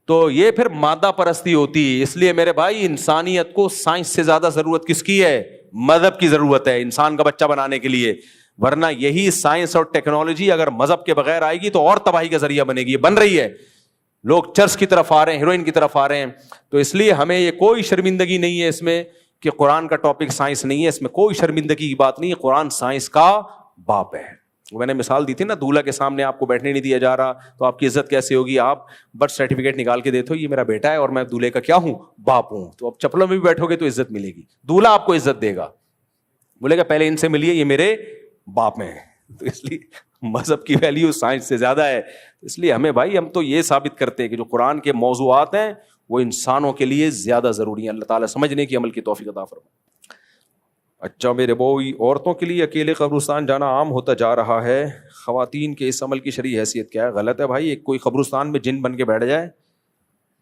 تو یہ پھر مادہ پرستی ہوتی ہے. اس لیے میرے بھائی انسانیت کو سائنس سے زیادہ ضرورت کس کی ہے؟ مذہب کی ضرورت ہے انسان کا بچہ بنانے کے لیے. ورنہ یہی سائنس اور ٹیکنالوجی اگر مذہب کے بغیر آئے گی تو اور تباہی کا ذریعہ بنے گی. یہ بن رہی ہے, لوگ چرچ کی طرف آ رہے ہیں, ہیروئن کی طرف آ رہے ہیں. تو اس لیے ہمیں یہ کوئی شرمندگی نہیں ہے اس میں کہ قرآن کا ٹاپک سائنس نہیں ہے, اس میں کوئی شرمندگی کی بات نہیں ہے. قرآن سائنس کا باپ ہے. میں نے مثال دی تھی نا, دولہا کے سامنے آپ کو بیٹھنے نہیں دیا جا رہا تو آپ کی عزت کیسے ہوگی؟ آپ برتھ سرٹیفکیٹ نکال کے دیتے ہو, یہ میرا بیٹا ہے اور میں دولہے کا کیا ہوں؟ باپ ہوں. تو اب چپلوں میں بھی بیٹھو گے تو عزت ملے گی, دولہا آپ کو عزت دے گا, بولے گا پہلے ان سے ملیے, یہ میرے باپ میں. تو اس لیے مذہب کی ویلیو سائنس سے زیادہ ہے. اس لیے ہمیں بھائی, ہم تو یہ ثابت کرتے ہیں کہ جو قرآن کے موضوعات ہیں وہ انسانوں کے لیے زیادہ ضروری ہیں. اللہ تعالیٰ سمجھنے کی عمل کی توفیق عطا فرمائے. اچھا میرے بھائی, عورتوں کے لیے اکیلے قبرستان جانا عام ہوتا جا رہا ہے, خواتین کے اس عمل کی شرعی حیثیت کیا ہے؟ غلط ہے بھائی. ایک کوئی قبرستان میں جن بن کے بیٹھ جائے,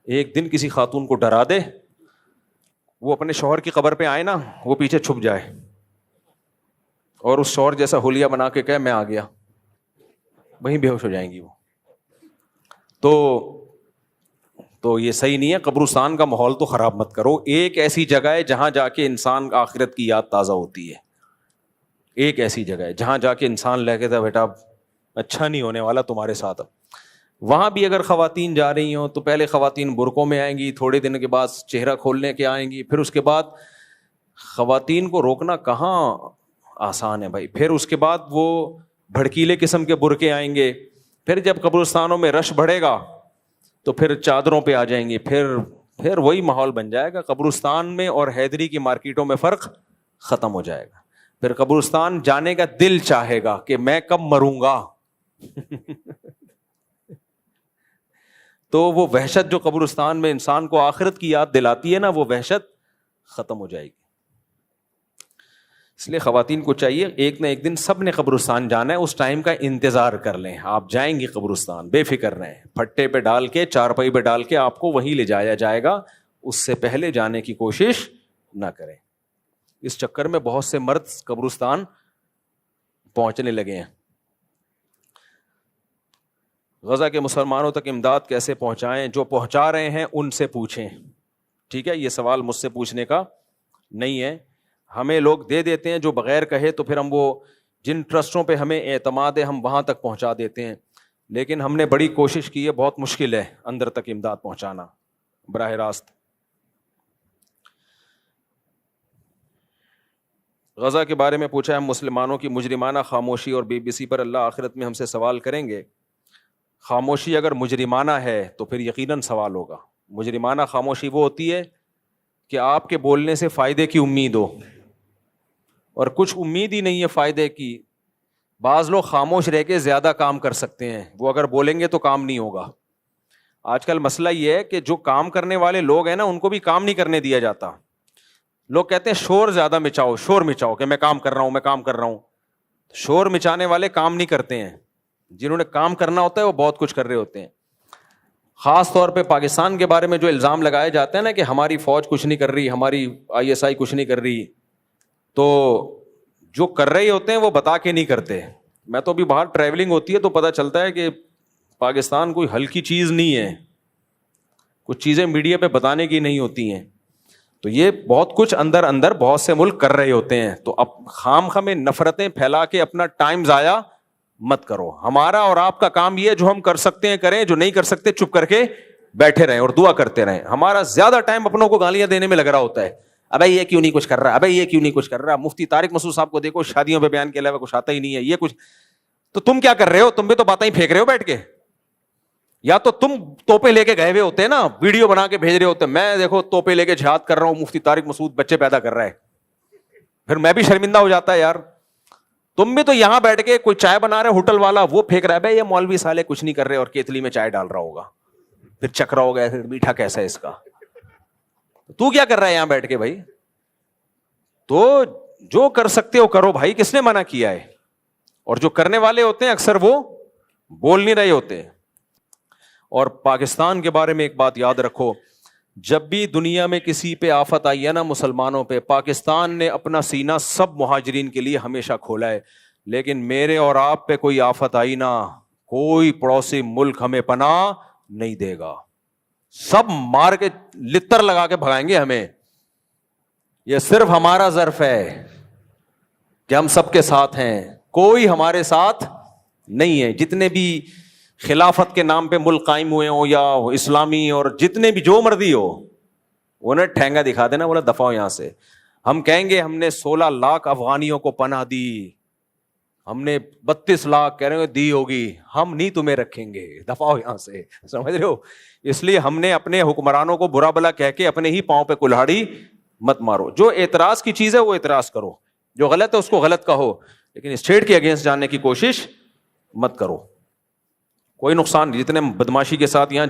ایک دن کسی خاتون کو ڈرا دے, وہ اپنے شوہر کی قبر پہ آئے نا, وہ پیچھے چھپ جائے اور اس شوہر جیسا حلیہ بنا کے کہے میں آ گیا, وہیں بے ہوش ہو جائیں گی وہ. تو یہ صحیح نہیں ہے. قبرستان کا ماحول تو خراب مت کرو. ایک ایسی جگہ ہے جہاں جا کے انسان آخرت کی یاد تازہ ہوتی ہے. ایک ایسی جگہ ہے جہاں جا کے انسان لے کے تھا بیٹا اچھا نہیں ہونے والا تمہارے ساتھ. وہاں بھی اگر خواتین جا رہی ہوں تو پہلے خواتین برقعوں میں آئیں گی, تھوڑے دن کے بعد چہرہ کھولنے کے آئیں گی, پھر اس کے بعد خواتین کو روکنا کہاں آسان ہے بھائی. پھر اس کے بعد وہ بھڑکیلے قسم کے برقعے آئیں گے. پھر جب قبرستانوں میں رش بڑھے گا تو پھر چادروں پہ آ جائیں گے. پھر وہی ماحول بن جائے گا. قبرستان میں اور حیدری کی مارکیٹوں میں فرق ختم ہو جائے گا. پھر قبرستان جانے کا دل چاہے گا کہ میں کب مروں گا. تو وہ وحشت جو قبرستان میں انسان کو آخرت کی یاد دلاتی ہے نا, وہ وحشت ختم ہو جائے گی. اس لیے خواتین کو چاہیے ایک نہ ایک دن سب نے قبرستان جانا ہے, اس ٹائم کا انتظار کر لیں. آپ جائیں گے قبرستان, بے فکر رہیں, پھٹے پہ ڈال کے چارپائی پہ ڈال کے آپ کو وہیں لے جایا جائے گا. اس سے پہلے جانے کی کوشش نہ کریں. اس چکر میں بہت سے مرد قبرستان پہنچنے لگے ہیں. غزہ کے مسلمانوں تک امداد کیسے پہنچائیں؟ جو پہنچا رہے ہیں ان سے پوچھیں. ٹھیک ہے, یہ سوال مجھ سے پوچھنے کا نہیں ہے. ہمیں لوگ دے دیتے ہیں جو بغیر کہے, تو پھر ہم وہ جن ٹرسٹوں پہ ہمیں اعتماد ہے ہم وہاں تک پہنچا دیتے ہیں. لیکن ہم نے بڑی کوشش کی ہے, بہت مشکل ہے اندر تک امداد پہنچانا براہ راست. غزہ کے بارے میں پوچھا ہے, مسلمانوں کی مجرمانہ خاموشی اور بی بی سی پر اللہ آخرت میں ہم سے سوال کریں گے. خاموشی اگر مجرمانہ ہے تو پھر یقیناً سوال ہوگا. مجرمانہ خاموشی وہ ہوتی ہے کہ آپ کے بولنے سے فائدے کی امید ہو, اور کچھ امید ہی نہیں ہے فائدے کی. بعض لوگ خاموش رہ کے زیادہ کام کر سکتے ہیں, وہ اگر بولیں گے تو کام نہیں ہوگا. آج کل مسئلہ یہ ہے کہ جو کام کرنے والے لوگ ہیں نا, ان کو بھی کام نہیں کرنے دیا جاتا. لوگ کہتے ہیں شور زیادہ مچاؤ, شور مچاؤ کہ میں کام کر رہا ہوں, میں کام کر رہا ہوں. شور مچانے والے کام نہیں کرتے ہیں, جنہوں نے کام کرنا ہوتا ہے وہ بہت کچھ کر رہے ہوتے ہیں. خاص طور پہ پاکستان کے بارے میں جو الزام لگائے جاتے ہیں نا کہ ہماری فوج کچھ نہیں کر رہی, ہماری ISI کچھ نہیں کر رہی, تو جو کر رہے ہوتے ہیں وہ بتا کے نہیں کرتے. میں تو ابھی باہر ٹریولنگ ہوتی ہے تو پتہ چلتا ہے کہ پاکستان کوئی ہلکی چیز نہیں ہے, کچھ چیزیں میڈیا پہ بتانے کی نہیں ہوتی ہیں. تو یہ بہت کچھ اندر اندر بہت سے ملک کر رہے ہوتے ہیں. تو اب خام خامے نفرتیں پھیلا کے اپنا ٹائم ضائع مت کرو. ہمارا اور آپ کا کام یہ ہے, جو ہم کر سکتے ہیں کریں, جو نہیں کر سکتے چپ کر کے بیٹھے رہیں اور دعا کرتے رہیں. ہمارا زیادہ ٹائم اپنوں کو گالیاں دینے میں لگ رہا ہوتا ہے, ابے یہ کیوں نہیں کچھ کر رہا, ابے یہ کیوں نہیں کچھ کر رہا. مفتی طارق مسعود صاحب کو دیکھو, شادیوں پہ بیان کے علاوہ کچھ آتا ہی نہیں ہے, یہ کچھ. تو تم کیا کر رہے ہو؟ تم بھی تو باتیں ہی پھینک رہے ہو بیٹھ کے. یا تو تم توپے لے کے گئے ہوئے ہوتے ہیں نا, ویڈیو بنا کے بھیج رہے ہوتے ہیں, میں دیکھو توپے لے کے جہاد کر رہا ہوں, مفتی طارق مسعود بچے پیدا کر رہا ہے. پھر میں بھی شرمندہ ہو جاتا ہے یار. تم بھی تو یہاں بیٹھ کے کوئی چائے بنا رہے, ہوٹل والا وہ پھینک رہا ہے, بھائی یہ مولوی سالے کچھ نہیں کر رہے, اور کیتلی میں چائے ڈال رہا ہوگا, پھر چک رہا ہوگا, پھر میٹھا کیسا ہے اس کا. تو کیا کر رہا ہے یہاں بیٹھ کے بھائی؟ تو جو کر سکتے ہو کرو بھائی, کس نے منع کیا ہے؟ اور جو کرنے والے ہوتے ہیں اکثر وہ بول نہیں رہے ہوتے. اور پاکستان کے بارے میں ایک بات یاد رکھو, جب بھی دنیا میں کسی پہ آفت آئی ہے نا مسلمانوں پہ, پاکستان نے اپنا سینہ سب مہاجرین کے لیے ہمیشہ کھولا ہے. لیکن میرے اور آپ پہ کوئی آفت آئی نا, کوئی پڑوسی ملک ہمیں پناہ نہیں دے گا. سب مار کے لتر لگا کے بھگائیں گے ہمیں. یہ صرف ہمارا ظرف ہے کہ ہم سب کے ساتھ ہیں, کوئی ہمارے ساتھ نہیں ہے. جتنے بھی خلافت کے نام پہ ملک قائم ہوئے ہوں یا اسلامی, اور جتنے بھی جو مرضی ہو, انہیں ٹھینگا دکھا دینا, بولا دفاع ہو یہاں سے. ہم کہیں گے ہم نے 16 لاکھ افغانیوں کو پناہ دی, ہم نے 32 لاکھ کہہ رہے ہیں دی ہوگی, ہم نہیں تمہیں رکھیں گے, دفاع ہو یہاں سے. سمجھ رہے ہو؟ اس لیے ہم نے اپنے حکمرانوں کو برا بلا کہہ کے اپنے ہی پاؤں پہ کلہاڑی مت مارو. جو اعتراض کی چیز ہے وہ اعتراض کرو, جو غلط ہے اس کو غلط کہو, لیکن اسٹیٹ کے اگینسٹ جانے کی کوشش مت کرو. کوئی نقصان نہیں. جتنے بدماشی کے ساتھ یہاں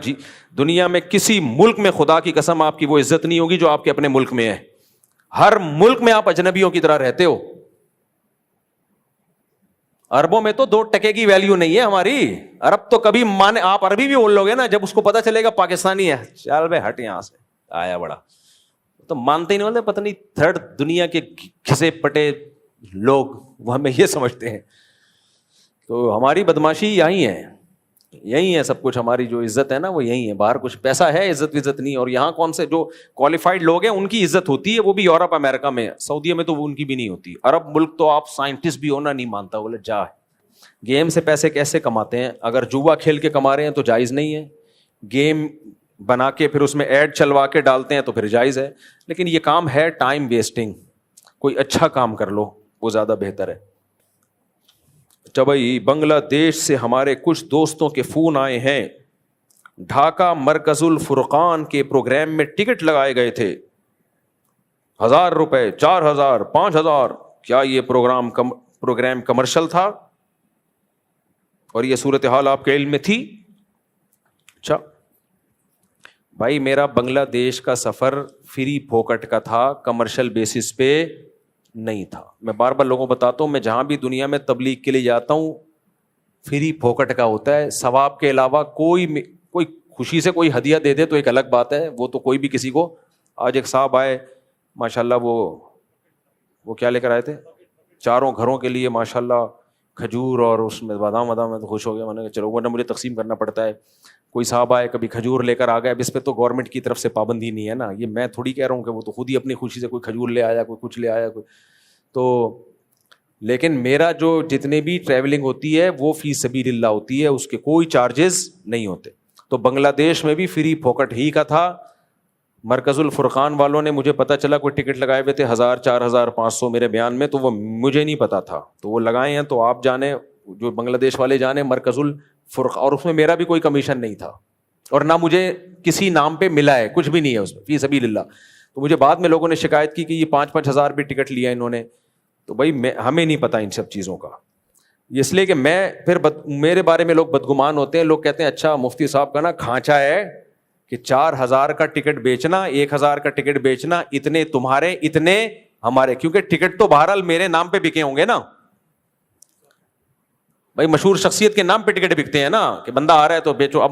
دنیا میں کسی ملک میں خدا کی قسم آپ کی وہ عزت نہیں ہوگی جو آپ کے اپنے ملک میں ہے. ہر ملک میں آپ اجنبیوں کی طرح رہتے ہو. عربوں میں تو 2 ٹکے کی ویلیو نہیں ہے ہماری. عرب تو کبھی مانے, آپ عربی بھی بول لو گے نا, جب اس کو پتا چلے گا پاکستانی ہے, چل بھائی ہٹ یہاں سے, آیا بڑا, تو مانتے ہی نہیں بولتے پتہ نہیں تھرڈ دنیا کے گھسے پٹے لوگ, وہ ہمیں یہ سمجھتے ہیں. تو ہماری بدماشی یہی ہے, یہی ہے سب کچھ. ہماری جو عزت ہے نا وہ یہی ہے. باہر کچھ پیسہ ہے, عزت نہیں. اور یہاں کون سے جو کوالیفائڈ لوگ ہیں ان کی عزت ہوتی ہے, وہ بھی یورپ امریکہ میں. سعودیہ میں تو ان کی بھی نہیں ہوتی. عرب ملک تو آپ سائنٹسٹ بھی ہونا نہیں مانتا, بولے جا. گیم سے پیسے کیسے کماتے ہیں؟ اگر جوا کھیل کے کما رہے ہیں تو جائز نہیں ہے. گیم بنا کے پھر اس میں ایڈ چلوا کے ڈالتے ہیں تو پھر جائز ہے. لیکن یہ کام ہے ٹائم ویسٹنگ. کوئی اچھا کام کر لو, وہ زیادہ بہتر ہے. اچھا بھائی, بنگلہ دیش سے ہمارے کچھ دوستوں کے فون آئے ہیں. ڈھاکہ مرکز الفرقان کے پروگرام میں ٹکٹ لگائے گئے تھے, 1000 روپے, 4000, 5000. کیا یہ پروگرام کمرشل تھا اور یہ صورتحال آپ کے علم میں تھی؟ اچھا بھائی, میرا بنگلہ دیش کا سفر فری پھوکٹ کا تھا, کمرشل بیسس پہ نہیں تھا. میں بار بار لوگوں کو بتاتا ہوں, میں جہاں بھی دنیا میں تبلیغ کے لیے جاتا ہوں فری پھوکٹ کا ہوتا ہے. ثواب کے علاوہ کوئی خوشی سے کوئی ہدیہ دے دے تو ایک الگ بات ہے, وہ تو کوئی بھی کسی کو. آج ایک صاحب آئے ماشاءاللہ, وہ کیا لے کر آئے تھے, 4 گھروں کے لیے ماشاءاللہ کھجور اور اس میں بادام وادام میں تو خوش ہو گیا. میں نے کہا چلو, ورنہ مجھے تقسیم کرنا پڑتا ہے. کوئی صاحب آئے کبھی کھجور لے کر آ گیا, اب اس پہ تو گورنمنٹ کی طرف سے پابندی نہیں ہے نا, یہ میں تھوڑی کہہ رہا ہوں کہ وہ تو خود ہی اپنی خوشی سے کوئی کھجور لے آیا, کوئی کچھ لے آیا, کوئی تو. لیکن میرا جو جتنے بھی ٹریولنگ ہوتی ہے وہ فی سبیل اللہ ہوتی ہے, اس کے کوئی چارجز نہیں ہوتے. تو بنگلہ دیش میں بھی فری پھوکٹ ہی کا تھا. مرکز الفرقان والوں نے مجھے پتا چلا کوئی ٹکٹ لگائے ہوئے تھے 1000 4500 میرے بیان میں, تو وہ مجھے نہیں پتا تھا, تو وہ لگائے ہیں. تو آپ جانے, جو بنگلہ دیش والے جانے مرکز الفرقان, اور اس میں میرا بھی کوئی کمیشن نہیں تھا اور نہ مجھے کسی نام پہ ملا ہے, کچھ بھی نہیں ہے اس میں فی سبیل اللہ. تو مجھے بعد میں لوگوں نے شکایت کی کہ یہ 5-5 ہزار بھی ٹکٹ لیا انہوں نے. تو بھائی ہمیں نہیں پتا ان سب چیزوں کا, اس لیے کہ میں پھر میرے بارے میں لوگ بدگمان ہوتے ہیں. لوگ کہتے ہیں اچھا مفتی صاحب کا نا کھانچا ہے کہ 4000 کا ٹکٹ بیچنا, 1000 کا ٹکٹ بیچنا, اتنے تمہارے اتنے ہمارے, کیونکہ ٹکٹ تو بہرحال میرے نام پہ بکے ہوں گے نا بھائی, مشہور شخصیت کے نام پہ ٹکٹ بکتے ہیں نا, کہ بندہ آ رہا ہے تو بیچو. اب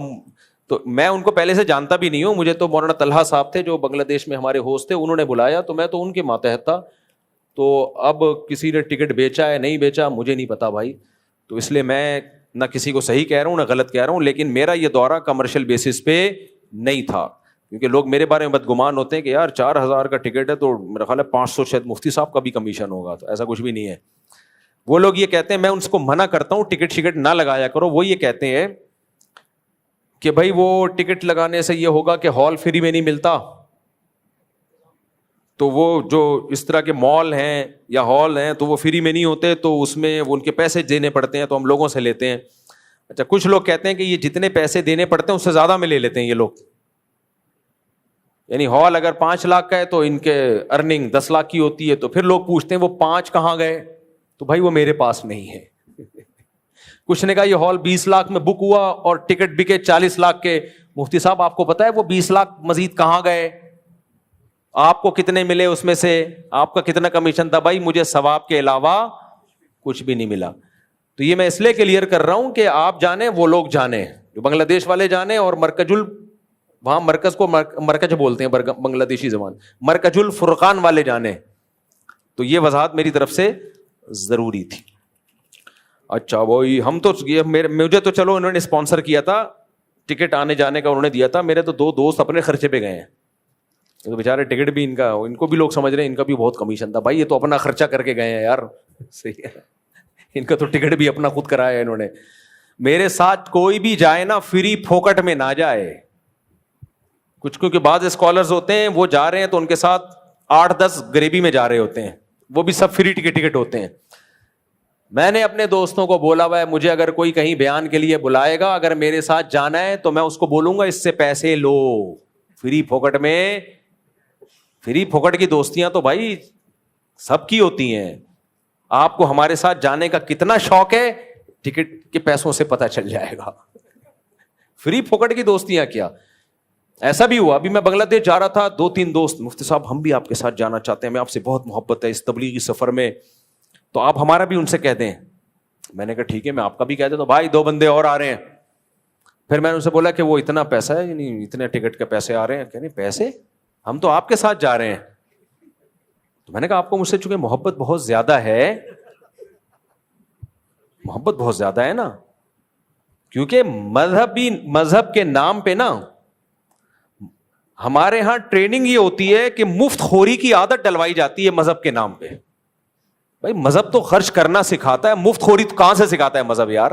تو میں ان کو پہلے سے جانتا بھی نہیں ہوں, مجھے تو مولانا طلحہ صاحب تھے جو بنگلہ دیش میں ہمارے ہوسٹ تھے, انہوں نے بلایا تو میں تو ان کے ماتحت تھا. تو اب کسی نے ٹکٹ بیچا ہے نہیں بیچا مجھے نہیں پتا بھائی, تو اس لیے میں نہ کسی کو صحیح کہہ رہا ہوں نہ غلط کہہ رہا ہوں. لیکن میرا یہ دورہ کمرشل بیسس پہ نہیں تھا, کیونکہ لوگ میرے بارے میں بدگمان ہوتے ہیں کہ یار 4000 کا ٹکٹ ہے تو میرا خیال ہے 500 شاید مفتی صاحب کا بھی کمیشن ہوگا. تو ایسا کچھ بھی نہیں ہے. وہ لوگ یہ کہتے ہیں, میں ان کو منع کرتا ہوں ٹکٹ شکٹ نہ لگایا کرو. وہ یہ کہتے ہیں کہ بھائی وہ ٹکٹ لگانے سے یہ ہوگا کہ ہال فری میں نہیں ملتا, تو وہ جو اس طرح کے مال ہیں یا ہال ہیں تو وہ فری میں نہیں ہوتے, تو اس میں ان کے پیسے دینے پڑتے ہیں, تو ہم لوگوں سے لیتے ہیں. اچھا, کچھ لوگ کہتے ہیں کہ یہ جتنے پیسے دینے پڑتے ہیں اس سے زیادہ میں لے لیتے ہیں یہ لوگ. یعنی ہال اگر 5 لاکھ کا ہے تو ان کے ارننگ 10 لاکھ کی ہوتی ہے, تو پھر لوگ پوچھتے ہیں وہ 5 کہاں گئے, تو بھائی وہ میرے پاس نہیں ہے. کچھ نے کہا یہ ہال 20 لاکھ میں بک ہوا اور ٹکٹ بکے 40 لاکھ کے, مفتی صاحب آپ کو پتا ہے وہ 20 لاکھ مزید کہاں گئے, آپ کو کتنے ملے اس میں سے, آپ کا کتنا کمیشن تھا؟ بھائی مجھے ثواب کے علاوہ کچھ بھی نہیں ملا. تو یہ میں اس لیے کلیئر کر رہا ہوں کہ آپ جانیں, وہ لوگ جانیں, جو بنگلہ دیش والے جانیں, اور وہاں مرکز کو مرکز بولتے ہیں بنگلہ دیشی زبان, مرکز الفرقان والے جانیں. تو یہ وضاحت میری طرف سے ضروری تھی. اچھا وہی ہم تو مجھے تو چلو انہوں نے اسپانسر کیا تھا, ٹکٹ آنے جانے کا انہوں نے دیا تھا, میرے تو 2 دوست اپنے خرچے پہ گئے ہیں. تو بیچارے ٹکٹ بھی ان کو بھی لوگ سمجھ رہے ہیں ان کا بھی بہت کمیشن تھا. بھائی یہ تو اپنا خرچہ کر کے گئے ہیں یار, صحیح ہے, ان کا تو ٹکٹ بھی اپنا خود کرایا انہوں نے. میرے ساتھ کوئی بھی جائے نا فری پھوکٹ میں نہ جائے. کچھ کیونکہ بعض اسکالرز ہوتے ہیں وہ جا رہے ہیں تو ان کے ساتھ 8-10 غریبی میں جا رہے ہوتے ہیں, وہ بھی سب فری ٹکٹ ہوتے ہیں. میں نے اپنے دوستوں کو بولا ہوا ہے مجھے اگر کوئی کہیں بیان کے لیے بلائے گا, اگر میرے ساتھ جانا ہے تو میں اس کو بولوں گا اس سے پیسے لو. فری پھوکٹ میں, فری پھوکٹ کی دوستیاں تو بھائی سب کی ہوتی ہیں. آپ کو ہمارے ساتھ جانے کا کتنا شوق ہے ٹکٹ کے پیسوں سے پتہ چل جائے گا. فری پھوکٹ کی دوستیاں کیا. ایسا بھی ہوا, ابھی میں بنگلہ دیش جا رہا تھا, 2-3 دوست, مفتی صاحب ہم بھی آپ کے ساتھ جانا چاہتے ہیں, میں آپ سے بہت محبت ہے اس تبلیغی سفر میں, تو آپ ہمارا بھی ان سے کہہ دیں. میں نے کہا ٹھیک ہے میں آپ کا بھی کہہ دیتا ہوں. بھائی 2 بندے اور آ رہے ہیں. پھر میں نے ان سے بولا کہ وہ اتنا پیسہ ہے, یعنی اتنے ٹکٹ کے پیسے آ رہے ہیں. کہنے پیسے, ہم تو آپ کے ساتھ جا رہے ہیں. تو میں نے کہا آپ کو مجھ سے چونکہ محبت بہت زیادہ ہے, محبت بہت زیادہ ہے نا, کیونکہ مذہب کے نام پہ نا ہمارے ہاں ٹریننگ یہ ہوتی ہے کہ مفت خوری کی عادت ڈلوائی جاتی ہے مذہب کے نام پہ. بھائی مذہب تو خرچ کرنا سکھاتا ہے, مفت خوری تو کہاں سے سکھاتا ہے مذہب یار.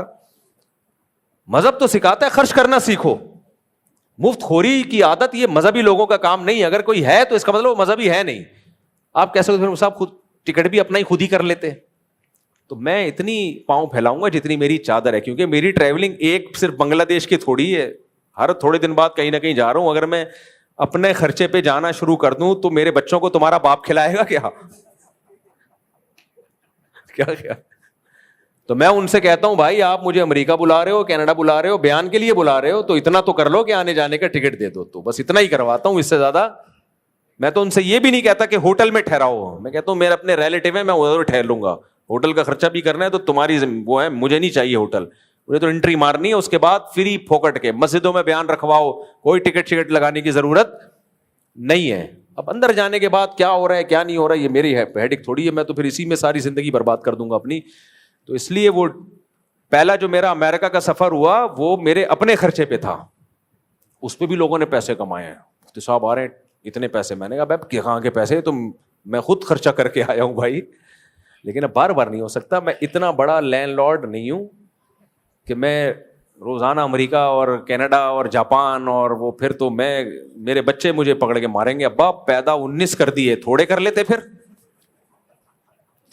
مذہب تو سکھاتا ہے خرچ کرنا سیکھو. مفت خوری کی عادت یہ مذہبی لوگوں کا کام نہیں ہے. اگر کوئی ہے تو اس کا مطلب وہ مذہبی ہے نہیں. آپ کیسے صاحب خود ٹکٹ بھی اپنا ہی خود ہی کر لیتے. تو میں اتنی پاؤں پھیلاؤں گا جتنی میری چادر ہے, کیونکہ میری ٹریولنگ ایک صرف بنگلہ دیش کی تھوڑی ہے, ہر تھوڑے دن بعد کہیں نہ کہیں جا رہا ہوں. اگر میں اپنے خرچے پہ جانا شروع کر دوں تو میرے بچوں کو تمہارا باپ کھلائے گا کیا؟ کیا تو میں ان سے کہتا ہوں بھائی آپ مجھے امریکہ بلا رہے ہو, کینیڈا بلا رہے ہو, بیان کے لیے بلا رہے ہو, تو اتنا تو کر لو کہ آنے جانے کا ٹکٹ دے دو. تو بس اتنا ہی کرواتا ہوں, اس سے زیادہ میں تو ان سے یہ بھی نہیں کہتا کہ ہوٹل میں ٹھہراؤ. میں کہتا ہوں میرے اپنے ریلیٹیو ہے, میں ادھر ٹھہر لوں گا. ہوٹل کا خرچہ بھی کرنا ہے تو تمہاری وہ ہے, مجھے نہیں چاہیے ہوٹل. مجھے تو انٹری مارنی ہے, اس کے بعد فری پھوکٹ کے مسجدوں میں بیان رکھواؤ, کوئی ٹکٹ شکٹ لگانے کی ضرورت نہیں ہے. اب اندر جانے کے بعد کیا ہو رہا ہے کیا نہیں ہو رہا ہے یہ میری ہیڈک تھوڑی ہے, میں تو پھر اسی میں ساری زندگی برباد کر دوں گا اپنی. تو اس لیے وہ پہلا جو میرا امریکہ کا سفر ہوا وہ میرے اپنے خرچے پہ تھا, اس پہ بھی لوگوں نے پیسے کمائے ہیں. مفتی صاحب آ رہے ہیں اتنے پیسے, میں نے کہا بھائی کہاں کے پیسے, تو میں خود خرچہ کر کے آیا ہوں بھائی, لیکن اب بار بار نہیں ہو سکتا. میں اتنا بڑا لینڈ لارڈ نہیں ہوں کہ میں روزانہ امریکہ اور کینیڈا اور جاپان, اور وہ پھر تو میرے بچے مجھے پکڑ کے ماریں گے, ابا پیدا 19 کر دیے, تھوڑے کر لیتے, پھر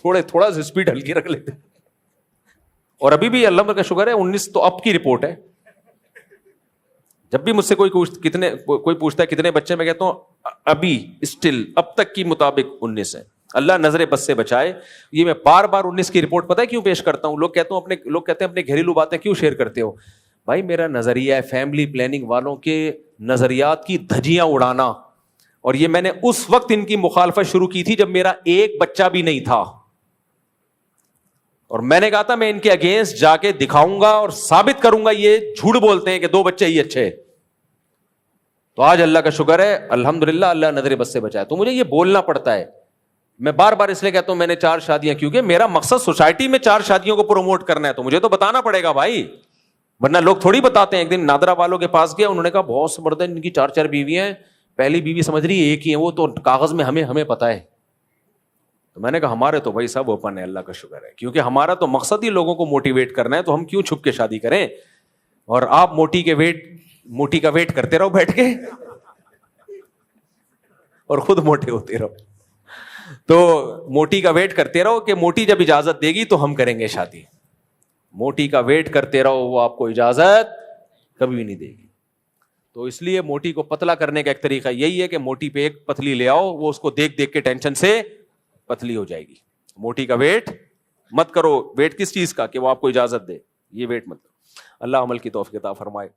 تھوڑا سا اسپیڈ ہلکی رکھ لیتے. اور ابھی بھی اللہ کا شکر ہے 19 تو اب کی رپورٹ ہے. جب بھی مجھ سے کوئی پوچھتا ہے کتنے بچے, میں کہتا ہوں ابھی اسٹل اب تک کی مطابق 19 ہے, اللہ نظر بد سے بچائے. یہ میں بار بار 19 کی رپورٹ پتہ ہے کیوں پیش کرتا ہوں؟ لوگ کہتے ہیں اپنے گھریلو باتیں کیوں شیئر کرتے ہو؟ بھائی میرا نظریہ ہے فیملی پلاننگ والوں کے نظریات کی دھجیاں اڑانا, اور یہ میں نے اس وقت ان کی مخالفت شروع کی تھی جب میرا ایک بچہ بھی نہیں تھا, اور میں نے کہا تھا میں ان کے اگینسٹ جا کے دکھاؤں گا اور ثابت کروں گا یہ جھوٹ بولتے ہیں کہ 2 بچے ہی اچھے. تو آج اللہ کا شکر ہے الحمدللہ اللہ نظر بد سے بچایا. تو مجھے یہ بولنا پڑتا ہے. میں بار بار اس لیے کہتا ہوں میں نے 4 شادیاں, کیونکہ میرا مقصد سوسائٹی میں 4 شادیوں کو پروموٹ کرنا ہے, تو مجھے تو بتانا پڑے گا بھائی, ورنہ لوگ تھوڑی بتاتے ہیں. ایک دن نادرا والوں کے پاس گیا, انہوں نے کہا بہت زبردست ان کی 4 بیویاں ہیں, پہلی بیوی سمجھ رہی ایک ہی ہے, وہ تو کاغذ میں ہمیں پتا ہے. تو میں نے کہا ہمارے تو بھائی سب اوپن ہے, اللہ کا شکر ہے, کیونکہ ہمارا تو مقصد ہی لوگوں کو موٹیویٹ کرنا ہے, تو ہم کیوں چھپ کے شادی کریں. اور آپ موٹی کا ویٹ کرتے رہو بیٹھ کے اور خود موٹے ہوتے رہو. تو موٹی کا ویٹ کرتے رہو کہ موٹی جب اجازت دے گی تو ہم کریں گے شادی. موٹی کا ویٹ کرتے رہو, وہ آپ کو اجازت کبھی بھی نہیں دے گی. تو اس لیے موٹی کو پتلا کرنے کا ایک طریقہ یہی ہے کہ موٹی پہ ایک پتلی لے آؤ, وہ اس کو دیکھ کے ٹینشن سے پتلی ہو جائے گی. موٹی کا ویٹ مت کرو. ویٹ کس چیز کا؟ کہ وہ آپ کو اجازت دے, یہ ویٹ مت کرو. اللہ عمل کی توفیق عطا فرمائے.